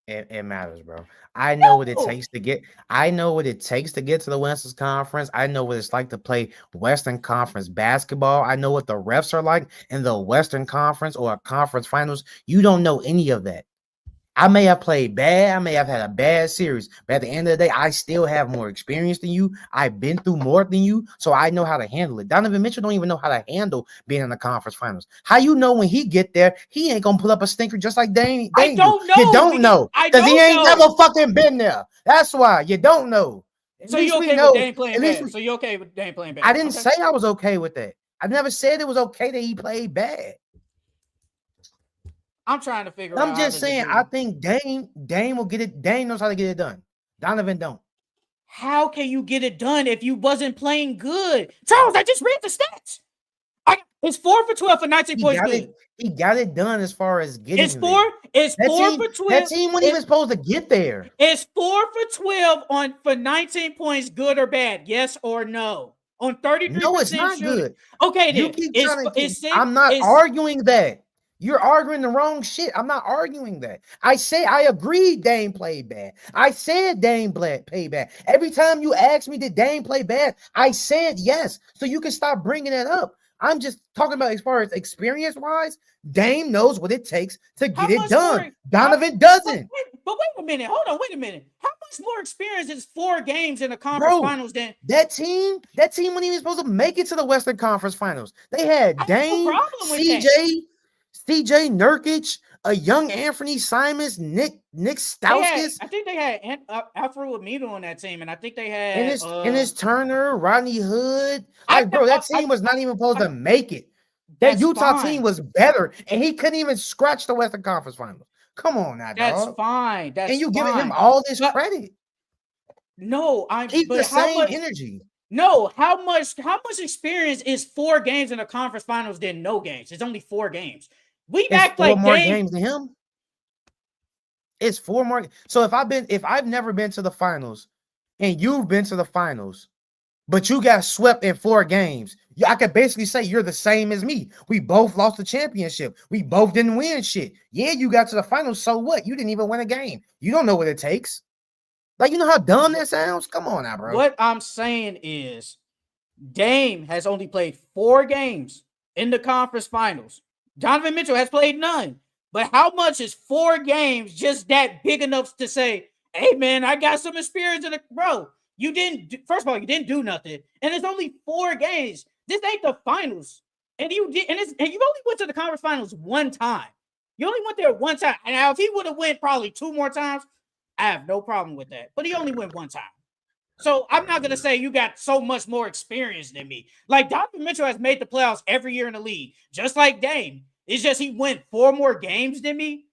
It matters, bro. I know what it takes to get. I know what it takes to get to the Western Conference. I know what it's like to play Western Conference basketball. I know what the refs are like in the Western Conference or conference finals. You don't know any of that. I may have played bad. I may have had a bad series, but at the end of the day, I still have more experience than you. I've been through more than you, so I know how to handle it. Donovan Mitchell don't even know how to handle being in the conference finals. How you know when he get there, he ain't gonna pull up a stinker just like Dame? I don't know. You don't know because he ain't never fucking been there. That's why you don't know. So you okay with Dame playing bad? So you okay with Dame playing bad? I didn't say I was okay with that. I never said it was okay that he played bad. I'm trying to figure out. I'm just saying, I think Dame will get it. Dame knows how to get it done. Donovan don't. How can you get it done if you wasn't playing good? Charles, I just read the stats. It's 4 for 12 for 19 points good. He got it done as far as getting It's 4 for 12. That team wasn't even supposed to get there. It's 4 for 12 for 19 points, good or bad? Yes or no? On 33%. No, it's not good. Okay, then. I'm not arguing that. You're arguing the wrong shit. I'm not arguing that. I say I agree Dame played bad. I said Dame played bad. Every time you ask me did Dame play bad, I said yes. So you can stop bringing that up. I'm just talking about as far as experience-wise, Dame knows what it takes to get it done. Donovan doesn't. But wait a minute. Hold on. Wait a minute. How much more experience is 4 games in the conference finals than that team wasn't even supposed to make it to the Western Conference Finals. They had Dame, CJ Nurkic, a young Anthony Simons, Nick Stauskas. I think they had Alfred Amito on that team, and I think they had Ennis Turner, Rodney Hood. That team was not even supposed to make it. That Utah team was better, and he couldn't even scratch the Western Conference Finals. Come on now, that's dog. Fine. And you giving him all this credit. No, Keep the but how same much? energy. No, how much experience is 4 games in the conference finals than no games? It's only 4 games. We It's act four like more Dame. games than him. It's four more. So if I've never been to the finals, and you've been to the finals, but you got swept in 4 games, I could basically say you're the same as me. We both lost the championship. We both didn't win shit. Yeah, you got to the finals. So what? You didn't even win a game. You don't know what it takes. Like, you know how dumb that sounds? Come on now, bro. What I'm saying is Dame has only played 4 games in the conference finals. Donovan Mitchell has played none. But how much is 4 games just that big enough to say, hey man, I got some experience in the bro? You didn't first of all, you didn't do nothing. And it's only 4 games. This ain't the finals. And you did and you only went to the conference finals one time. You only went there one time. And now if he would have went probably 2 more times, I have no problem with that. But he only went one time. So I'm not gonna say you got so much more experience than me. Like Donovan Mitchell has made the playoffs every year in the league, just like Dame. It's just he went 4 more games than me.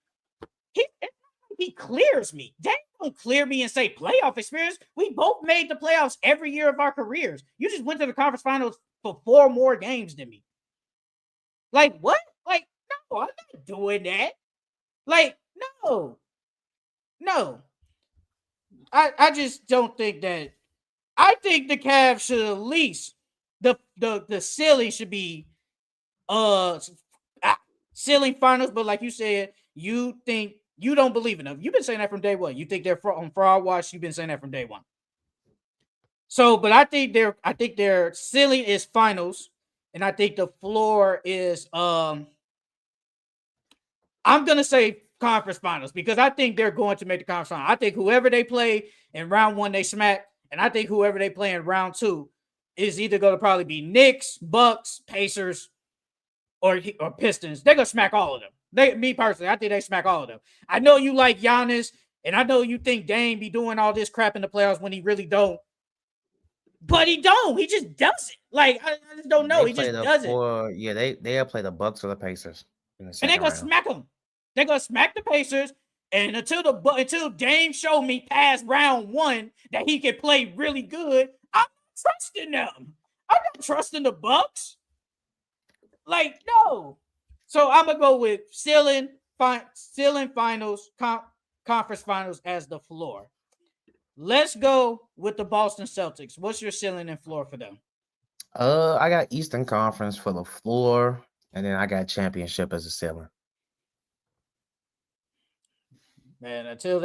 He clears me. Dame don't clear me and say playoff experience. We both made the playoffs every year of our careers. You just went to the conference finals for 4 more games than me. Like what? Like no, I'm not doing that. Like no, no. I just don't think that. I think the Cavs should at least the ceiling should be uh ceiling finals, but like you said, you think you don't believe in them. You've been saying that from day one. You think they're on fraud watch. You've been saying that from day one. So, but I think their ceiling is finals, and I think the floor is I'm gonna say conference finals because I think they're going to make the conference finals. I think whoever they play in round one, they smack, and I think whoever they play in round two is either going to probably be Knicks, Bucks, Pacers, or Pistons. They're gonna smack all of them. Me personally, I think they smack all of them. I know you like Giannis, and I know you think Dame be doing all this crap in the playoffs when he really don't, but he don't. He just doesn't. Like I just don't know. They He play just the doesn't. four. Yeah, they'll play the Bucks or the Pacers in the And they're second gonna round. smack them. They're gonna smack the Pacers. And until Dame showed me past round one that he can play really good, I'm not trusting them. I'm not trusting the Bucks. Like no. So I'm gonna go with ceiling finals, conference finals as the floor. Let's go with the Boston Celtics. What's your ceiling and floor for them? I got Eastern Conference for the floor, and then I got championship as a ceiling. Man, until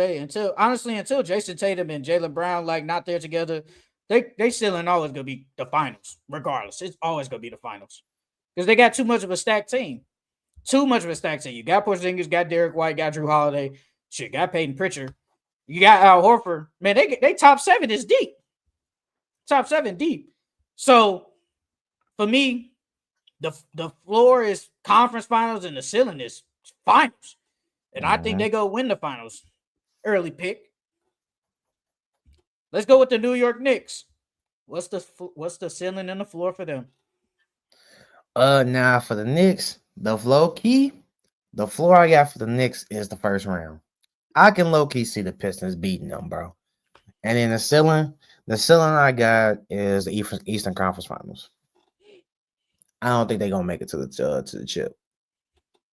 Jason Tatum and Jalen Brown like not there together, they ceiling always gonna be the finals, regardless. It's always gonna be the finals because they got too much of a stacked team. Too much of a stacked team. You got Porzingis, got Derek White, got Drew Holiday, shit, got Peyton Pritchard. You got Al Horford. Man, they top seven is deep. Top seven deep. So for me, the floor is conference finals and the ceiling is finals. And I think Mhm. they go win the finals. Early pick. Let's go with the New York Knicks. What's the ceiling and the floor for them? Now for the Knicks, the floor I got for the Knicks is the first round. I can low key see the Pistons beating them, bro. And then the ceiling I got is the Eastern Conference Finals. I don't think they're gonna make it to the chip.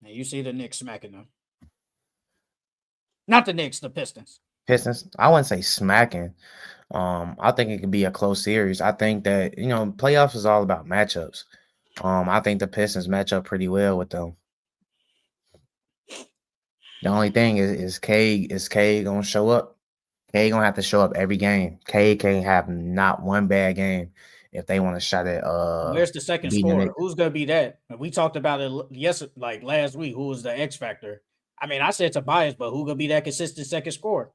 And you see the Knicks smacking them. Not the Knicks, the Pistons. Pistons, I wouldn't say smacking. I think it could be a close series. I think that playoffs is all about matchups. I think the Pistons match up pretty well with them. The only thing is K gonna show up? K gonna have to show up every game. K can't have not one bad game if they want a shot at Where's the second beating the scorer? Knicks. Who's gonna be that? We talked about it like last week. Who was the X factor? I mean, I said Tobias, but who gonna be that consistent second scorer?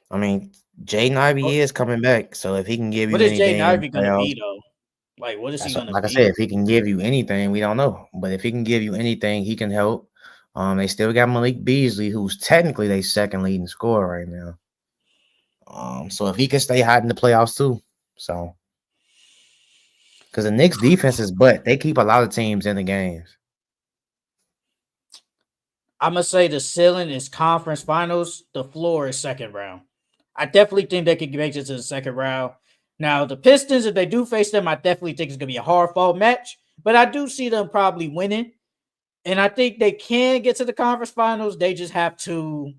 I mean, Jaden Ivey Oh, is coming back, so if he can give what you is Jaden anything in Ivey the gonna playoffs, be though? Like, what is he gonna like I said, be? if he can give you anything, we don't know. But if he can give you anything, he can help. They still got Malik Beasley, who's technically their second leading scorer right now. So if he can stay hot in the playoffs too, so because the Knicks defense is they keep a lot of teams in the games. I'm gonna say the ceiling is conference finals. The floor is second round. I definitely think they could make it to the second round. Now, the Pistons, if they do face them, I definitely think it's going to be a hard fought match. But I do see them probably winning. And I think they can get to the conference finals. They just have to,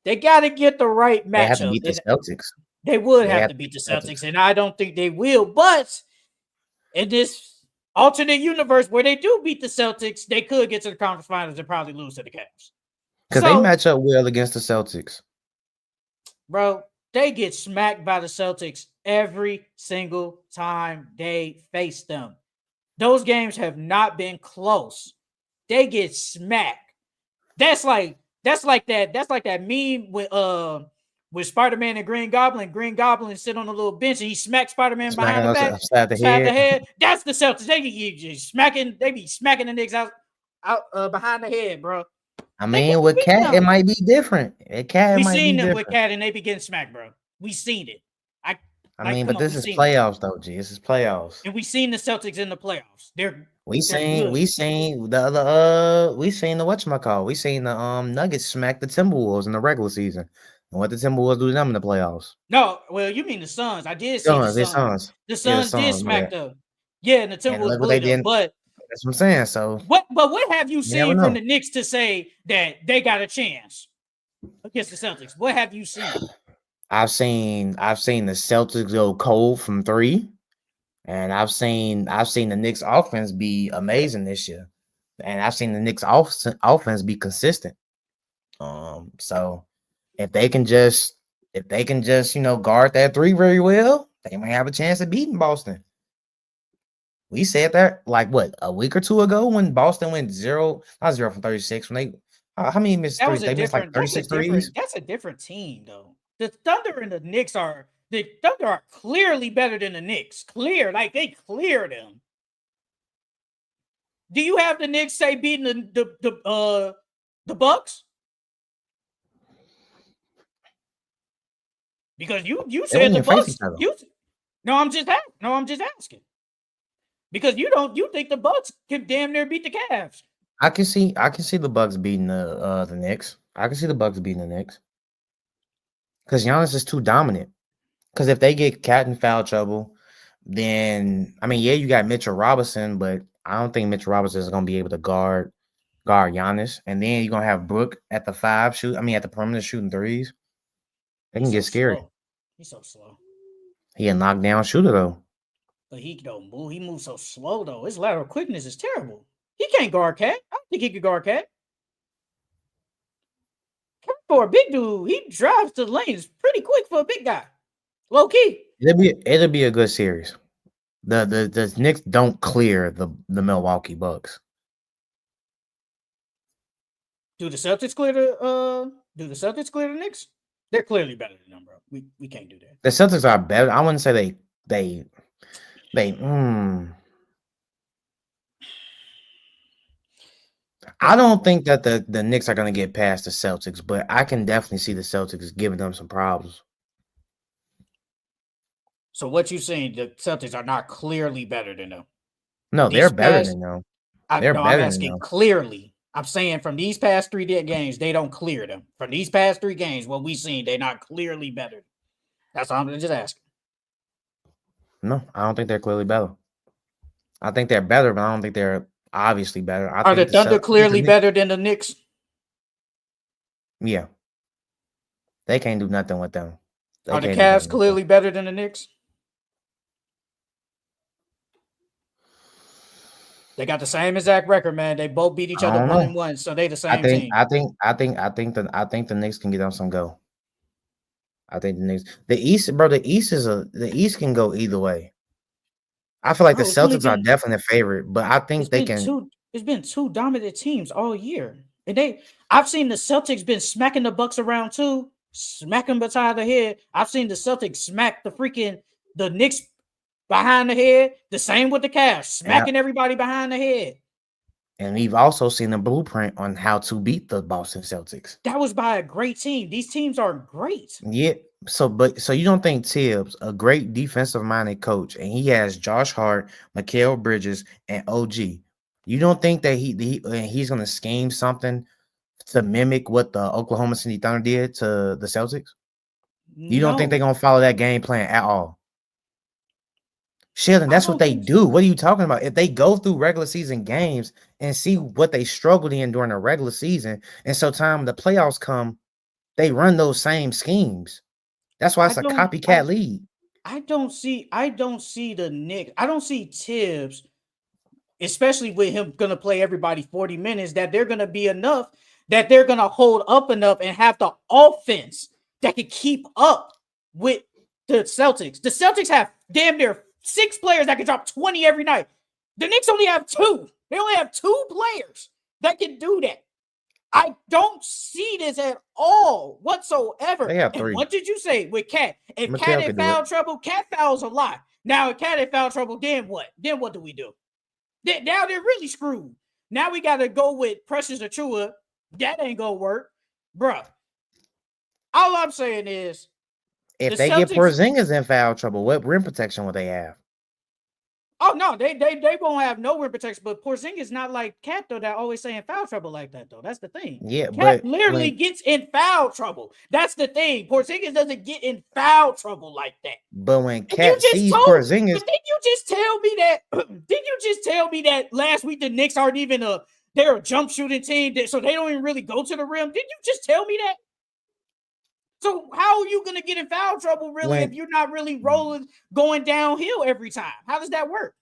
they got to get the right They have to matchup. beat the And Celtics. they would They have have to to beat beat the the Celtics. Celtics. And I don't think they will. But in this alternate universe where they do beat the Celtics, they could get to the conference finals and probably lose to the Cavs. Because they So, match up well against the Celtics. bro, they get smacked by the Celtics every single time they face them. Those games have not been close. They get smacked. That's like that meme with Spider-Man and Green Goblin. Green Goblin sit on a little bench and he smacks Spider-Man Smacking behind the us back, upside the side the head. head. That's the Celtics. They be smacking the Knicks out behind the head, bro. I They mean, can't with beat Cat, it them. might be different. Cat, it We might be seen them with different. Cat and they be getting smacked, bro. We seen it. I Like, mean, come but on, this we is seen it. playoffs, though, G. This is playoffs. And we seen the Celtics in the playoffs. They're We seen, good. we seen the other, we seen the whatchamacall. We seen the Nuggets smack the Timberwolves in the regular season, and what the Timberwolves do to them in the playoffs. No, well, you mean the Suns. I did see the Suns, it's Suns. Suns. The Yeah, the Suns did Suns. My smack bad. them. Yeah, and the And Timberwolves look what they bullied them. did. But That's what I'm saying. So what have you you never seen from know. the Knicks to say that they got a chance against the Celtics? What have you seen? I've seen the Celtics go cold from three, and I've seen the Knicks offense be amazing this year, and I've seen the Knicks offense be consistent. So if they can just guard that three very well, they might have a chance of beating Boston. We said that like what, a week or two ago when Boston went not 0 from 36 when they how many missed That threes? was a They missed like different. That's a 36 threes. different. That's a different team, though. The Thunder and the Knicks are the Thunder are clearly better than the Knicks. Clear, like they cleared them. Do you have the Knicks say beating the Bucks? Because you They said wouldn't the even face each Bucks. other. I'm just asking. Because you think the Bucks could damn near beat the Cavs. I can see the Bucks beating the Knicks. I can see the Bucks beating the Knicks. Because Giannis is too dominant. Because if they get cat in foul trouble, then I mean, yeah, you got Mitchell Robinson, but I don't think Mitchell Robinson is gonna be able to guard Giannis. And then you're gonna have Brook at the at the perimeter shooting threes. They can He's so get scary. slow. He's so slow. He a knockdown shooter though. But he don't move. He moves so slow though. His lateral quickness is terrible. He can't guard Cat. I don't think he could guard Cat. Cat for a big dude, he drives to the lanes pretty quick for a big guy. Low key. It'll be a good series. The Knicks don't clear the Milwaukee Bucks. Do the Celtics clear the Knicks? They're clearly better than them, bro. We can't do that. The Celtics are better. I wouldn't say they I don't think that the Knicks are going to get past the Celtics, but I can definitely see the Celtics giving them some problems. So what you saying? The Celtics are not clearly better than them? No, they're better than them. They're I'm better than asking them. clearly. I'm saying from these past 3 games, they don't clear them. From these past 3 games, what we seen, they're not clearly better. That's all I'm just asking. No, I don't think they're clearly better. I think they're better, but I don't think they're obviously better. Are the Thunder clearly better than the Knicks? Yeah. They can't do nothing with them. Are the Cavs clearly better than the Knicks? They got the same exact record, man. They both beat each other 1-1, so they the same team. I think the Knicks can get them some go. I think the East, bro. The East can go either way. I feel like the Celtics are definitely a favorite, but I think they can. It's been 2 dominant teams all year, and I've seen the Celtics been smacking the Bucks around too, smacking beside the head. I've seen the Celtics smack the Knicks behind the head. The same with the Cavs, smacking everybody behind the head. And we've also seen a blueprint on how to beat the Boston Celtics. That was by a great team. These teams are great. Yeah. So you don't think Tibbs, a great defensive-minded coach, and he has Josh Hart, Mikal Bridges, and OG. You don't think that he's going to scheme something to mimic what the Oklahoma City Thunder did to the Celtics? You don't think they're No, gonna follow that game plan at all? Sheldon, I that's what don't they think. do. What are you talking about? If they go through regular season games and see what they struggled in during the regular season, and so time the playoffs come, they run those same schemes. That's why I it's a don't. copycat league. I don't see. I don't see the Knicks. I don't see Tibbs, especially with him going to play everybody 40 minutes, that they're going to be enough, that they're going to hold up enough and have the offense that can keep up with the Celtics. The Celtics have damn near 6 players that can drop 20 every night. The Knicks only have 2. They only have 2 players that can do that. I don't see this at all whatsoever. They have And 3. what did you say with Cat? If Cat Mikal in could do it. foul trouble, Cat fouls a lot. Now, if Cat in foul trouble, then what? Then what do we do? Now they're really screwed. Now we got to go with Precious Achua. That ain't going to work. Bruh. All I'm saying is the If they get Celtics. Porzingis in foul trouble, what rim protection will they have? Oh no, they won't have no rim protection. But Porzingis not like Cat though. That always saying foul trouble like that though. That's the thing. Yeah, Cat but literally when gets in foul trouble. That's the thing. Porzingis doesn't get in foul trouble like that. And you Cat just sees told. Porzingis, But did you just tell me that? Did you just tell me that last week the Knicks aren't even they're a jump shooting team, so they don't even really go to the rim? Did you just tell me that? So how are you gonna get in foul trouble really if when you're not really rolling going downhill every time? How does that work?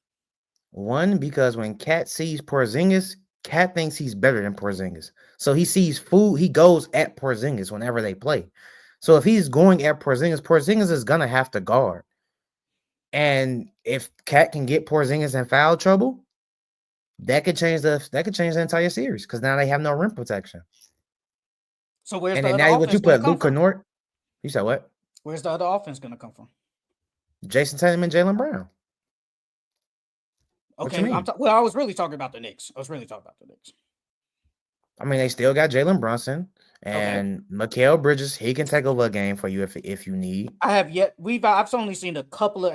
because when Cat sees Porzingis, Cat thinks he's better than Porzingis. So he sees food, he goes at Porzingis whenever they play. So if he's going at Porzingis, Porzingis is gonna have to guard. And if Cat can get Porzingis in foul trouble, that could change the entire series because now they have no rim protection. So where's And the then other now what you offense gonna put come Luka from? Nort, you said what? Where's the other offense gonna come from? Jason Tatum and Jalen Brown. What you Okay, mean? well, I was really talking about the Knicks. I mean, they still got Jalen Brunson Okay, and Mikal Bridges. He can take over a game for you if you need. I've only seen a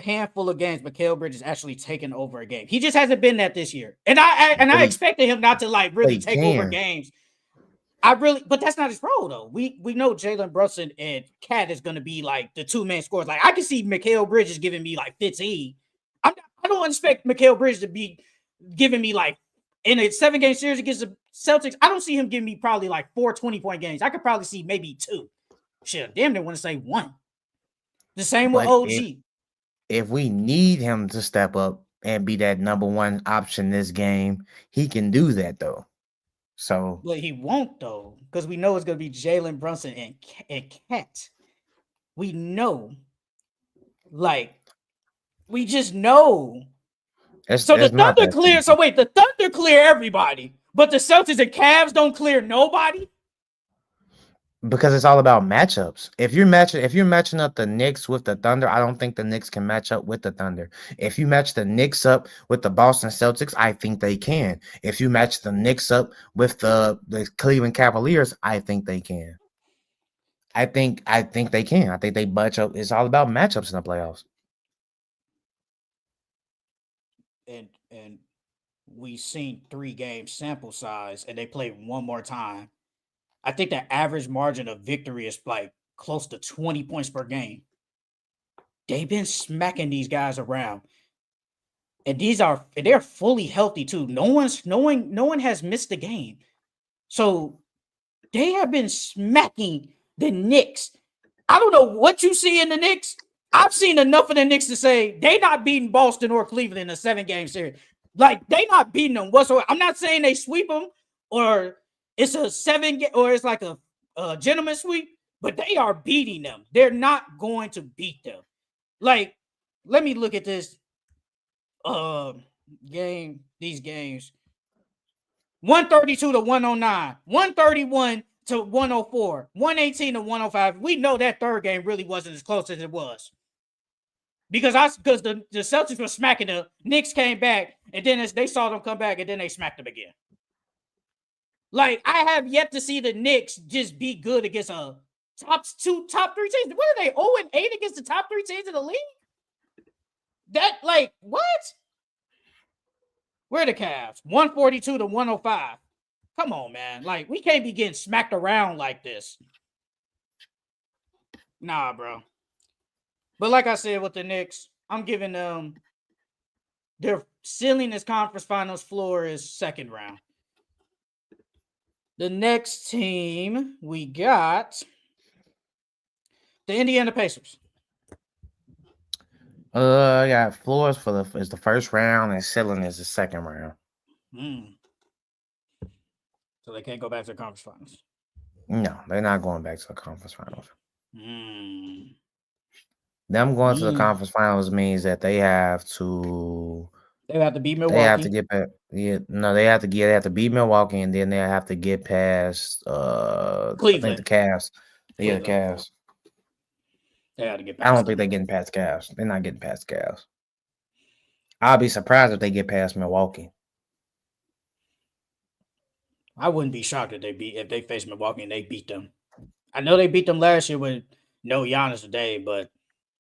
handful of games. Mikal Bridges actually taken over a game. He just hasn't been that this year, and But I he expected him not to like but really he take over can. games. But that's not his role though. We know Jalen Brunson and Cat is going to be like the 2-man scores. Like I can see Mikal Bridges giving me like 15. I don't expect Mikal Bridges to be giving me like in a 7-game series against the Celtics. I don't see him giving me probably like 4 20-point games. I could probably see maybe 2. Shit, damn, they want to say 1. The same with But OG. if we need him to step up and be that number one option this game, he can do that though. So But he won't though, because we know it's gonna be Jalen Brunson and Cat. We know, like, we just know. So the it's not Thunder that clear. So simple. wait, the Thunder clear everybody, but the Celtics and Cavs don't clear nobody. Because it's all about matchups. If you're matching up the Knicks with the Thunder, I don't think the Knicks can match up with the Thunder. If you match the Knicks up with the Boston Celtics, I think they can. If you match the Knicks up with the Cleveland Cavaliers, I think they can. I think they can. I think they match up. It's all about matchups in the playoffs. And we seen 3-game sample size, and they played one more time. I think the average margin of victory is like close to 20 points per game. They've been smacking these guys around. And they're fully healthy too. No one has missed a game. So they have been smacking the Knicks. I don't know what you see in the Knicks. I've seen enough of the Knicks to say they not beating Boston or Cleveland in a 7-game series. Like they not beating them whatsoever. I'm not saying they sweep them or it's a 7 or it's like a gentleman sweep, but they are beating them. They're not going to beat them. Like, let me look at this these games. 132 to 109, 131 to 104, 118 to 105. We know that third game really wasn't as close as it was. Because the Celtics were smacking the Knicks came back, and then they saw them come back, and then they smacked them again. Like, I have yet to see the Knicks just be good against a top 3 teams. What are they, 0-8 against the top 3 teams in the league? That, like, what? Where are the Cavs? 142 to 105. Come on, man. Like, we can't be getting smacked around like this. Nah, bro. But like I said with the Knicks, I'm giving them their ceiling is conference finals, floor is second round. The next team we got the Indiana Pacers. I got floors is the first round and ceiling is the second round. Mm. So they can't go back to the conference finals. No, they're not going back to the conference finals. Mm. Them going to the conference finals means that they have to beat they have to Milwaukee. get past they have to beat Milwaukee and then they have to get past I think the Cleveland. Cavs. Yeah, the Cleveland. Cavs. They had to get I don't past think them. they're getting past Cavs. They're not getting past Cavs. I'll be surprised if they get past Milwaukee. I wouldn't be shocked if they face Milwaukee and they beat them. I know they beat them last year with no Giannis today, but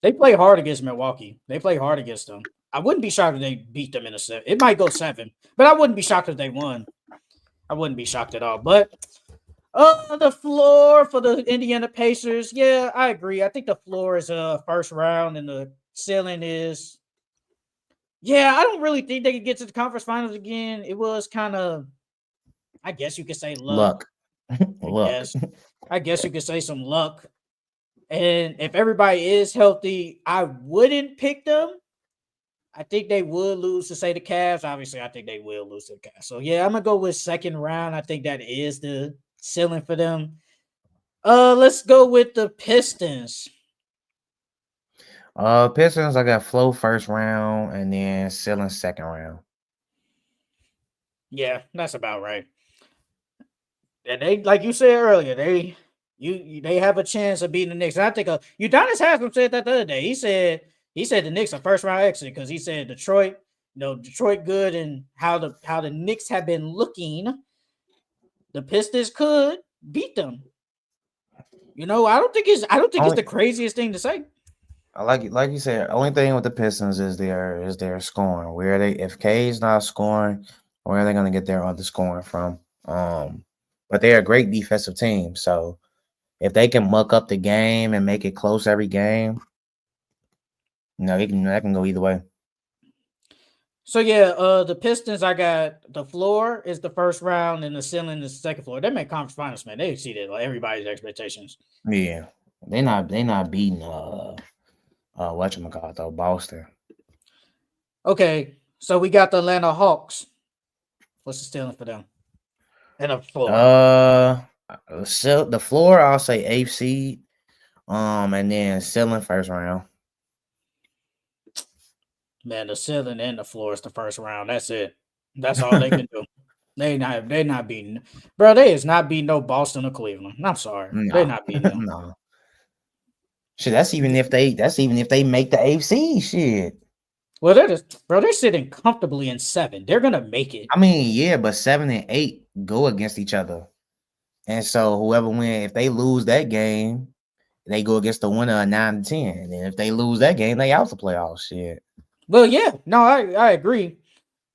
they play hard against Milwaukee. They play hard against them. I wouldn't be shocked if they beat them in a 7. It might go 7, but I wouldn't be shocked if they won. I wouldn't be shocked at all. But the floor for the Indiana Pacers, yeah, I agree. I think the floor is first round and the ceiling is, yeah, I don't really think they could get to the conference finals again. It was kind of, I guess you could say luck. I Luck. guess you could say some luck. And if everybody is healthy, I wouldn't pick them. I think they would lose to say the Cavs. Obviously, I think they will lose to the Cavs. So yeah, I'm gonna go with second round. I think that is the ceiling for them. Let's go with the Pistons. Pistons, I got flow first round and then ceiling second round. Yeah, that's about right. And they, like you said earlier, they have a chance of beating the Knicks. And I think Udonis Haslam said that the other day. He said the Knicks are first round exit because he said Detroit, Detroit good and how the Knicks have been looking. The Pistons could beat them. I don't think it's the craziest thing to say. Like you said, only thing with the Pistons is their scoring. Where they if K's not scoring, where are they gonna get their other scoring from? But they're a great defensive team. So if they can muck up the game and make it close every game, that can go either way. So yeah, the Pistons, I got the floor is the first round and the ceiling is the second floor. They make conference finals, man. They exceeded everybody's expectations. Yeah, they not beating whatchamacallit though, Boston. Okay, so we got the Atlanta Hawks. What's the ceiling for them? And the floor. So the floor, I'll say eighth seed. And then ceiling first round. Man, the ceiling and the floor is the first round. That's it. That's all they can do. They not beating, bro. They is not beating no Boston or Cleveland. I'm sorry, they're not beating them. No. Shit, that's even if they make the AFC shit. Well, they're sitting comfortably in 7. They're gonna make it. I mean, yeah, but 7 and 8 go against each other, and so whoever win, if they lose that game, they go against the winner of 9 and 10. And if they lose that game, they out the playoffs. Shit. Well, yeah, no, I agree.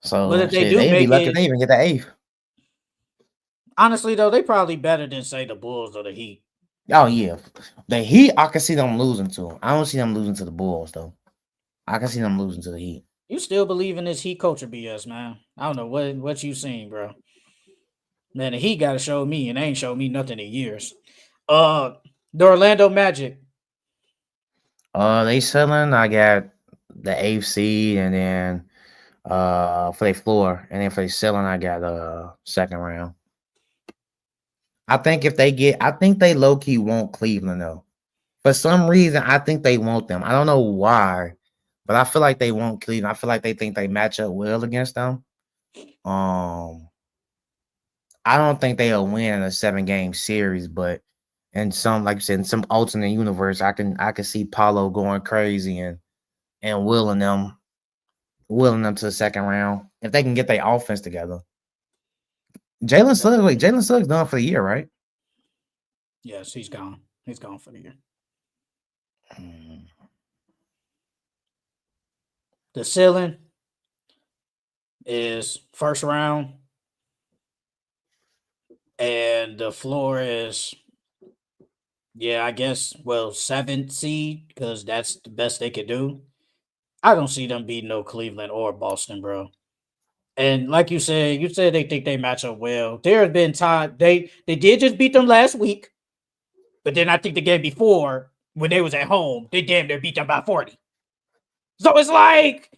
So, but if they shit, do they'd be make lucky it, they even get the eighth. honestly though, they probably better than say the Bulls or the Heat. Oh yeah, the Heat, I can see them losing to. I don't see them losing to the Bulls though. I can see them losing to the Heat. You still believe in this Heat culture BS, man? I don't know what you seen, bro. Man, the Heat got to show me, and they ain't showed me nothing in years. The Orlando Magic. They selling. I got the eighth seed, and then for the floor, and then for the selling, I got second round. I think I think they low key want Cleveland though. For some reason, I think they want them. I don't know why, but I feel like they want Cleveland. I feel like they think they match up well against them. I don't think they'll win in a 7-game series, but in some, like you said, in some alternate universe, I can see Paulo going crazy and willing them to the second round if they can get their offense together. Jalen Suggs done for the year, right? Yes, he's gone. He's gone for the year. The ceiling is first round, and the floor is Yeah, I guess. Well, 7th seed because that's the best they could do. I don't see them beating no Cleveland or Boston, bro. And like you said they think they match up well. There have been time they did just beat them last week, but then I think the game before when they was at home, they damn near beat them by 40. So it's like,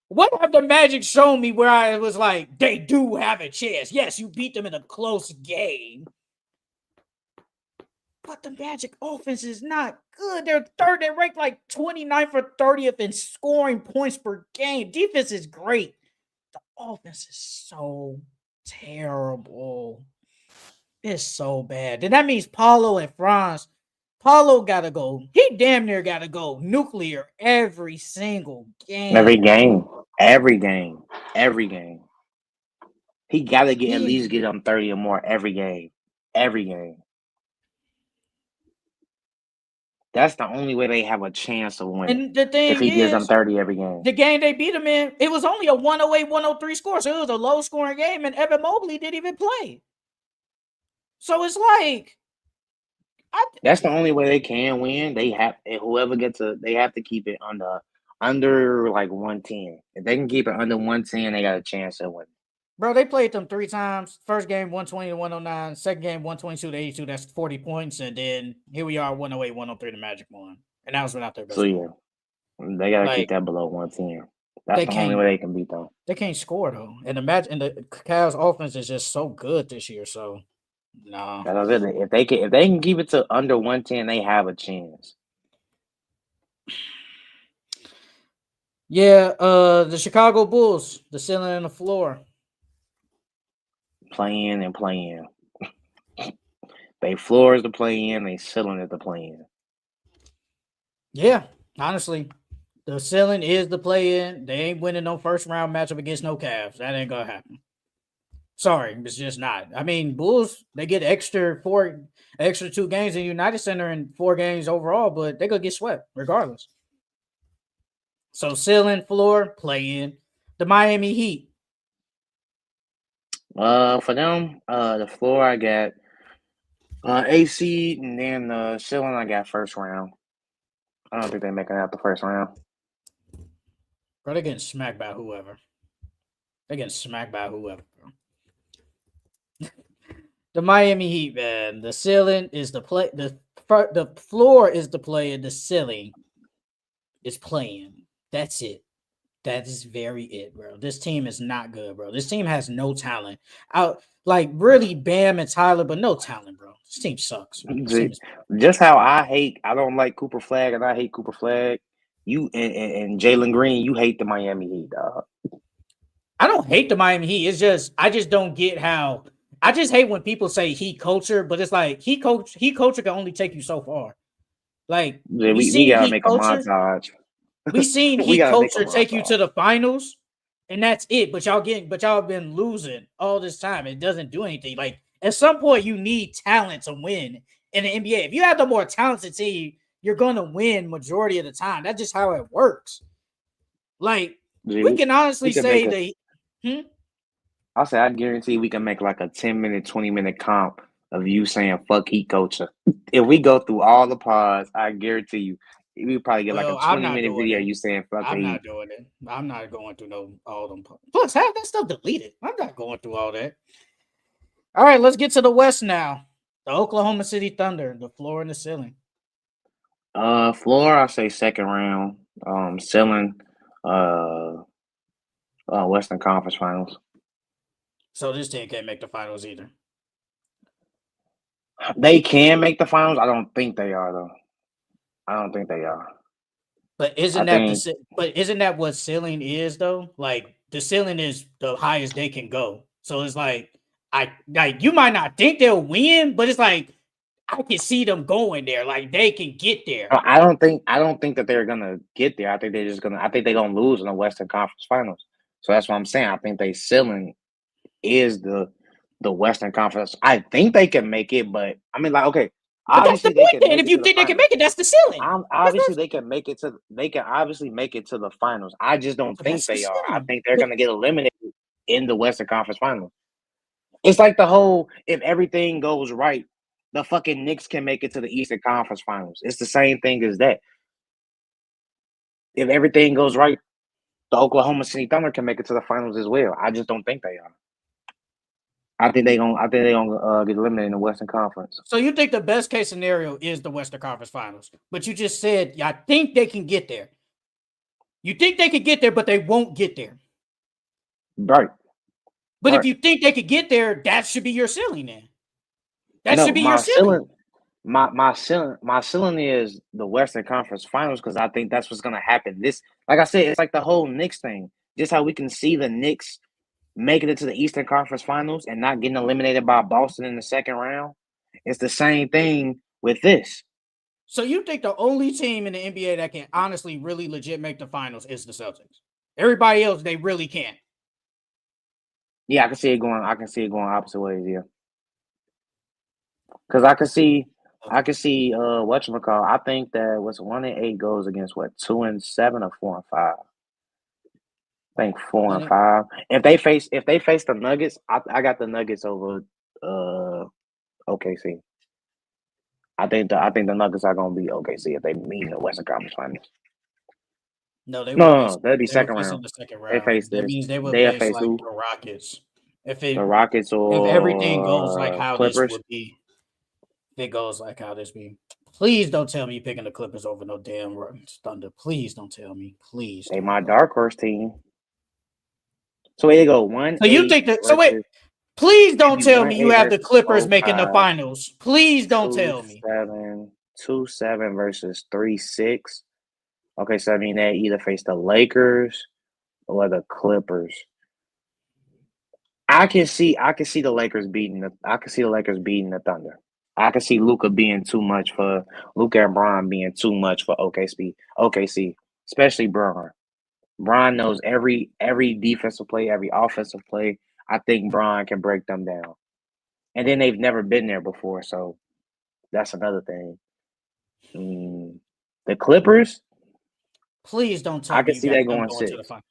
what have the Magic shown me where I was like, they do have a chance? Yes, you beat them in a close game, but the Magic offense is not good. They're third. They're ranked like 29th or 30th in scoring points per game. Defense is great. The offense is so terrible. It's so bad. Then that means Paulo and Franz. Paulo gotta go. He damn near gotta go nuclear every single Every game. game, every game, every game. He got to get at He least get them 30 or more every game, every game. That's the only way they have a chance of winning. and the If thing he gives them is, 30 every game. the game they beat him in, it was only a 108, 103 score. So it was a low scoring game, and Evan Mobley didn't even play. So it's like That's the only way they can win. They have whoever gets they have to keep it under like 110. If they can keep it under 110, they got a chance of winning. bro, they played them 3 times. First game 120 to 109. Second game 122 to 82. That's 40 points. And then here we are 108, 103 the Magic won. And that was without their So best yeah, player. they got to keep Like that below 110. That's they the only can't way they can beat them. they can't score though. And the Cavs offense is just so good this year. So no. That's what I said. If they can keep it to under 110, they have a chance. Yeah, the Chicago Bulls, the ceiling and the floor. Play in and play in. They floor is the play in, they ceiling is the play in. Yeah, honestly, the ceiling is the play in. They ain't winning no first round matchup against no Cavs. That ain't gonna happen. Sorry, it's just not. I mean, Bulls they get extra 2 games in United Center and 4 games overall, but they gonna get swept regardless. So ceiling, floor, play in. The Miami Heat. For them, the floor I got AC, and then the ceiling I got first round. I don't think they're making it out the first round. Bro, they're getting smacked by whoever. They're getting smacked by whoever, bro. The Miami Heat, man. The ceiling is the play. The floor is the play, and the ceiling is playing. That's it. That is very it, bro. This team is not good, bro. This team has no talent. Out like really Bam and Tyler, but no talent, bro. This team sucks. This team is Just how I don't like Cooper Flag, and I hate Cooper Flag. You and Jalen Green, you hate the Miami Heat, dog. I don't hate the Miami Heat. It's just I just don't get how I just hate when people say Heat culture, but it's like Heat culture can only take you so far. Like Yeah, we we seen gotta Heat make a culture, montage. we seen We Heat gotta make a culture take you to montage. the finals, and that's it. But y'all have been losing all this time. It doesn't do anything. Like at some point, you need talent to win in the NBA. If you have the more talented team, you're gonna win majority of the time. That's just how it works. Like Yeah, we can we honestly can make say a. the I say I guarantee we can make like a 10-minute, 20-minute comp of you saying "fuck Heat culture." If we go through all the pods, I guarantee you, we probably get like a well, I'm not 20-minute doing video of it. you saying "fuck the I'm Heat." not doing it. I'm not going through no all them. Plus, have that stuff deleted. I'm not going through all that. All right, let's get to the West now. The Oklahoma City Thunder, the floor and the ceiling. Floor, I say second round. Ceiling, uh, Western Conference Finals. So this team can't make the finals either. They can make the finals. I don't think they are though. I don't think they are. But I isn't that think the but isn't that what ceiling is though? Like the ceiling is the highest they can go. So it's like you might not think they'll win, but it's like I can see them going there. Like they can get there. I don't think that they're gonna get there. I think they're just gonna. I think they're gonna lose in the Western Conference Finals. So that's what I'm saying. I think they ceiling is the Western Conference. I think they can make it, but I mean, like, okay, But that's the obviously they point can then. make If it to you the think they can finals. make it, that's the ceiling. Obviously they can make it to. They can obviously make it to the finals. I just don't think That's the they are. I ceiling. think they're gonna get eliminated in the Western Conference Finals. It's like the whole if everything goes right. the fucking Knicks can make it to the Eastern Conference Finals. It's the same thing as that. If everything goes right, the Oklahoma City Thunder can make it to the finals as well. I just don't think they are. I think they gonna get eliminated in the Western Conference. So you think the best case scenario is the Western Conference Finals, but you just said, I think they can get there. You think they could get there, but they won't get there. Right. But if you think they could get there, that should be your ceiling then. That No, should be your ceiling. My ceiling is the Western Conference Finals because I think that's what's gonna happen. This, like I said, it's like the whole Knicks thing. Just how we can see the Knicks making it to the Eastern Conference Finals and not getting eliminated by Boston in the second round. It's the same thing with this. So you think the only team in the NBA that can honestly really legit make the finals is the Celtics? Everybody else, they really can't. Yeah, I can see it going opposite ways, yeah. Because I can see whatchamacallit. I think that 1-8 goes against 2-7 or 4-5. I think 4-5. If they face the Nuggets, I got the Nuggets over OKC. I think the Nuggets are gonna beat OKC if they meet in the Western Conference Finals. No, that'd be second round. The second They round. face That this. means they would They'll face face like who? the Rockets. The Rockets or if everything goes like how Clippers? this would be, if it goes like how this be. Please don't tell me you're picking the Clippers over no damn Thunder. Please don't tell me. Please. They my dark horse team. So there you go. 1-8. So you think that? So wait. Please don't tell me you have the Clippers making the finals. Please don't tell me. 2-7 versus 3-6. Okay, so I mean they either face the Lakers or the Clippers. I can see the Lakers beating the Thunder. I can see Luka and Bron being too much for OKC, especially Bron. Bron knows every defensive play, every offensive play. I think Bron can break them down. And then they've never been there before, so that's another thing. The Clippers. Please don't tell me I can see that going 6. To the final.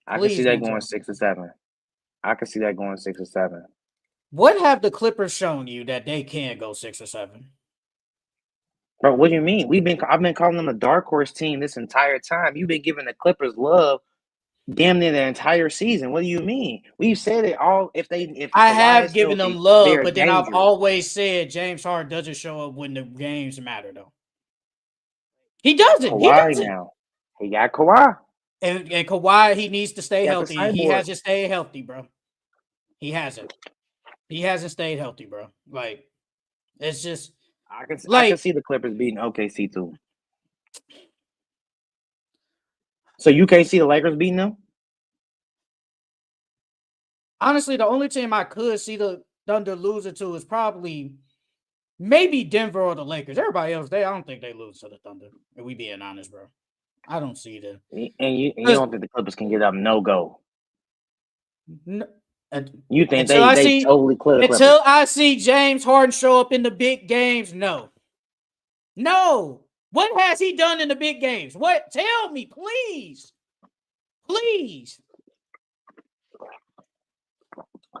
I can see that going 6 or 7. I can see that going 6 or 7. What have the Clippers shown you that they can go 6 or 7? Bro, what do you mean? I've been calling them a dark horse team this entire time. You've been giving the Clippers love damn near the entire season. What do you mean? We've said it all. If I have given them love, but then dangerous. I've always said James Harden doesn't show up when the games matter, though. He doesn't. Now. He got Kawhi. And Kawhi, he needs to stay healthy. He hasn't stayed healthy, bro. He hasn't. He hasn't stayed healthy, bro. Like, it's just. I can see the Clippers beating OKC too. So you can't see the Lakers beating them? Honestly, the only team I could see the Thunder losing to is probably maybe Denver or the Lakers. Everybody else, I don't think they lose to the Thunder. If we being honest, bro. I don't see them. And you don't think the Clippers can get up no-go? No. You think they totally clear the Clippers? Until I see James Harden show up in the big games, no. No. What has he done in the big games? What? Tell me, please. Please.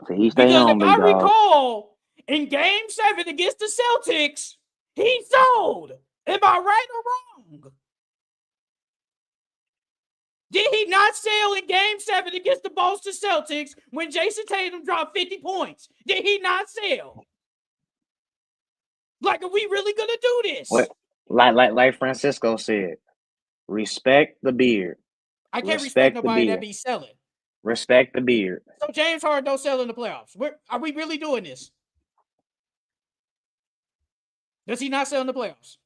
So he stay on, because if I recall, in Game 7 against the Celtics, he sold. Am I right or wrong? Did he not sell in Game 7 against the Boston Celtics when Jason Tatum dropped 50 points? Did he not sell? Like, are we really gonna do this? What? Like Francisco said, respect the beard. I can't respect nobody that be selling. Respect the beard. So James Harden don't sell in the playoffs. Are we really doing this? Does he not sell in the playoffs?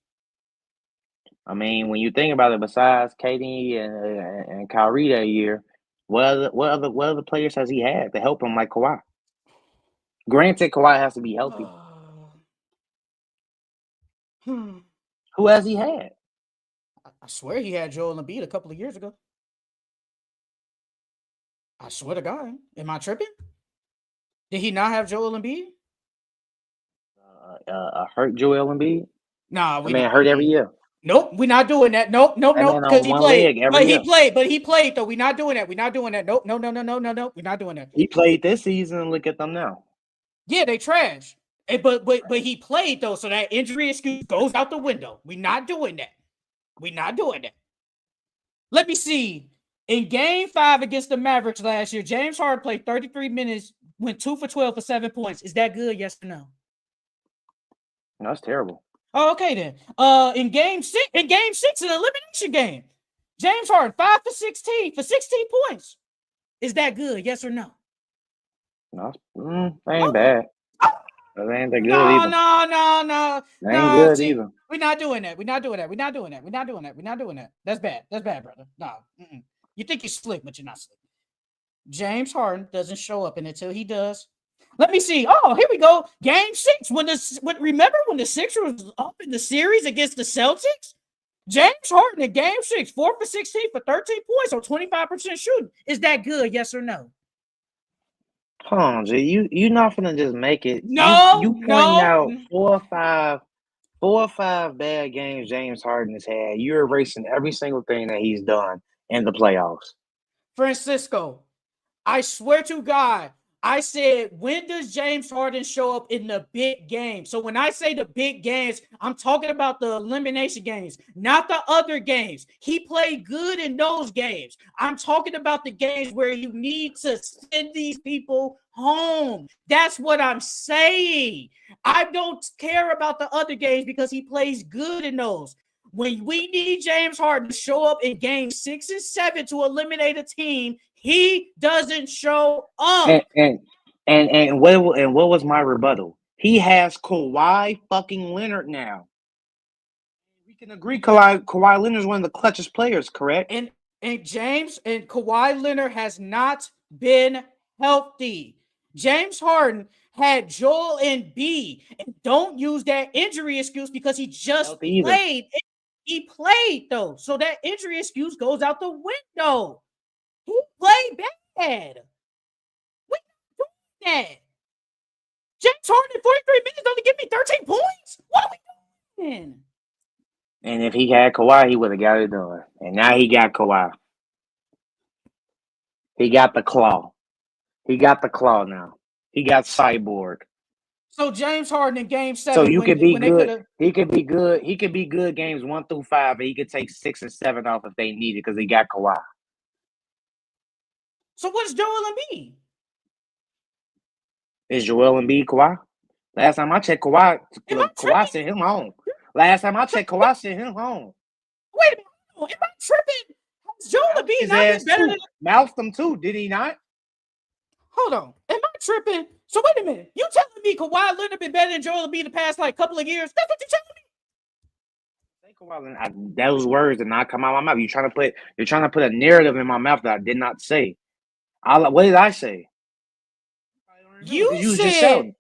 I mean, when you think about it, besides KD and Kyrie that year, what other players has he had to help him like Kawhi? Granted, Kawhi has to be healthy. Who has he had? I swear he had Joel Embiid a couple of years ago. I swear to God. Am I tripping? Did he not have Joel Embiid? Hurt Joel Embiid? Nah, we hurt every year. Nope, we're not doing that. Nope. Because he played. But he played though. We're not doing that. Nope. No. We're not doing that. He played this season. Look at them now. Yeah, they trash. But he played though, so that injury excuse goes out the window. We're not doing that. We're not doing that. Let me see. In Game 5 against the Mavericks last year, James Harden played 33 minutes, went 2 for 12 for 7 points. Is that good? Yes or no? No, that's terrible. Oh, okay then. In Game 6, an elimination game, James Harden 5 for 16 for 16 points. Is that good? Yes or no? No, that ain't bad. That ain't that good either. No. That ain't good See, either. we're not doing that. We're not doing that. That's bad, brother. No. You think you're slick, but you're not slick. James Harden doesn't show up, and until he does, let me see. Oh, here we go. Game 6. Remember when the Sixers was up in the series against the Celtics? James Harden in Game 6, 4 for 16 for 13 points on 25% shooting. Is that good? Yes or no? Hold on, G. You not finna just make it. No, you pointing out 4 or 5 bad games James Harden has had. You're erasing every single thing that he's done in the playoffs. Francisco, I swear to God, I said, when does James Harden show up in the big games? So when I say the big games, I'm talking about the elimination games, not the other games. He played good in those games. I'm talking about the games where you need to send these people home. That's what I'm saying. I don't care about the other games because he plays good in those. When we need James Harden to show up in game 6 and 7 to eliminate a team, he doesn't show up. And what was my rebuttal? He has Kawhi fucking Leonard now. We can agree Kawhi Leonard is one of the clutchest players, correct? And Kawhi Leonard has not been healthy. James Harden had Joel Embiid, and don't use that injury excuse because he just played. He played though, so that injury excuse goes out the window. He played bad. We not doing that. James Harden in 43 minutes only give me 13 points. What are we doing? And if he had Kawhi, he would have got it done. And now he got Kawhi. He got the claw. He got the claw now. He got Cyborg. So James Harden in game 7. So you could be good. He could be good. He could be good games 1 through 5, and he could take 6 and 7 off if they need it because he got Kawhi. So what's Joel Embiid? Is Joel Embiid Kawhi? Last time I checked, Kawhi sent him home. Last time I checked, Kawhi sent him home. Wait a minute. Am I tripping? Has Joel Embiid not been better than Mouthed him too, did he not? Hold on. Am I tripping? So wait a minute. You telling me Kawhi Leonard been better than Joel Embiid the past couple of years? That's what you telling me? Kawhi Leonard, those words did not come out of my mouth. You're trying to put a narrative in my mouth that I did not say. What did I say? You said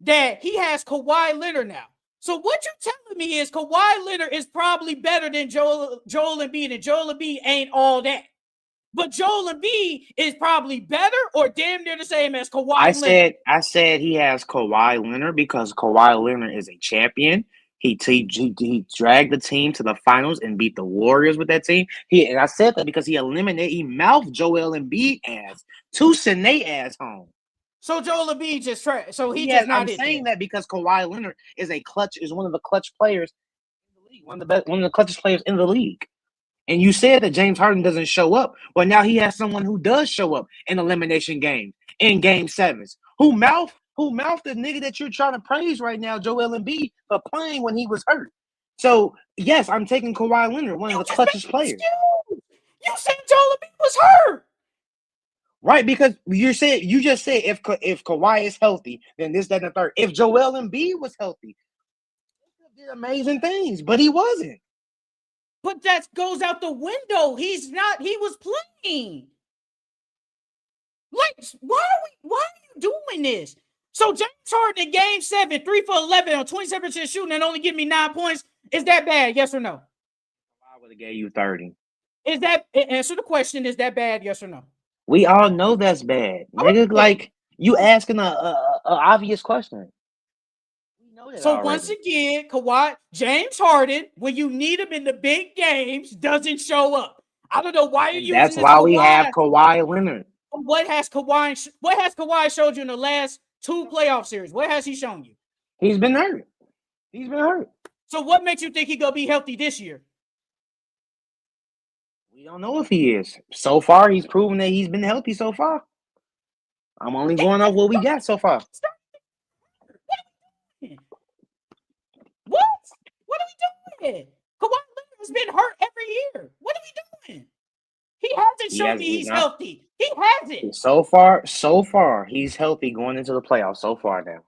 that he has Kawhi Leonard now. So what you telling me is Kawhi Leonard is probably better than Joel Embiid, and Joel Embiid ain't all that. But Joel Embiid is probably better or damn near the same as Kawhi Leonard. I said he has Kawhi Leonard because Kawhi Leonard is a champion. He dragged the team to the finals and beat the Warriors with that team. And I said that because he mouthed Joel Embiid ass to send they ass home. So Joel Embiid just trash. So just not. I'm saying that because Kawhi Leonard is one of the clutch players in the league, one of the clutchest players in the league. And you said that James Harden doesn't show up. Well, now he has someone who does show up in elimination games, in game 7s. Who mouthed the nigga that you're trying to praise right now, Joel Embiid, for playing when he was hurt. So, yes, I'm taking Kawhi Leonard, one of the clutchest players. You said Joel Embiid was hurt. Right, because you just said if Kawhi is healthy, then this, that, and the third. If Joel Embiid was healthy, he did amazing things, but he wasn't. But that goes out the window. He's not. He was playing. Like, why are you doing this? So James Harden in game 7, 3 for 11 on 27% shooting and only give me 9 points. Is that bad? Yes or no? I would have gave you 30. Answer the question? Is that bad? Yes or no? We all know that's bad, nigga. Like you asking a obvious question. We know that so already. Once again, James Harden, when you need him in the big games, doesn't show up. I don't know why you're using That's this why we have Kawhi Leonard. What has Kawhi showed you in the last 2 playoff series? What has he shown you? He's been hurt. He's been hurt. So what makes you think he's gonna be healthy this year? We don't know if he is. So far, he's proven that he's been healthy so far. I'm only going off what we got so far. What? What are we doing? Kawhi Leonard has been hurt every year. What are we doing? He hasn't shown me he's healthy. He hasn't. So far, he's healthy going into the playoffs so far now.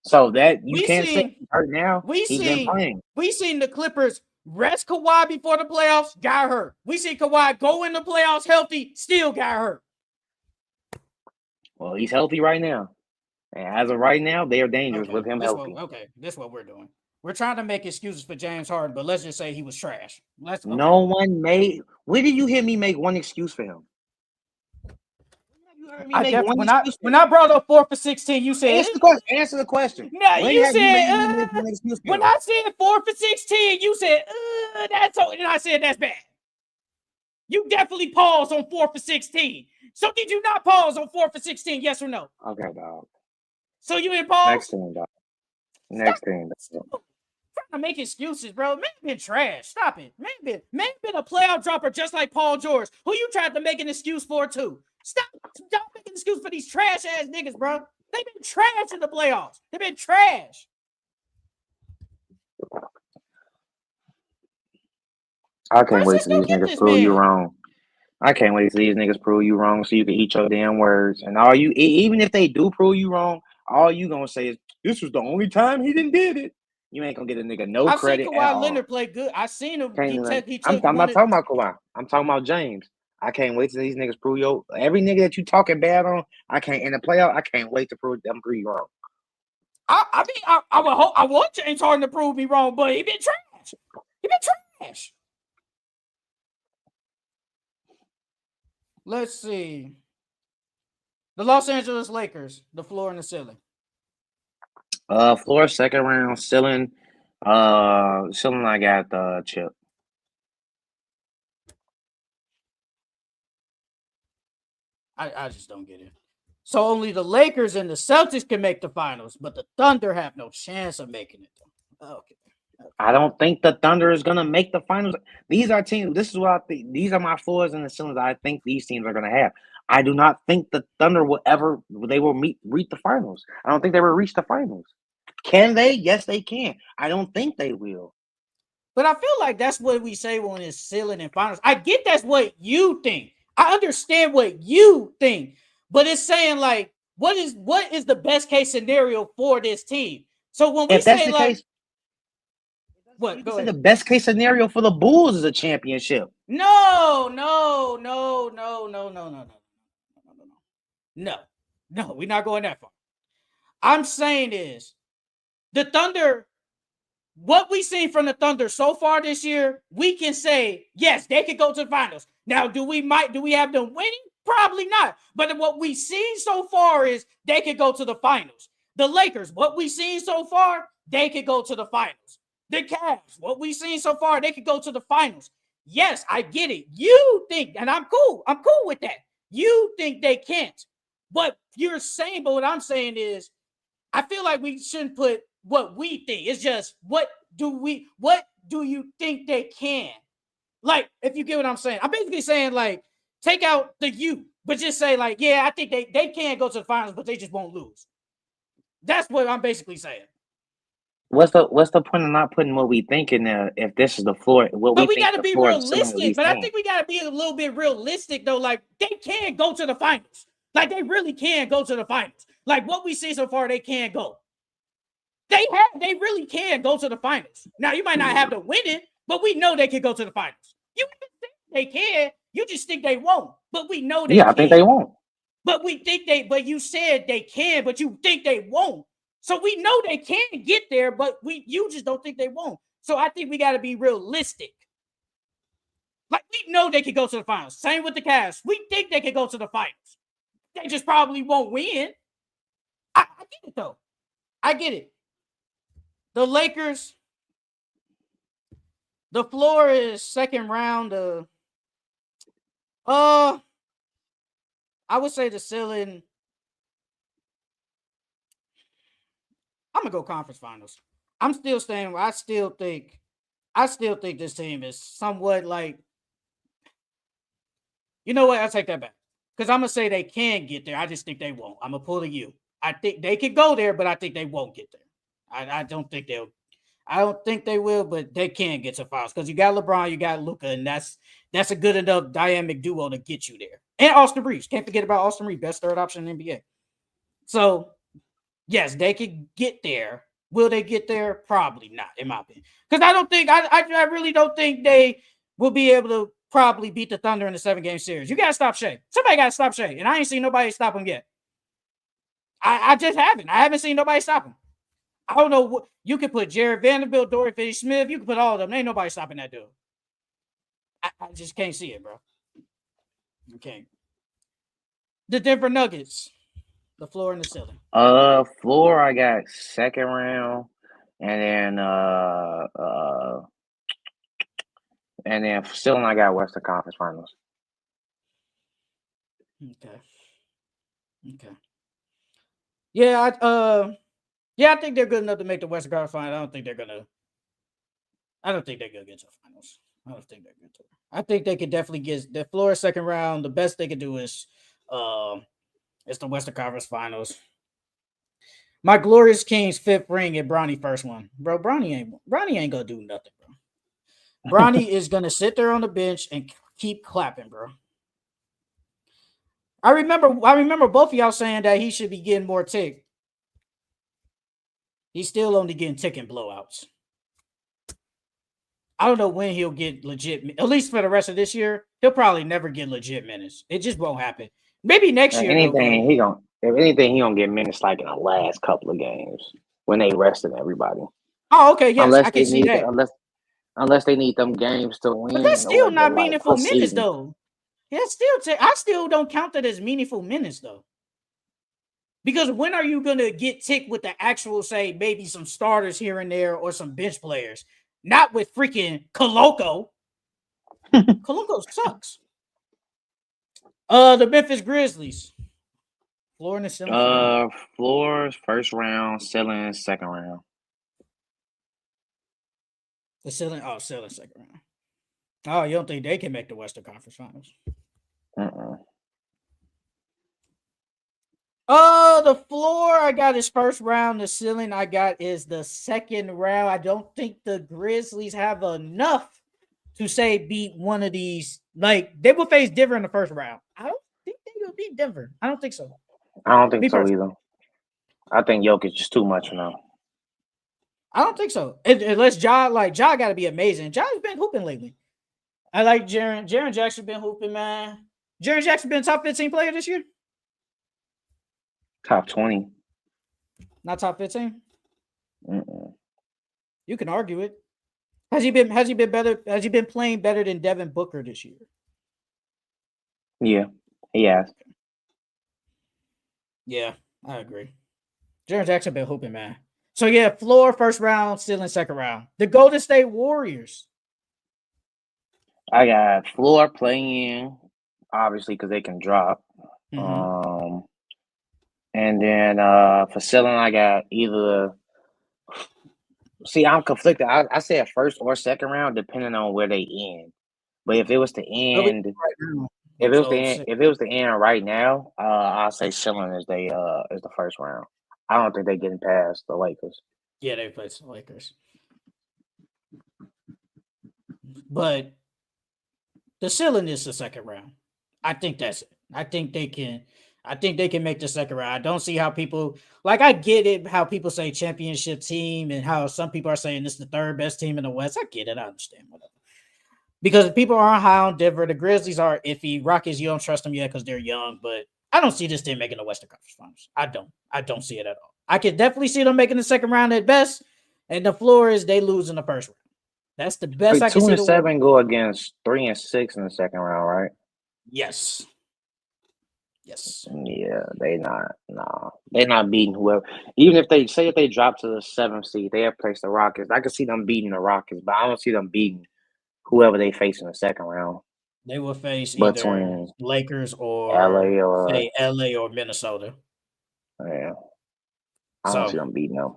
So that you can't say he's hurt now. He's been playing. We seen the Clippers rest Kawhi before the playoffs, got hurt. We see Kawhi go in the playoffs healthy, still got hurt. Well, he's healthy right now. And as of right now, they are dangerous with him healthy. This is what we're doing. We're trying to make excuses for James Harden, but let's just say he was trash. No one made. Where did you hear me make one excuse for him? When I brought up 4 for 16, you said answer the question. No, you said when I said 4 for 16, you said that's so, and I said that's bad. You definitely paused on 4 for 16. So did you not pause on 4 for 16? Yes or no? Okay, dog. So you didn't pause? Next team, dog. Next team. Trying to make excuses, bro. Man been trash. Stop it. Man been a playoff dropper just like Paul George, who you tried to make an excuse for too. Stop making an excuse for these trash ass niggas, bro. They've been trash in the playoffs. They've been trash. I can't wait till these niggas prove you wrong. I can't wait till these niggas prove you wrong so you can eat your damn words. And even if they do prove you wrong, all you gonna say is this was the only time he didn't did it. You ain't gonna get a nigga no credit at all. I've seen Kawhi Leonard play good. I seen him. I'm not talking about Kawhi. I'm talking about James. I can't wait till these niggas prove every nigga that you talking bad on. In the playoff. I can't wait to prove you wrong. I want James Harden to prove me wrong, but he been trash. Let's see. The Los Angeles Lakers, the floor and the ceiling. Floor second round, ceiling. Ceiling I got the chip. I just don't get it. So only the Lakers and the Celtics can make the finals, but the Thunder have no chance of making it. Okay. I don't think the Thunder is gonna make the finals. These are teams. This is what I think. These are my floors and the ceilings I think these teams are gonna have. I do not think the Thunder will reach the finals. I don't think they will reach the finals. Can they? Yes, they can. I don't think they will. But I feel like that's what we say when it's ceiling and finals. I get that's what you think. I understand what you think, but it's saying like, what is the best case scenario for this team? So when we say like, what? Go ahead. The best case scenario for the Bulls is a championship. No, we're not going that far. I'm saying is the Thunder. What we've seen from the Thunder so far this year, we can say, yes, they could go to the finals. Now, do we have them winning? Probably not. But what we've seen so far is they could go to the finals. The Lakers, what we've seen so far, they could go to the finals. The Cavs, what we've seen so far, they could go to the finals. Yes, I get it. You think, and I'm cool with that. You think they can't. But what I'm saying is, I feel like we shouldn't put what we think. It's just what do you think they can? Like, if you get what I'm saying. I'm basically saying, like, take out the you, but just say, like, yeah, I think they can go to the finals, but they just won't lose. That's what I'm basically saying. What's the point of not putting what we think in there if this is the floor? But we got to be realistic. But I think we got to be a little bit realistic, though. Like, they can go to the finals. Like, they really can go to the finals. Like, what we see so far, they can go. They really can go to the finals. Now, you might not have to win it, but we know they can go to the finals. You think they can. You just think they won't. But we know they can. I think they won't. But you said they can, but you think they won't. So we know they can get there, but you just don't think they won't. So I think we got to be realistic. Like, we know they could go to the finals. Same with the Cavs. We think they could go to the finals. They just probably won't win. I get it, though. I get it. The Lakers, the floor is second round. I I would say the ceiling. I'm gonna go conference finals. I'm still staying. I still think this team is somewhat like. You know what? I take that back because I'm gonna say they can get there. I just think they won't. I'm gonna pull the U. I think they could go there, but I think they won't get there. I don't think they'll. I don't think they will, but they can get to finals because you got LeBron, you got Luka, and that's a good enough dynamic duo to get you there. And Austin Reeves, can't forget about Austin Reeves, best third option in the NBA. So yes, they could get there. Will they get there? Probably not, in my opinion. Because I don't think I really don't think they will be able to probably beat the Thunder in the 7-game series. You gotta stop Shea. Somebody gotta stop Shea, and I ain't seen nobody stop him yet. I just haven't. I haven't seen nobody stop him. I don't know what you could put Jared Vanderbilt, Dorian Finney-Smith. You can put all of them. Ain't nobody stopping that dude. I just can't see it, bro. Okay. The Denver Nuggets, the floor and the ceiling. Floor I got second round, and then ceiling I got Western Conference Finals. Okay. Yeah, I think they're good enough to make the Western Conference Finals. I don't think they're gonna get to the finals. I don't think they're good to. I think they could definitely get the floor second round. The best they could do is the Western Conference Finals. My glorious Kings 5th ring and Bronny first one. Bro, Bronny ain't gonna do nothing, bro. Bronny is gonna sit there on the bench and keep clapping, bro. I remember both of y'all saying that he should be getting more tick. He's still only getting tick and blowouts. I don't know when he'll get legit. At least for the rest of this year, he'll probably never get legit minutes. It just won't happen. Maybe next year. If anything, he gonna get minutes like in the last couple of games when they rested everybody. Oh, okay, yes, I can see that. Unless they need them games to win. But that's still not meaningful minutes, though. I still don't count that as meaningful minutes, though. Because when are you gonna get tick with the actual, say, maybe some starters here and there or some bench players? Not with freaking Koloko. Koloko sucks. The Memphis Grizzlies. Floor and the ceiling. Floors first round, ceiling second round. The ceiling, ceiling second round. Oh, you don't think they can make the Western Conference Finals? The floor I got is first round. The ceiling I got is the second round. I don't think the Grizzlies have enough to say beat one of these. Like, they will face Denver in the first round. I don't think they will beat Denver. I don't think so. I don't think so either. I think Jokic is too much now. I don't think so. Unless Ja got to be amazing. Ja's been hooping lately. I like Jaren. Jaren Jackson been hooping, man. Jaren Jackson been top 15 player this year? Top 20. Not top 15? You can argue it. Has he been better? Has he been playing better than Devin Booker this year? Yeah, he has. Yeah, I agree. Jaren Jackson been hooping, man. So yeah, floor first round, ceiling second round. The Golden State Warriors. I got floor playing, obviously, because they can drop. And then for ceiling, I got either. See, I'm conflicted. I said first or second round, depending on where they end. But if it was to end, if it was to end right now, I'll say ceiling is the first round. I don't think they're getting past the Lakers. Yeah, they play the Lakers. But the ceiling is the second round. I think that's it. I think they can make the second round. I don't see how people I get it how people say championship team and how some people are saying this is the third best team in the West. I get it. I understand whatever. Because people aren't high on Denver. The Grizzlies are iffy. Rockets, you don't trust them yet because they're young, but I don't see this team making the Western Conference Finals. I don't see it at all. I could definitely see them making the second round at best, and the floor is they lose in the first round. That's the best I can see. 2 and 7 go against 3 and 6 in the second round, right? Yes. Yeah, they're not beating whoever. Even if they drop to the 7th seed, they have placed the Rockets. I can see them beating the Rockets, but I don't see them beating whoever they face in the second round. They will face either between Lakers or LA or say LA or Minnesota. yeah. I don't see So them beating them.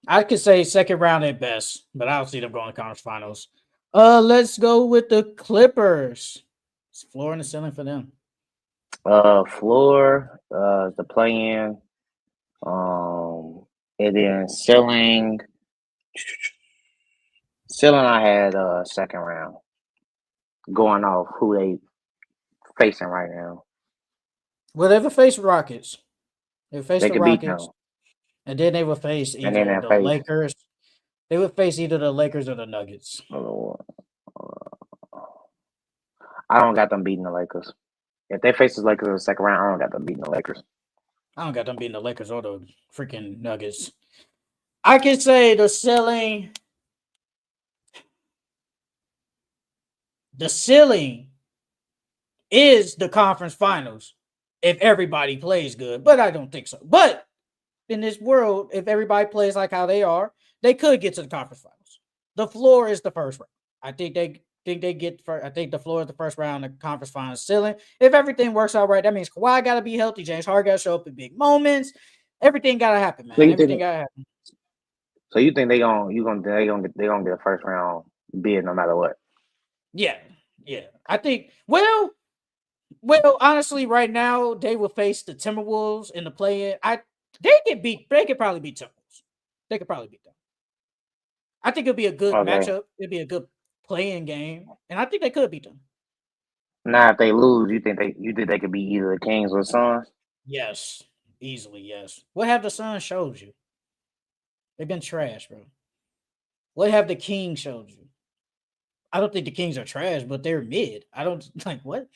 I could say second round at best, but I don't see them going to conference finals. Let's go with the Clippers. It's floor and the ceiling for them. Floor, the play-in, and then ceiling. Ceiling, I had second round going off who they facing right now. Well, they will face Rockets. They will face They the could beat them, Rockets, and then they will face and then either they the face. Lakers. They would face either the Lakers or the Nuggets. I don't got them beating the Lakers. If they face the Lakers in the second round, I don't got them beating the Lakers. I don't got them beating the Lakers or the freaking Nuggets. I can say the ceiling. The ceiling is the conference finals if everybody plays good, but I don't think so. But in this world, if everybody plays like how they are, they could get to the conference finals. The floor is the first round. I think they get first. I think the floor is the first round of the conference finals ceiling. If everything works out right, that means Kawhi got to be healthy. James Harden got to show up in big moments. Everything got to happen, man. So you Everything think? got to happen. So you think they gonna get a first round bid no matter what? Yeah. I think. Well, honestly, right now they will face the Timberwolves in the play-in. They could probably beat Timberwolves. They could probably beat them. I think it'll be a good Okay. matchup. It'll be a good playing game, and I think they could beat them. Now, if they lose, you think they could be either the Kings or the Suns? Yes, easily. Yes. What have the Suns showed you? They've been trash, bro. What have the Kings showed you? I don't think the Kings are trash, but they're mid. I don't like what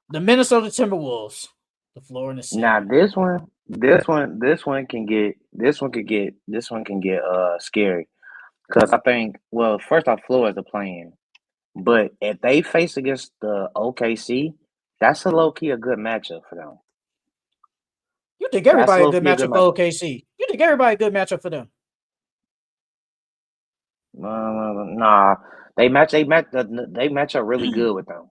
the Minnesota Timberwolves. The floor and the ceiling. Now this one can get scary because I think first off, floor is the playing, but if they face against the OKC, that's a low key a good matchup for them. You think everybody a good low-key a good matchup for OKC? You think everybody a good matchup for them? Nah, they match up really good with them.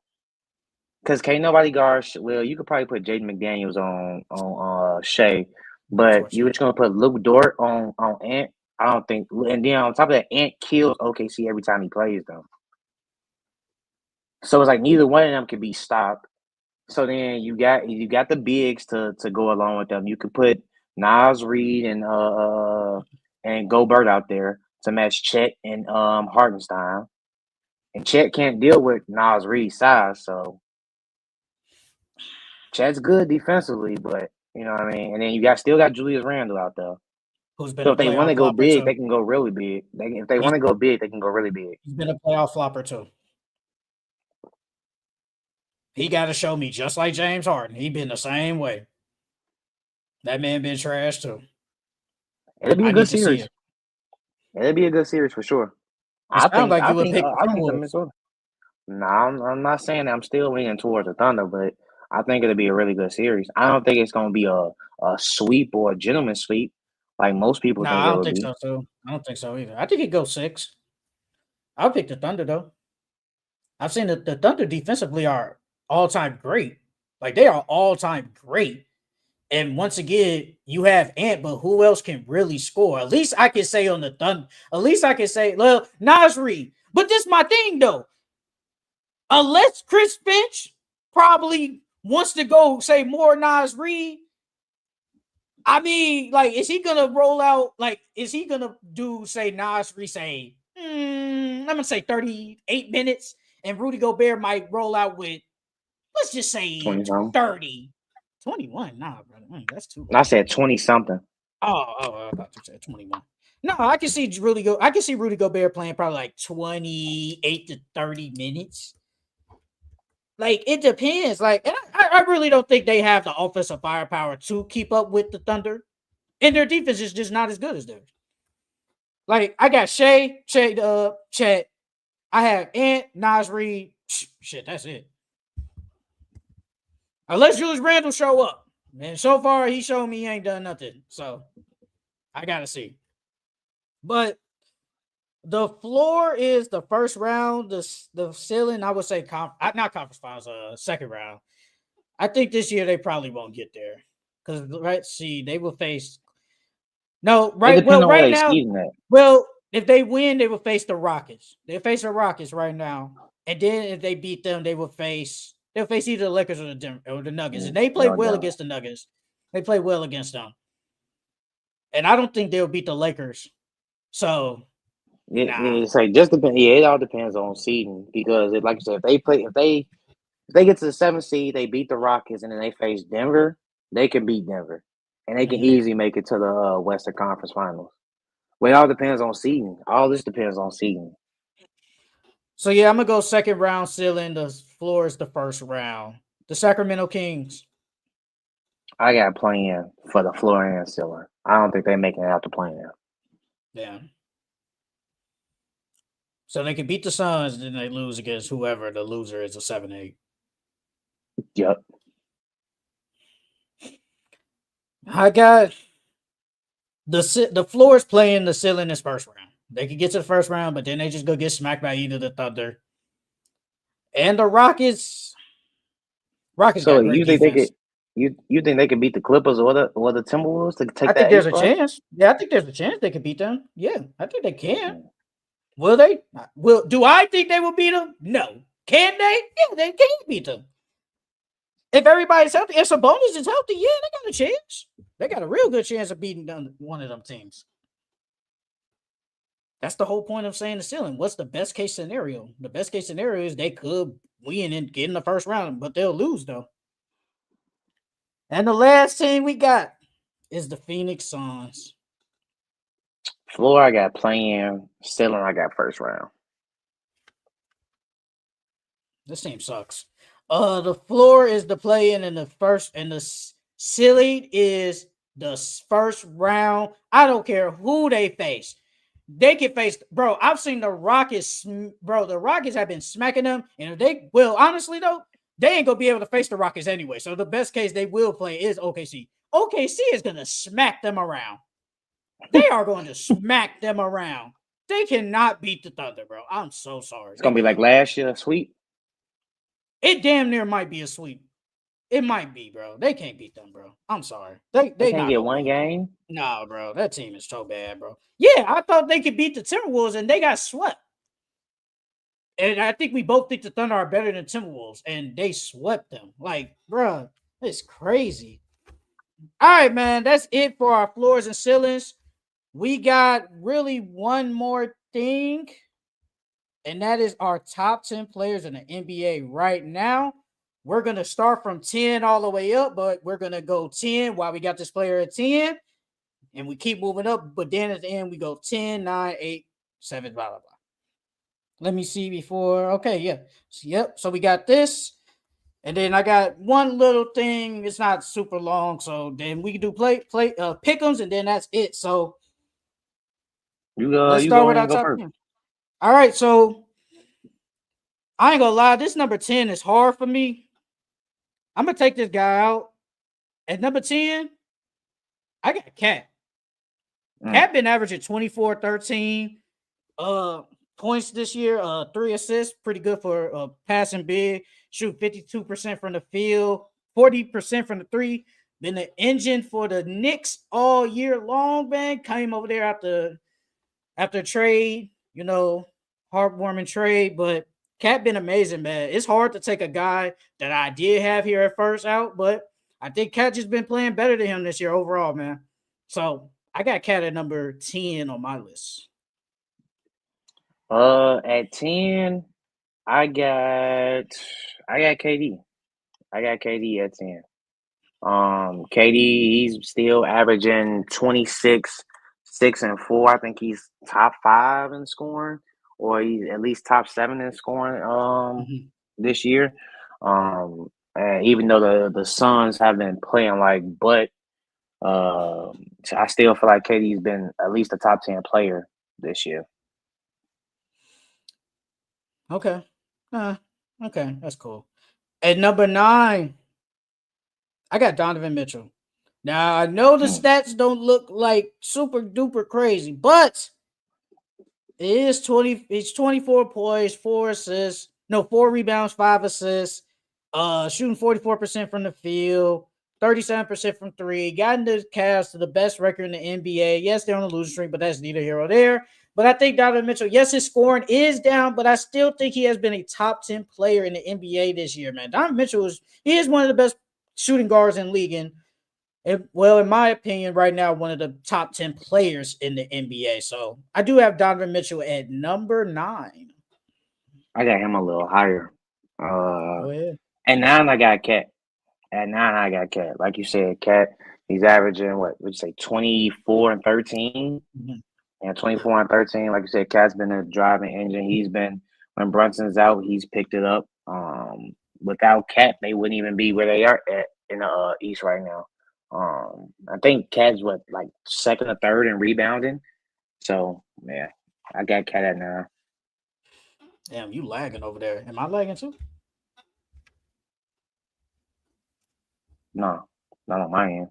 Because can't nobody guard. Well, you could probably put Jaden McDaniels on Shea, but you were just gonna put Luke Dort on Ant. I don't think. And then on top of that, Ant kills OKC every time he plays them. So it's like neither one of them can be stopped. So then you got the bigs to go along with them. You could put Nas Reed and Gobert out there to match Chet and Hartenstein. And Chet can't deal with Nas Reed's size, so Chet's good defensively, but you know what I mean. And then you still got Julius Randle out there. Who's been So a if they want playoff to go flopper big, too. they can go really big. If they want to go big, they can go really big. He's been a playoff flopper too. He got to show me just like James Harden. He been the same way. That man been trash too. It'll be a good series. It'll be a good series for sure. I think you would pick the Minnesota. No, I'm not saying that. I'm still leaning towards the Thunder, but I think it'll be a really good series. I don't think it's going to be a sweep or a gentleman sweep like most people think I it don't would think be. so too. I don't think so either. I think it goes 6. I'll pick the Thunder though. I've seen the Thunder defensively are all-time great. Like they are all-time great. And once again, you have Ant, but who else can really score? At least I can say on the Thunder. At least I can say, well, Nas Reed. But this is my thing though. Unless Chris Finch probably wants to go say more Nas Reed. I mean, like, is he gonna roll out? Like, is he gonna do say Nas Reed say? I'm gonna say 38 minutes, and Rudy Gobert might roll out with, let's just say 30. 21. Nah, brother, that's too low. I said 20 something. Oh, I thought you said 21. No, I can see Rudy Gobert playing probably like 28 to 30 minutes. Like, it depends. Like, and I really don't think they have the offensive firepower to keep up with the Thunder. And their defense is just not as good as theirs. Like, I got Chet. I have Ant, Nas Reed. Shit, that's it. Unless Julius Randle show up. And so far, he showed me he ain't done nothing. So, I got to see. But The floor is the first round. The ceiling, I would say, not conference finals. Second round. I think this year they probably won't get there because they will face. No, It right. depends Well, on where right they now, season at. well, if they win, they will face the Rockets. They face the Rockets right now, and then if they beat them, they'll face either the Lakers or the Nuggets, and they play No well doubt. against the Nuggets. They play well against them, and I don't think they'll beat the Lakers. So, It's like just depend. Yeah, it all depends on seeding because, like I said, if they get to the 7th seed, they beat the Rockets, and then they face Denver, they can beat Denver, and they can easily make it to the Western Conference Finals. Well, it all depends on seeding. All this depends on seeding. So yeah, I'm gonna go second round ceiling. The floor is the first round. The Sacramento Kings. I got playing for the floor and ceiling. I don't think they're making it out to playing. Yeah. So they can beat the Suns, then they lose against whoever the loser is, a 7-8. Yep. I got the floor is playing the ceiling this first round. They could get to the first round, but then they just go get smacked by either the Thunder and the Rockets. Rockets So got great you think they defense. could? You think they could beat the Clippers or the Timberwolves to take I think that there's 8th a spot? chance. Yeah, I think there's a chance they could beat them. Yeah, I think they can. Will they? Do I think they will beat them? No. Can they? Yeah, they can beat them. If everybody's healthy, if Sabonis is healthy, yeah, they got a chance. They got a real good chance of beating one of them teams. That's the whole point of saying the ceiling. What's the best case scenario? The best case scenario is they could win and get in the first round, but they'll lose though. And the last team we got is the Phoenix Suns. Floor, I got playing. Ceiling, I got first round. This team sucks. The floor is the play-in, and the ceiling is the first round. I don't care who they face. They can face, bro. I've seen the Rockets, bro. The Rockets have been smacking them, and if they will, honestly though, they ain't gonna be able to face the Rockets anyway. So the best case they will play is OKC. OKC is gonna smack them around. They are going to smack them around. They cannot beat the Thunder, bro. I'm so sorry. It's gonna be like last year, sweep. It damn near might be a sweep. It might be, bro. They can't beat them, bro. I'm sorry. They can't not get gonna one beat them. game. No, bro. That team is so bad, bro. Yeah, I thought they could beat the Timberwolves, and they got swept. And I think we both think the Thunder are better than Timberwolves, and they swept them. Like, bro, it's crazy. All right, man. That's it for our floors and ceilings. We got really one more thing, and that is our top 10 players in the NBA right now. We're going to start from 10 all the way up, but we're going to go 10 while we got this player at 10, and we keep moving up. But then at the end, we go 10, 9, 8, 7, blah, blah, blah. Let me see before. Okay, yeah. Yep. So we got this. And then I got one little thing. It's not super long. So then we can do Pickems, and then that's it. So let's You start go with ahead our and go top first. 10. All right. So I ain't gonna lie. This number 10 is hard for me. I'm gonna take this guy out. At number 10, I got Cat. Cat been averaging 24, 13 points this year, 3 assists, pretty good for passing big, shoot 52% from the field, 40% from the three. Been the engine for the Knicks all year long, man. Came over there after trade, heartwarming trade, but Cat been amazing, man. It's hard to take a guy that I did have here at first out, but I think Cat just been playing better than him this year overall, man. So I got Cat at number 10 on my list. At 10, I got KD. I got KD at 10. KD, he's still averaging 26, 6 and 4. I think he's top 5 in scoring, or he's at least top 7 in scoring this year. Even though the Suns have been playing like butt, I still feel like KD's been at least a top 10 player this year. Okay. Okay, that's cool. At number 9, I got Donovan Mitchell. Now, I know the stats don't look like super duper crazy, but is 20. It's 24 points, 4 assists, no 4 rebounds, 5 assists. Shooting 44% from the field, 37% from three. Got the Cavs to the best record in the NBA. Yes, they're on a losing streak, but that's neither here or there. But I think Donovan Mitchell, yes, his scoring is down, but I still think he has been a top 10 player in the NBA this year, man. Donovan Mitchell is one of the best shooting guards in the league. And well, in my opinion, right now, one of the top 10 players in the NBA. So I do have Donovan Mitchell at number 9. I got him a little higher. Go ahead. At 9, I got Cat. Like you said, Cat, he's averaging, what would you say, 24 and 13? Mhm. And 24 and 13, like you said, Cat's been a driving engine. He's been, when Brunson's out, he's picked it up. Without Cat, they wouldn't even be where they are at in the East right now. I think Cat's like second or third in rebounding. So, yeah, I got Cat at 9. Damn, you lagging over there. Am I lagging too? No, not on my end.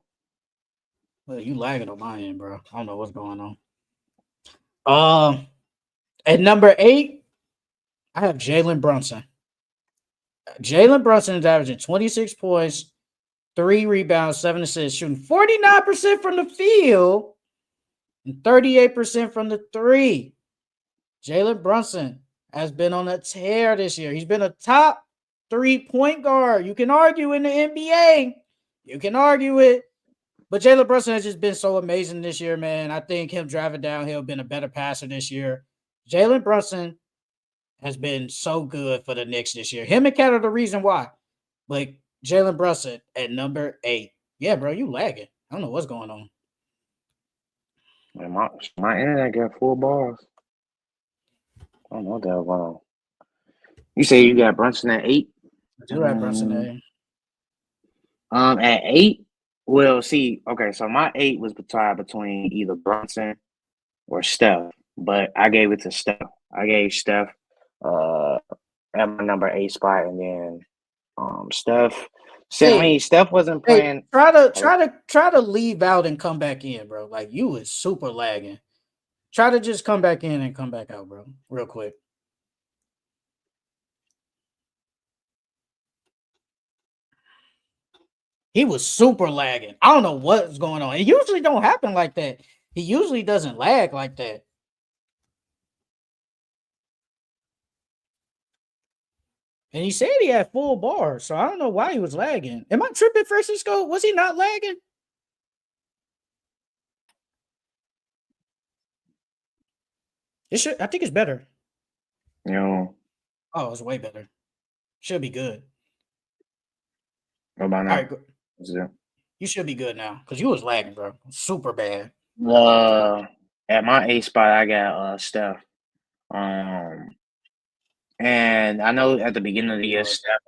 Well, you lagging on my end, bro. I don't know what's going on. At number 8, I have Jalen Brunson. Jalen Brunson is averaging 26 points, 3 rebounds, 7 assists, shooting 49% from the field and 38% from the 3. Jalen Brunson has been on a tear this year. He's been a top 3-point guard. You can argue in the NBA. You can argue it. But Jalen Brunson has just been so amazing this year, man. I think him driving downhill been a better passer this year. Jalen Brunson has been so good for the Knicks this year. Him and Cat are the reason why. But Jalen Brunson at number 8. Yeah, bro, you lagging. I don't know what's going on. Man, my internet got 4 bars. I don't know what the hell going on. You say you got Brunson at 8? I do have Brunson at 8. At 8, well, see, okay, so my 8 was tied between either Brunson or Steph, but I gave it to Steph. I gave Steph at my number 8 spot, and then Steph. See, I mean, Steph wasn't playing. Try to leave out and come back in, bro. Like you was super lagging. Try to just come back in and come back out, bro, real quick. He was super lagging. I don't know what's going on. It usually don't happen like that. He usually doesn't lag like that. And he said he had full bars, so I don't know why he was lagging. Am I tripping, Francisco? Was he not lagging? It should. I think it's better. No. Oh, it's way better. Should be good. What about now? All right, you should be good now because you was lagging, bro. Super bad. At my 8 spot, I got Steph. And I know at the beginning of the year, Steph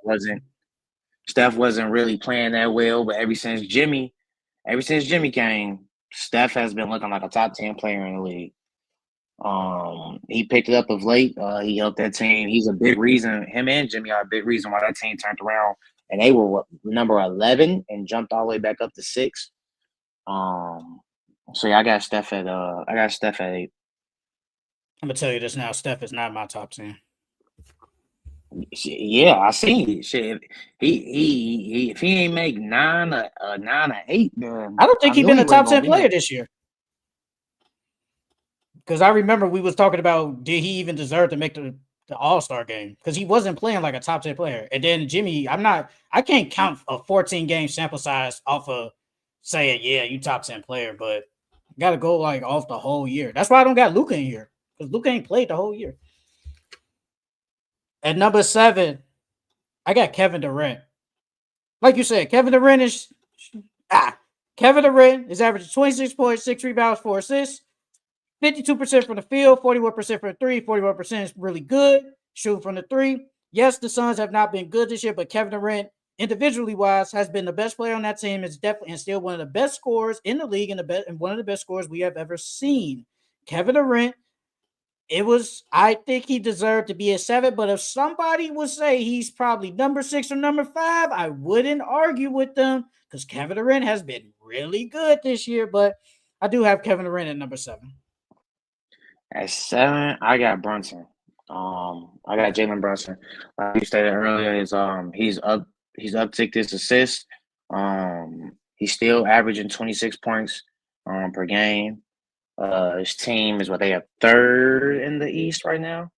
wasn't really playing that well, but ever since Jimmy came, Steph has been looking like a top 10 player in the league. He picked it up of late. He helped that team. He's a big reason. Him and Jimmy are a big reason why that team turned around, and they were number 11 and jumped all the way back up to 6. So yeah, I got Steph at 8. I'm gonna tell you this now. Steph is not my top 10. Yeah, I see. Shit, he if he ain't make 9 or 8, then I don't think he's been a top 10 player there. this year. Because I remember we was talking about did he even deserve to make the All-Star game? Because he wasn't playing like a top 10 player. And then Jimmy, I can't count a 14-game sample size off of saying, yeah, you top 10 player, but gotta go like off the whole year. That's why I don't got Luka in here. Because Luka ain't played the whole year. At number 7, I got Kevin Durant. Like you said, Kevin Durant is averaging 26 points, 6 rebounds, 4 assists, 52% from the field, 41% from the 3, 41% is really good. Shooting from the 3. Yes, the Suns have not been good this year, but Kevin Durant, individually wise, has been the best player on that team. Is definitely and still one of the best scorers in the league and one of the best scorers we have ever seen. Kevin Durant. I think he deserved to be a 7, but if somebody would say he's probably number 6 or number 5, I wouldn't argue with them because Kevin Durant has been really good this year, but I do have Kevin Durant at number 7. At 7, I got Brunson. I got Jalen Brunson. Like you stated earlier, is he's upticked his assists. He's still averaging 26 points per game. His team is what they have third in the East right now.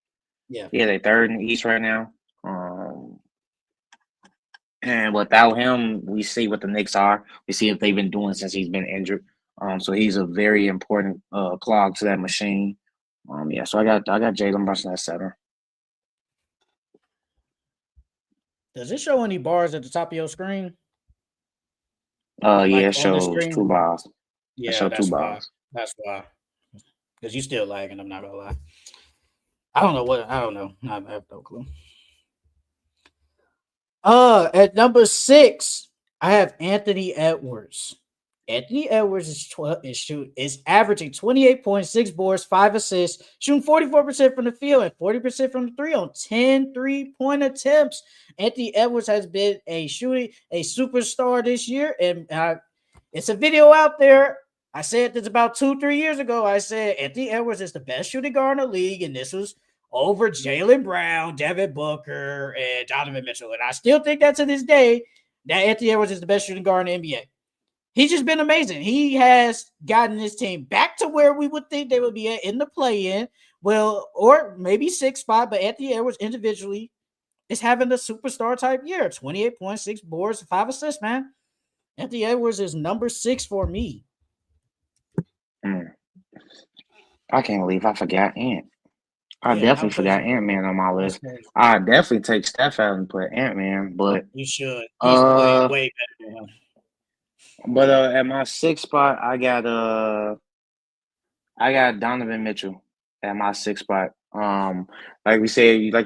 Yeah. Yeah, they third in the East right now. And without him, we see what the Knicks are. We see what they've been doing since he's been injured. So he's a very important clog to that machine. Yeah, so I got Jalen Brunson at 7. Does it show any bars at the top of your screen? Yeah, Like it on the shows 2 screen? balls. It Yeah, shows 2 that's why. balls. That's why. Because you still lagging, I'm not gonna lie. I don't know. I have no clue. At number 6, I have Anthony Edwards. Anthony Edwards is averaging 28.6 boards, 5 assists, shooting 44% from the field and 40% from the three on 10 3-point attempts. Anthony Edwards has been a superstar this year, and it's a video out there. I said this about 2-3 years ago. I said Anthony Edwards is the best shooting guard in the league, and this was over Jaylen Brown, Devin Booker, and Donovan Mitchell. And I still think that to this day that Anthony Edwards is the best shooting guard in the NBA. He's just been amazing. He has gotten his team back to where we would think they would be at in the play-in. Well, or maybe 6th spot, but Anthony Edwards individually is having a superstar type year. 28.6 boards, 5 assists, man. Anthony Edwards is number 6 for me. I can't believe I forgot Ant. I definitely forgot Ant-Man on my list. I definitely take Steph out and put Ant-Man, but you should. He's way better than him. But at my 6th spot, I got Donovan Mitchell at my 6th spot. Like you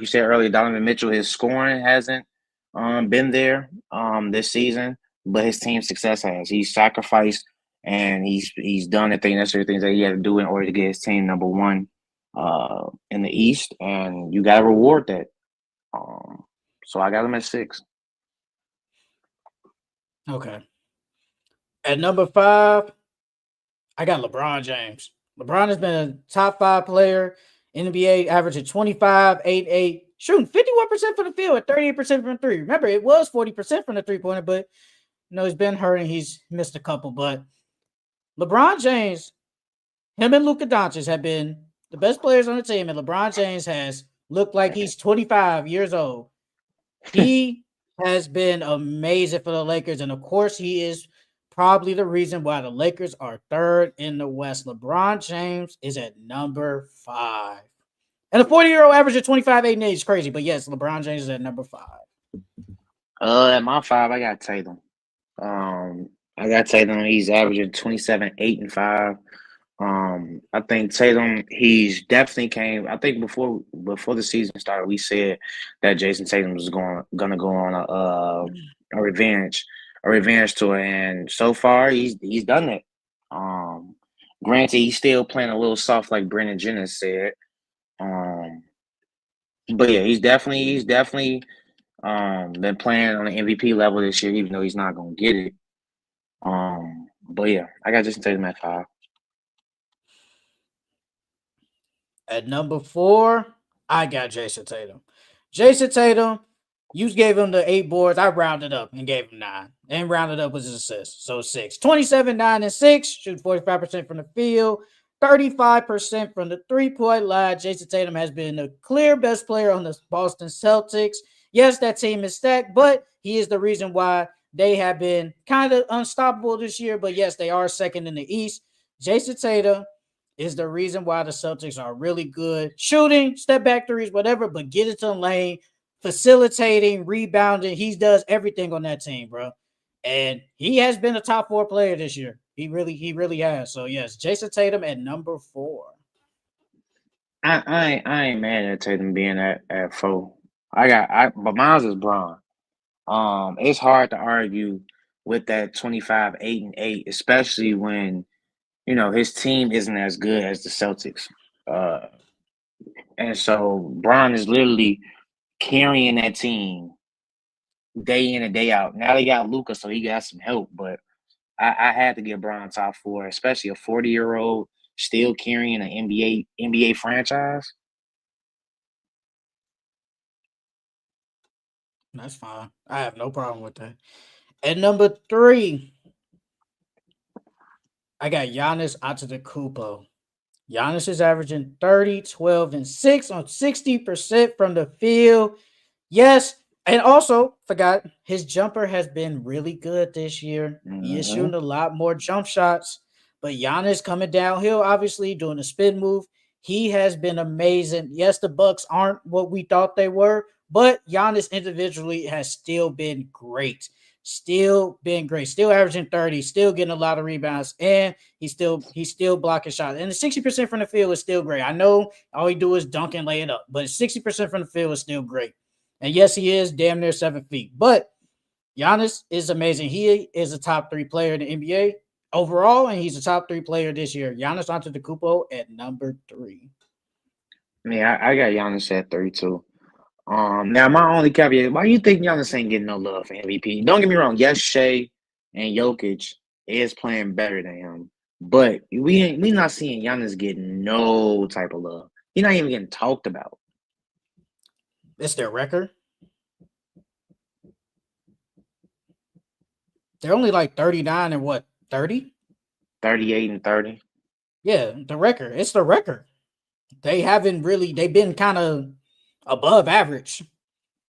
said earlier, Donovan Mitchell, his scoring hasn't been there this season, but his team's success has. He's sacrificed and he's done the necessary things that he had to do in order to get his team number 1 in the East, and you got to reward that. So I got him at 6. Okay. At number 5, I got LeBron James. LeBron has been a top 5 player in the NBA, averaging 25, 8, 8, shooting 51% from the field and 38% from 3. Remember, it was 40% from the 3-pointer, but he's been hurt and he's missed a couple. But LeBron James, him and Luka Doncic have been the best players on the team, and LeBron James has looked like he's 25 years old. He has been amazing for the Lakers, and of course, he is probably the reason why the Lakers are 3rd in the West. LeBron James is at number 5. And a 40-year-old average of 25, 8, and 8 is crazy. But yes, LeBron James is at number 5. At my 5, I got Tatum. I got Tatum. He's averaging 27, 8, and 5. I think Tatum, he's definitely came. I think before the season started, we said that Jason Tatum was gonna go on a revenge tour, and so far he's done it. Granted, he's still playing a little soft, like Brennan Jennings said. But yeah, he's definitely been playing on the MVP level this year, even though he's not gonna get it. But yeah, I got Jason Tatum at 5. At number 4, I got Jason Tatum. Jason Tatum, you gave him the 8 boards. I rounded up and gave him 9. And rounded up was his assist. So 6. 27, 9, and 6. Shoot 45% from the field. 35% from the 3-point line. Jason Tatum has been the clear best player on the Boston Celtics. Yes, that team is stacked, but he is the reason why they have been kind of unstoppable this year. But yes, they are 2nd in the East. Jason Tatum is the reason why the Celtics are really good shooting, step back threes, whatever, but get into the lane, facilitating, rebounding. He does everything on that team, bro. And he has been a top 4 player this year. He really has. So yes, Jason Tatum at number 4. I ain't mad at Tatum being at 4. But mine's is Bron. It's hard to argue with that 25, 8, and 8, especially when his team isn't as good as the Celtics. And so Bron is literally carrying that team day in and day out. Now they got Luka, so he got some help, but I had to get Bron top 4, especially a 40-year-old still carrying an NBA franchise. That's fine. I have no problem with that. At number 3, I got Giannis Antetokounmpo. Giannis is averaging 30, 12, and 6 on 60% from the field. Yes, and also forgot his jumper has been really good this year. He is shooting a lot more jump shots, but Giannis coming downhill, obviously doing a spin move. He has been amazing. Yes, the Bucks aren't what we thought they were, but Giannis individually has still been great. Still been great. Still averaging 30, still getting a lot of rebounds, and he's still blocking shots. And the 60% from the field is still great. I know all he do is dunk and lay it up, but 60% from the field is still great. And yes, he is damn near 7 feet. But Giannis is amazing. He is a top 3 player in the NBA overall, and he's a top 3 player this year. Giannis Antetokounmpo at number 3. Yeah, I got Giannis at 32. Now my only caveat: why you think Giannis ain't getting no love for MVP? Don't get me wrong. Yes, Shea and Jokic is playing better than him, but we not seeing Giannis getting no type of love. He's not even getting talked about. It's their record. They're only like 39 and what, 30? 38 and 30. Yeah, the record. It's the record. They've been kind of above average.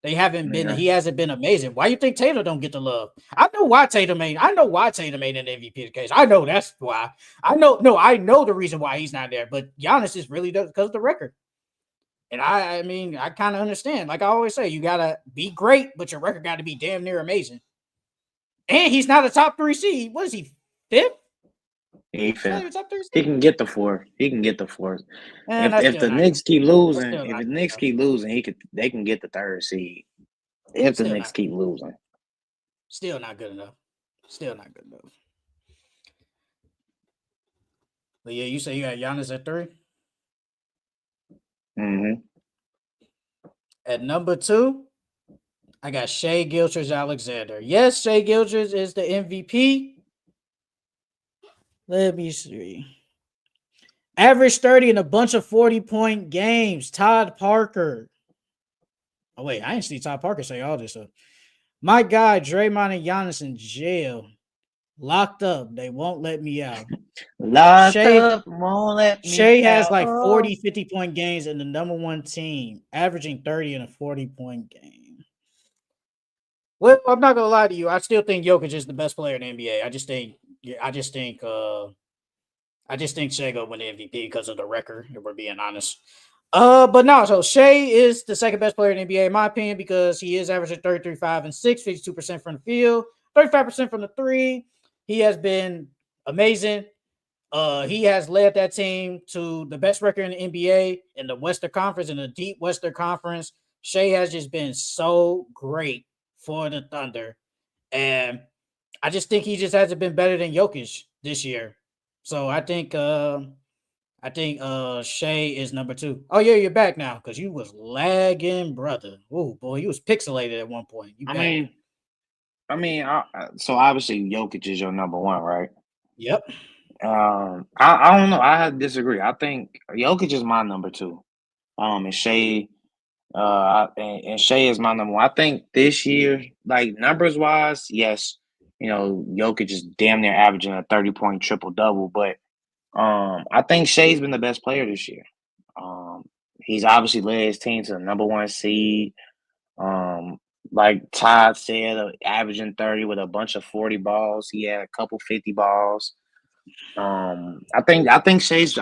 They haven't been. Yeah. He hasn't been amazing. Why you think Tatum don't get the love? I know why Tatum ain't an MVP case. I know that's why. I know the reason why he's not there. But Giannis is really because of the record. And I mean, I kind of understand. Like I always say, you gotta be great, but your record got to be damn near amazing. And he's not a top 3 seed. What is he? 5th? He He's not even top 3 seed. He can get the 4. He can get the 4. And If the Knicks keep losing, they can get the 3rd seed. If the Knicks keep losing, still not good enough. Still not good enough. But yeah, you say you got Giannis at 3. At number 2, I got Shai Gilgeous-Alexander. Yes, Shai Gilgeous is the MVP. Let me see. Average 30 in a bunch of 40-point games. Todd Parker. Oh, wait. I didn't see Todd Parker say all this stuff. My guy, Draymond and Giannis in jail. Locked up. They won't let me out. Locked up, won't let me out. Shai has like 40, 50-point games in the number 1 team, averaging 30 in a 40-point game. Well, I'm not gonna lie to you. I still think Jokic is the best player in the NBA. I just think Shai gonna win the MVP because of the record, if we're being honest. But no, so Shai is the second best player in the NBA, in my opinion, because he is averaging 33, 5, and 6, 52% from the field, 35% from the 3. He has been amazing. He has led that team to the best record in the NBA in the Western Conference, in the deep Western Conference. Shai has just been so great for the Thunder. And I just think he just hasn't been better than Jokic this year. So I think Shai is number 2. Oh yeah, you're back now because you was lagging, brother. Oh boy, you was pixelated at one point. So obviously Jokic is your number 1, right? Yep. I don't know. I disagree. I think Jokic is my number 2. And Shai, and Shai is my number 1. I think this year, like numbers wise, yes, Jokic is damn near averaging a 30-point triple double, but I think Shai's been the best player this year. He's obviously led his team to the number 1 seed. Like Todd said, averaging 30 with a bunch of 40 balls. He had a couple 50 balls. I think Shai's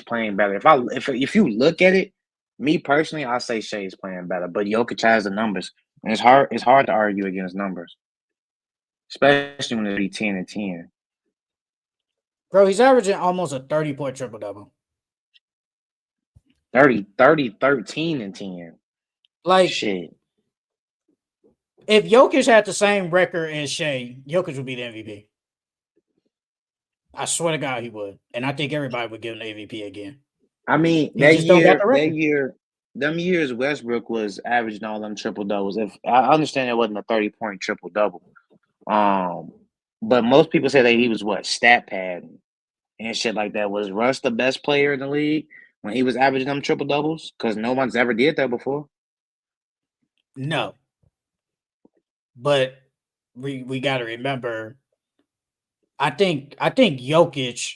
playing better. If you look at it, me personally, I say Shai's playing better. But Jokic has the numbers, and it's hard to argue against numbers, especially when it be 10 and 10. Bro, he's averaging almost a 30-point triple double. 30, 13, and 10. Like shit. If Jokic had the same record as Shai, Jokic would be the MVP. I swear to God he would. And I think everybody would give him the MVP again. I mean, them years Westbrook was averaging all them triple doubles. If I understand it wasn't a 30-point triple double. But most people say that he was stat padding and shit like that. Was Russ the best player in the league when he was averaging them triple doubles? Because no one's ever did that before. No. But we got to remember, I think Jokic,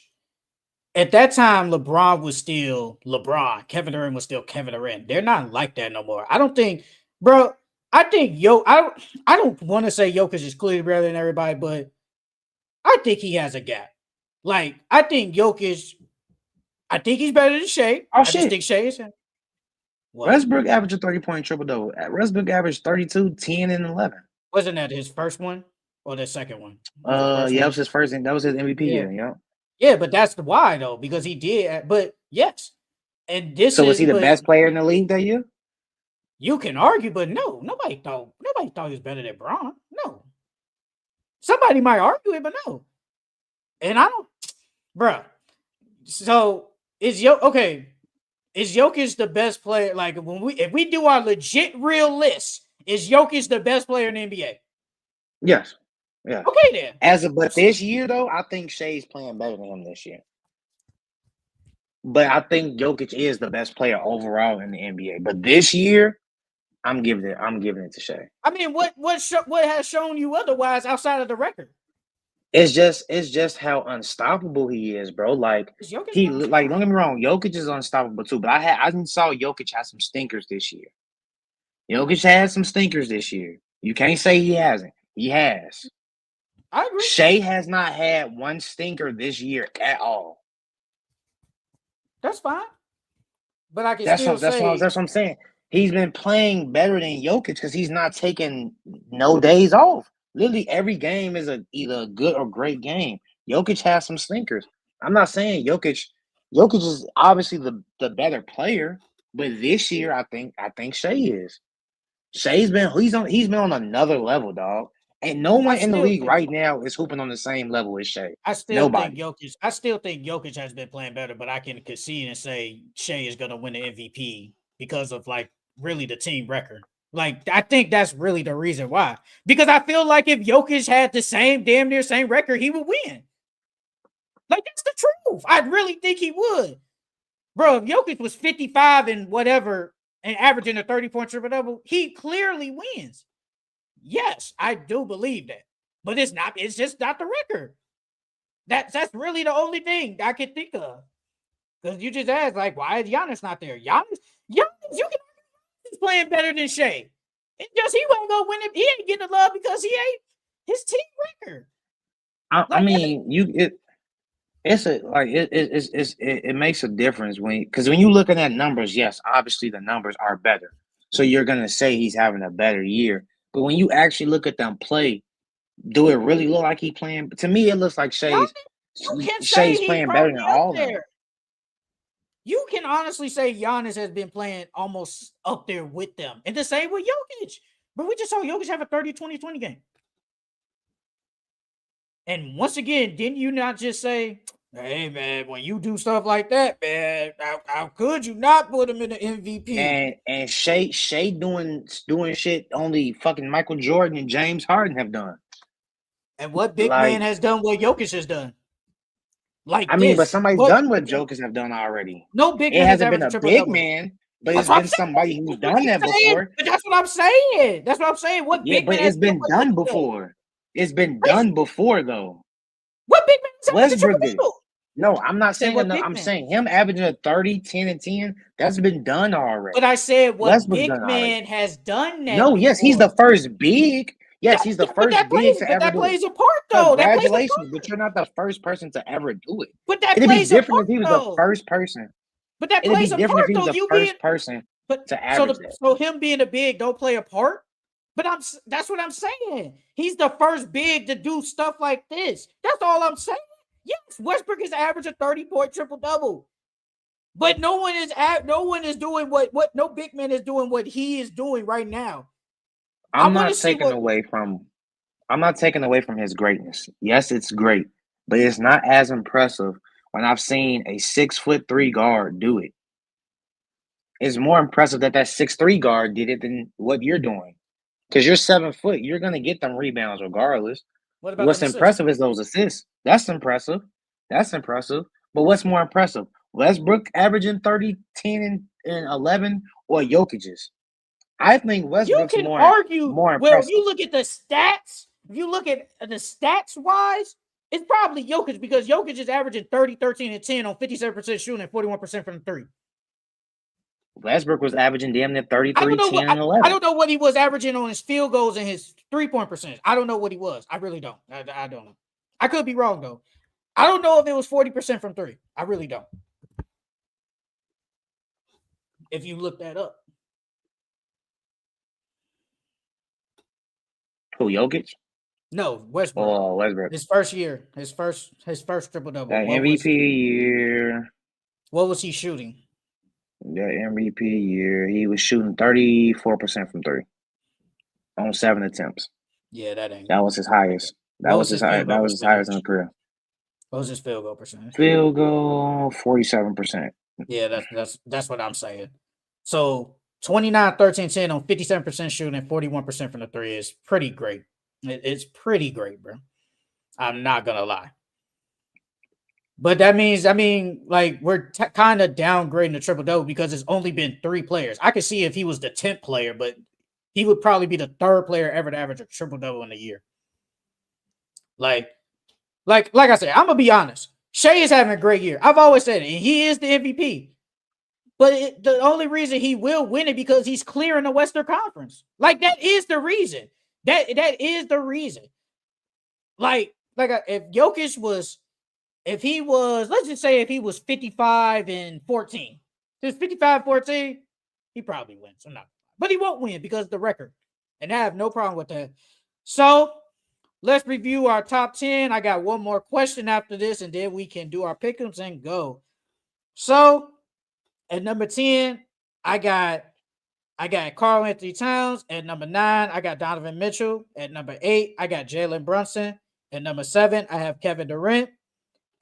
at that time, LeBron was still LeBron. Kevin Durant was still Kevin Durant. They're not like that no more. I don't think, bro. I think I don't want to say Jokic is clearly better than everybody, but I think he has a gap. Like, I think Jokic, I think he's better than Shea. Oh, I just shit. think Shea is. What? Westbrook averaged a 30-point triple-double. Westbrook averaged 32, 10, and 11. Wasn't that his first one or the second one? Yeah, that was his first. That was his MVP year. Yeah. Yeah, but that's the why though, because he did. But yes, and this So is. was he the best player in the league that year? You can argue, but no, nobody thought he was better than Braun. No, somebody might argue it, but no. And I don't, bruh. So is Jokic the best player? Like if we do our legit real list, is Jokic the best player in the NBA? Yes. Yeah. Okay then. But this year though, I think Shea's playing better than him this year. But I think Jokic is the best player overall in the NBA. But this year, I'm giving it to Shea. I mean, what has shown you otherwise outside of the record? It's just how unstoppable he is, bro. Like don't get me wrong, Jokic is unstoppable too. But I saw Jokic have some stinkers this year. Jokic had some stinkers this year. You can't say he hasn't. He has. I agree. Shea has not had one stinker this year at all. That's fine. But I can that's what I'm saying. He's been playing better than Jokic because he's not taking no days off. Literally every game is either a good or great game. Jokic has some stinkers. I'm not saying Jokic is obviously the better player, but this year I think Shea is. Shea's been on another level, dog. And no one in the league right now is hooping on the same level as Shea. I still think Jokic has been playing better, but I can concede and say Shea is gonna win the MVP because of like really the team record. Like, I think that's really the reason why. Because I feel like if Jokic had the damn near same record, he would win. Like, that's the truth. I really think he would. Bro, if Jokic was 55 and whatever and averaging a 30-point triple-double, he clearly wins. Yes, I do believe that. But it's just not the record. That's really the only thing I can think of. Because you just asked, like, why is Giannis not there? Giannis, you can he's playing better than Shea. It's just he wasn't gonna win it. He ain't getting the love because he ain't his team record. It makes a difference because when you looking at numbers, yes, obviously the numbers are better. So you're gonna say he's having a better year. But when you actually look at them play, do it really look like he's playing? To me, it looks like Shea's playing better than all of them. You can honestly say Giannis has been playing almost up there with them. And the same with Jokic. But we just saw Jokic have a 30-20-20 game. And once again, didn't you not just say, hey, man, when you do stuff like that, man, how could you not put him in the MVP? And Shea doing shit only fucking Michael Jordan and James Harden have done. And what big man has done what Jokic has done? But somebody's done what Jokic have done already. No big man. It hasn't been a big man, but it's been somebody who's done that before. But that's what I'm saying. That's what I'm saying. What big man? But it's been done before. It's been done before, though. What big man? Westbrook did. No, I'm not saying that. I'm saying him averaging a 30, 10, and 10. That's been done already. But I said what big man has done that. No, yes, he's the first big. Yes, he's the first big to ever do it. That plays a part, though. Congratulations, but you're not the first person to ever do it. But that plays a part, though. It'd be different if he was the first person. But that plays a part, though. It'd be different if he was the first person to average that. So him being a big don't play a part? But that's what I'm saying. He's the first big to do stuff like this. That's all I'm saying. Yes, Westbrook is average a 30-point triple-double. But no one is doing what no big man is doing what he is doing right now. I'm not taking away from his greatness. Yes, it's great, but it's not as impressive when I've seen a 6'3" guard do it. It's more impressive that 6'3" guard did it than what you're doing. Because you're 7 foot, you're gonna get them rebounds regardless. What's impressive is those assists. That's impressive. That's impressive. But what's more impressive? Westbrook averaging 30, 10, and 11, or Jokic's? I think You Westbrook's can more argue. Well, if impressive. you look at the stats, if you look at the stats wise, it's probably Jokic because Jokic is averaging 30, 13, and 10 on 57% shooting and 41% from the three. Westbrook was averaging damn near I 33, don't know 10, what and 11. I don't know what he was averaging on his field goals and his 3-point percentage. I don't know what he was. I really don't. I don't know. I could be wrong though. I don't know if it was 40% from three. I really don't. If you look that up. Who, Jokic? No, Westbrook. Oh, Westbrook. His first year, his first triple double. That MVP year. What was he shooting? That MVP year, he was shooting 34% from three on 7 attempts. Yeah, that ain't. That was his highest. That was his highest in the career. What was his field goal percentage? Field goal 47%. Yeah, that's what I'm saying. So 29, 13, 10 on 57% shooting and 41% from the three is pretty great. It's pretty great, bro. I'm not gonna lie. But that means, like we're kind of downgrading the triple double because it's only been 3 players. I could see if he was the 10th player, but he would probably be the 3rd player ever to average a triple double in a year. Like I said, I'm gonna be honest. Shea is having a great year. I've always said it, and he is the MVP. But the only reason he will win it because he's clearing the Western Conference. Like that is the reason. That is the reason. Like if Jokic was, if he was, let's just say if he was 55 and 14, if it's 55-14, he probably wins. I'm not, but he won't win because of the record, and I have no problem with that. So let's review our top 10. I got one more question after this, and then we can do our pickems and go. So at number 10, I got Karl Anthony Towns. At number 9, I got Donovan Mitchell. At number 8, I got Jalen Brunson. At number 7, I have Kevin Durant.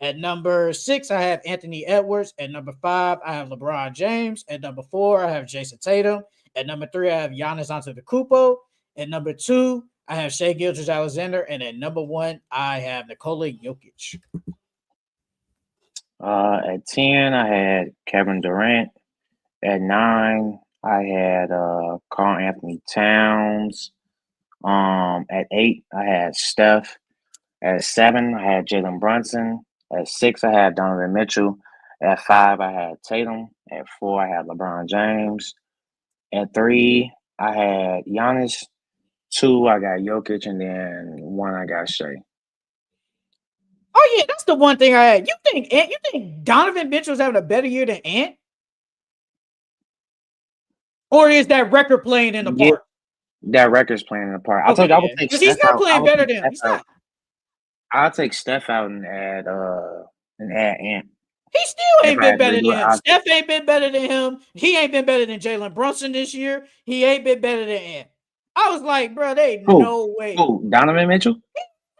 At number 6, I have Anthony Edwards. At number 5, I have LeBron James. At number 4, I have Jason Tatum. At number 3, I have Giannis Antetokounmpo. At number 2, I have Shai Gilgeous-Alexander. And at number 1, I have Nikola Jokic. At 10, I had Kevin Durant. At 9, I had Karl Anthony Towns. At 8, I had Steph. At 7, I had Jalen Brunson. At 6, I had Donovan Mitchell. At 5, I had Tatum. At 4, I had LeBron James. At 3, I had Giannis. 2, I got Jokic, and then 1, I got Shai. Oh yeah, that's the one thing I had. You think Donovan Mitchell's having a better year than Ant? Or is that record playing in the part? That record's playing in the part. I told you I would take Steph out. He's not playing better than him. He's not. I'll take Steph out and add Ant. He still ain't been better than him. Steph ain't been better than him. He ain't been better than Jalen Brunson this year. He ain't been better than Ant. I was like, bro, no way. Who? Donovan Mitchell?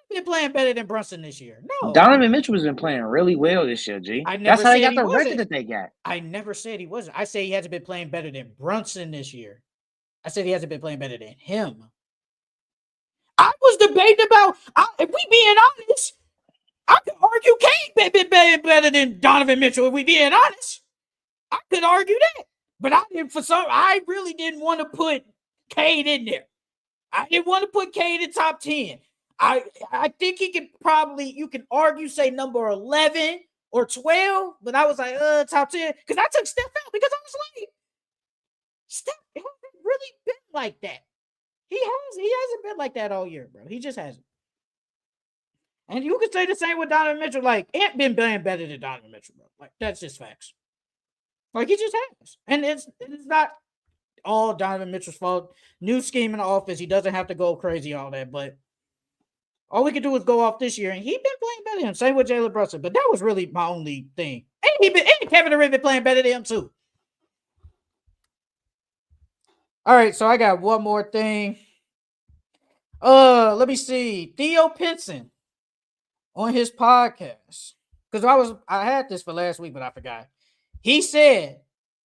He's been playing better than Brunson this year. No. Donovan Mitchell has been playing really well this year, G. That's how they got the record that they got. I never said he wasn't. I say he hasn't been playing better than Brunson this year. I said he hasn't been playing better than him. I was debating about, if we being honest, I could argue Cade been better than Donovan Mitchell. If we being honest, I could argue that. But I really didn't want to put Cade in there. I didn't want to put Cade in top 10. I think he could probably, you can argue, say number 11 or 12, but I was like, top 10, because I took Steph out because I was like, Steph hasn't really been like that. He hasn't been like that all year, bro. He just hasn't. And you could say the same with Donovan Mitchell. Like, Ant been playing better than Donovan Mitchell, bro. Like, that's just facts. Like, he just has. And it's not all Donovan Mitchell's fault. New scheme in the offense. He doesn't have to go crazy, all that. But all we can do is go off this year. And he's been playing better than him. Same with Jalen Brunson. But that was really my only thing. And Kevin Durant been playing better than him, too. All right, so I got one more thing. Let me see. Theo Pinson on his podcast, because I had this for last week, but I forgot. He said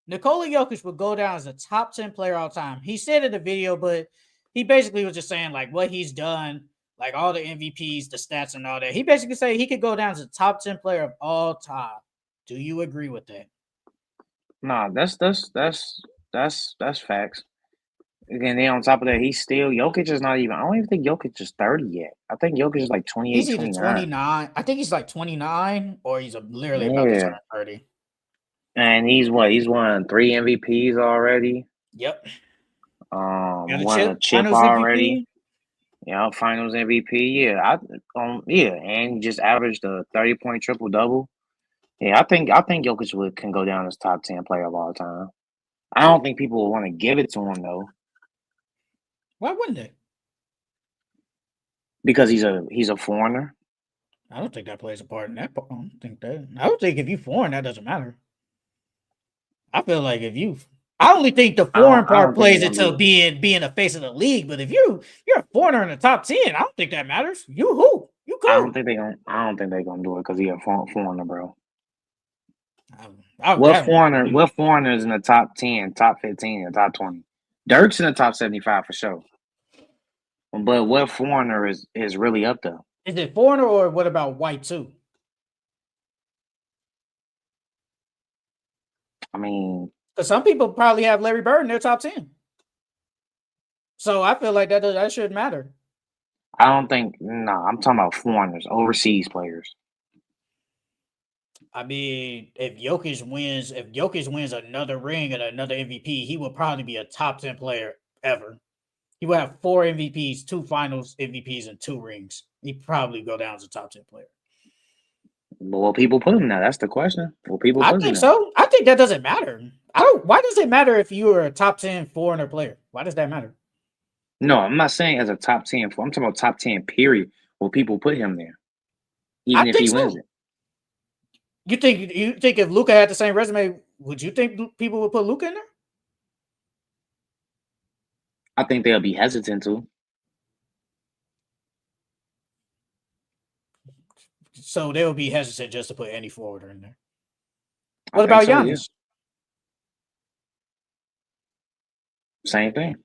Nikola Jokic would go down as a top 10 player all time. He said in the video, but he basically was just saying like what he's done like all the MVPs, the stats, and all that. He basically said he could go down as a top 10 player of all time. Do you agree with that? Nah, that's facts. Again, then on top of that, he's still Jokic is not even. I don't even think Jokic is 30 yet. I think Jokic is like 28, He's either 29. 29. I think he's like 29 or he's literally about to turn 30. And he's what? He's won 3 MVPs already. Yep. Won a chip Finals already. MVP. Yeah, Finals MVP. Yeah, and he just averaged a 30-point triple double. Yeah, I think Jokic can go down as top 10 player of all time. I don't think people will want to give it to him though. Why wouldn't they? Because he's a foreigner. I don't think that plays a part in that. I don't think if you foreign, that doesn't matter. I feel like I only think the foreign part plays into being the face of the league. But if you're a foreigner in the top 10, I don't think that matters. You who? You cool. I don't think they're gonna do it because he's a foreigner, bro. What foreigner is in the top 10, top 15, and top 20? Dirk's in the top 75 for sure. But what foreigner is really up there? Is it foreigner or what about white too? I mean, because some people probably have Larry Bird in their top 10. So I feel like that shouldn't matter. I don't think. No, I'm talking about foreigners, overseas players. I mean, if Jokic wins another ring and another MVP, he will probably be a top 10 player ever. He will have 4 MVPs, 2 Finals MVPs, and 2 rings. He'd probably go down as a top 10 player. But will people put him now? That's the question. Will people put him? I think so. I think that doesn't matter. Why does it matter if you are a top 10 foreigner player? Why does that matter? No, I'm not saying as a top 10. I'm talking about top 10, period. Will people put him there? Even if he wins it. You think if Luka had the same resume, would you think people would put Luka in there? I think they'll be hesitant to. So they'll be hesitant just to put any forwarder in there. What about Giannis? Yeah. Same thing.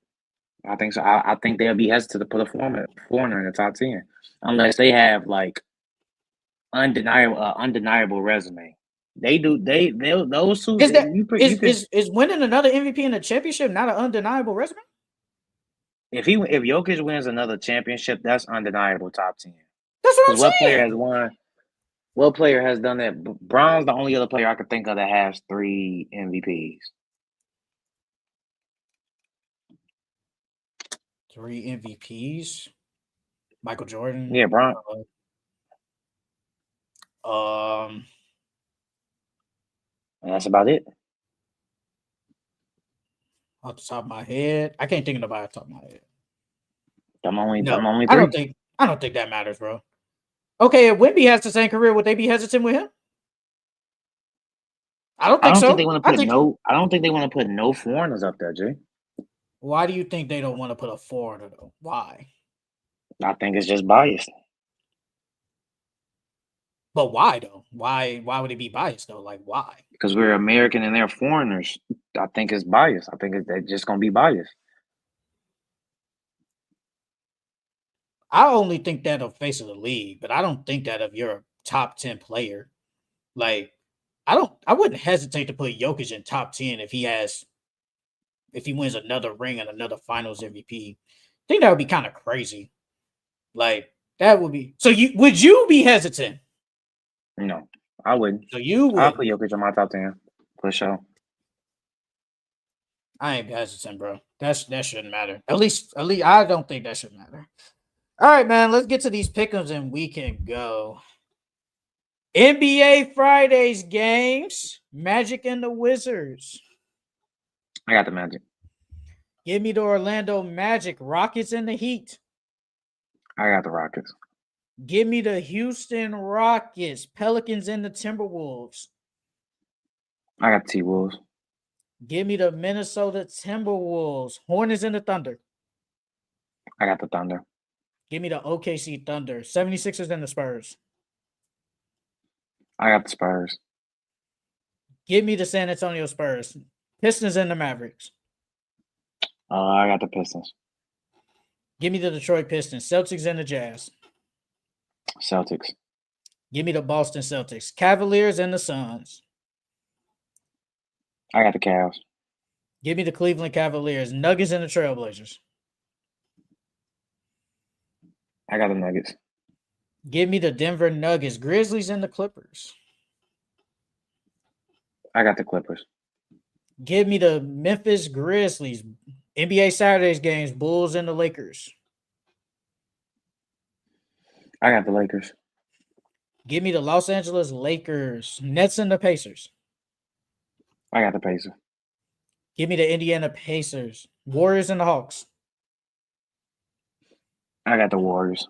I think so. I think they'll be hesitant to put a foreigner in the top 10 unless they have like undeniable resume. Those two. Is winning another MVP in a championship not an undeniable resume? If Jokic wins another championship, that's undeniable top 10. That's what I'm saying. What player has won? What player has done that? Brown's the only other player I could think of that has 3 MVPs. 3 MVPs. Michael Jordan. Yeah, Brown. And that's about it. Off the top of my head, I can't think of nobody off the top of my head. I'm only 3. I don't think that matters, bro. Okay, if Wemby has the same career, would they be hesitant with him? I don't think so. I don't think they want to put no foreigners up there, Jay. Why do you think they don't want to put a foreigner though? Why? I think it's just biased. But why though? Why would it be biased though? Like why? Because we're American and they're foreigners. I think it's biased. I think it's just gonna be biased. I only think that of face of the league, but I don't think that of your top 10 player. Like, I wouldn't hesitate to put Jokic in top 10 if he wins another ring and another Finals MVP. I think that would be kind of crazy. Like, that would be. So would you be hesitant? No, I wouldn't. So you would. I'll put Jokic in my top 10 for sure. I ain't hesitant, bro. That shouldn't matter. At least I don't think that should matter. All right, man. Let's get to these Pickems and we can go. NBA Fridays games. Magic and the Wizards. I got the Magic. Give me the Orlando Magic. Rockets and the Heat. I got the Rockets. Give me the Houston Rockets. Pelicans and the Timberwolves. I got the T-Wolves. Give me the Minnesota Timberwolves. Hornets and the Thunder. I got the Thunder. Give me the OKC Thunder. 76ers and the Spurs. I got the Spurs. Give me the San Antonio Spurs. Pistons and the Mavericks. I got the Pistons. Give me the Detroit Pistons, Celtics, and the Jazz. Celtics. Give me the Boston Celtics, Cavaliers, and the Suns. I got the Cavs. Give me the Cleveland Cavaliers, Nuggets, and the Trailblazers. I got the Nuggets. Give me the Denver Nuggets, Grizzlies, and the Clippers. I got the Clippers. Give me the Memphis Grizzlies, NBA Saturdays games, Bulls, and the Lakers. I got the Lakers. Give me the Los Angeles Lakers, Nets, and the Pacers. I got the Pacers. Give me the Indiana Pacers, Warriors, and the Hawks. I got the Warriors.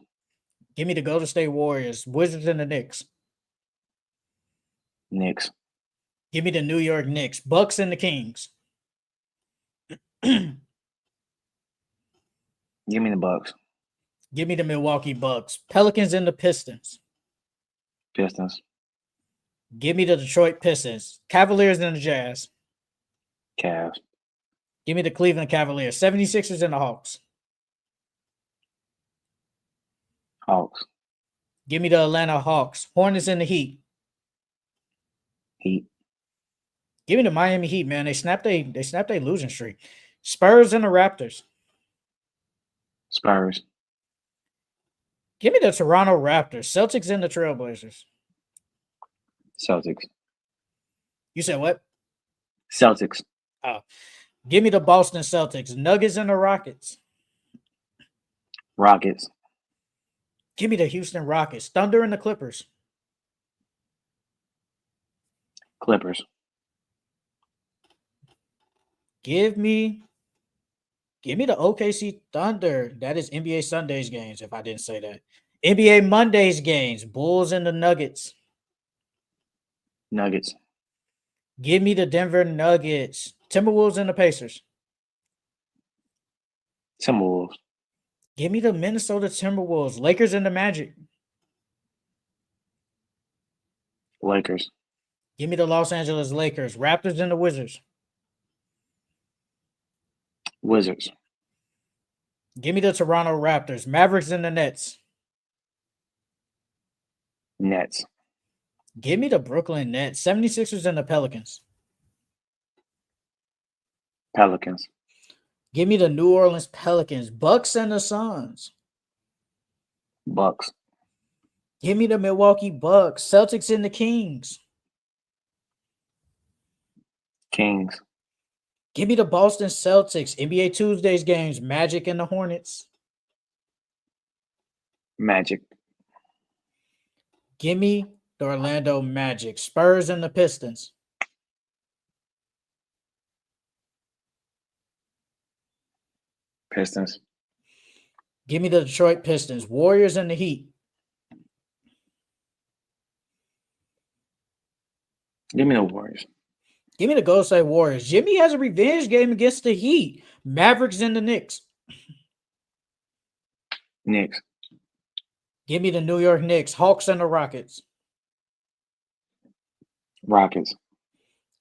Give me the Golden State Warriors, Wizards, and the Knicks. Knicks. Give me the New York Knicks, Bucks, and the Kings. Give me the Bucks. Give me the Milwaukee Bucks, Pelicans, and the Pistons. Pistons. Give me the Detroit Pistons, Cavaliers, and the Jazz. Cavs. Give me the Cleveland Cavaliers, 76ers, and the Hawks. Hawks. Give me the Atlanta Hawks, Hornets, and the Heat. Heat. Give me the Miami Heat, man. They snapped a losing streak. Spurs and the Raptors. Spurs. Give me the Toronto Raptors, Celtics, and the Trailblazers. Celtics. You said what? Celtics. Give me the Boston Celtics, Nuggets, and the Rockets. Rockets. Give me the Houston Rockets, Thunder, and the Clippers. Clippers. Give me the OKC Thunder. That is NBA Sundays games, if I didn't say that. NBA Mondays games, Bulls and the Nuggets. Nuggets. Give me the Denver Nuggets, Timberwolves, and the Pacers. Timberwolves. Give me the Minnesota Timberwolves, Lakers, and the Magic. Lakers. Give me the Los Angeles Lakers, Raptors, and the Wizards. Wizards. Give me the Toronto Raptors, Mavericks, and the Nets. Nets. Give me the Brooklyn Nets, 76ers, and the Pelicans. Pelicans. Give me the New Orleans Pelicans, Bucks, and the Suns. Bucks. Give me the Milwaukee Bucks, Celtics, and the Kings. Kings. Give me the Boston Celtics, NBA Tuesdays games, Magic, and the Hornets. Magic. Give me the Orlando Magic, Spurs, and the Pistons. Pistons. Give me the Detroit Pistons, Warriors, and the Heat. Give me the Warriors. Give me the Golden State Warriors. Jimmy has a revenge game against the Heat, Mavericks, and the Knicks. Knicks. Give me the New York Knicks, Hawks, and the Rockets. Rockets.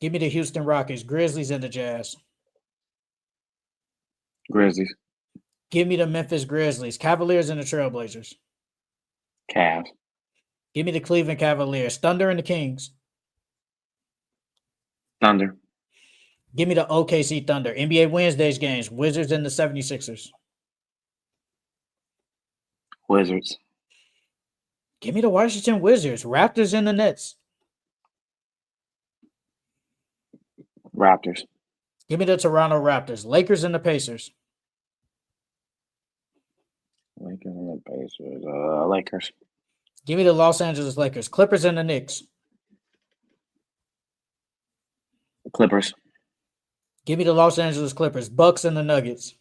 Give me the Houston Rockets, Grizzlies, and the Jazz. Grizzlies. Give me the Memphis Grizzlies, Cavaliers, and the Trailblazers. Cavs. Give me the Cleveland Cavaliers, Thunder, and the Kings. Thunder. Give me the OKC Thunder, NBA Wednesdays games, Wizards, and the 76ers. Wizards. Give me the Washington Wizards, Raptors, and the Nets. Raptors. Give me the Toronto Raptors, Lakers, and the Pacers. Lakers and the Pacers. Lakers. Give me the Los Angeles Lakers, Clippers, and the Knicks. Clippers. Give me the Los Angeles Clippers, Bucks, and the Nuggets.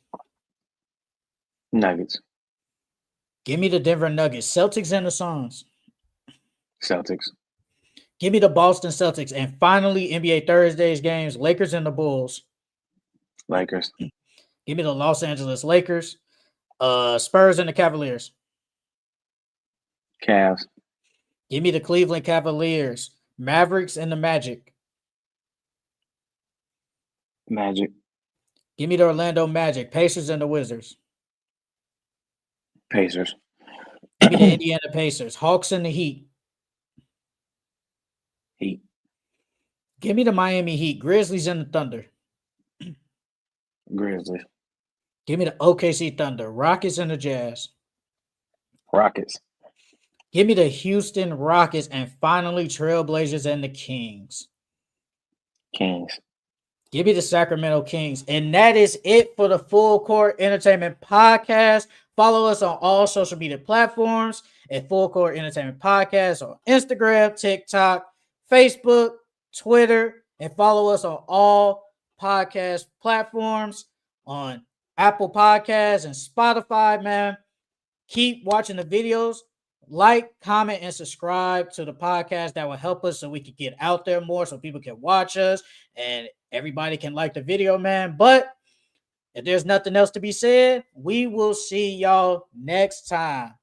Nuggets. Give me the Denver Nuggets, Celtics, and the Suns. Celtics. Give me the Boston Celtics. And finally, NBA Thursdays games, Lakers and the Bulls. Lakers. Give me the Los Angeles Lakers, Spurs, and the Cavaliers. Cavs. Give me the Cleveland Cavaliers, Mavericks, and the Magic. Magic. Give me the Orlando Magic, Pacers, and the Wizards. Pacers. Give me the Indiana Pacers. Hawks and the Heat. Heat. Give me the Miami Heat. Grizzlies and the Thunder. Grizzlies. Give me the OKC Thunder. Rockets and the Jazz. Rockets. Give me the Houston Rockets, and finally Trailblazers and the Kings. Kings. Give me the Sacramento Kings. And that is it for the Full Court Entertainment Podcast. Follow us on all social media platforms at Full Court Entertainment Podcast on Instagram, TikTok, Facebook, Twitter, and follow us on all podcast platforms on Apple Podcasts and Spotify, man. Keep watching the videos. Like, comment, and subscribe to the podcast. That will help us so we can get out there more so people can watch us and everybody can like the video, man. But if there's nothing else to be said, we will see y'all next time.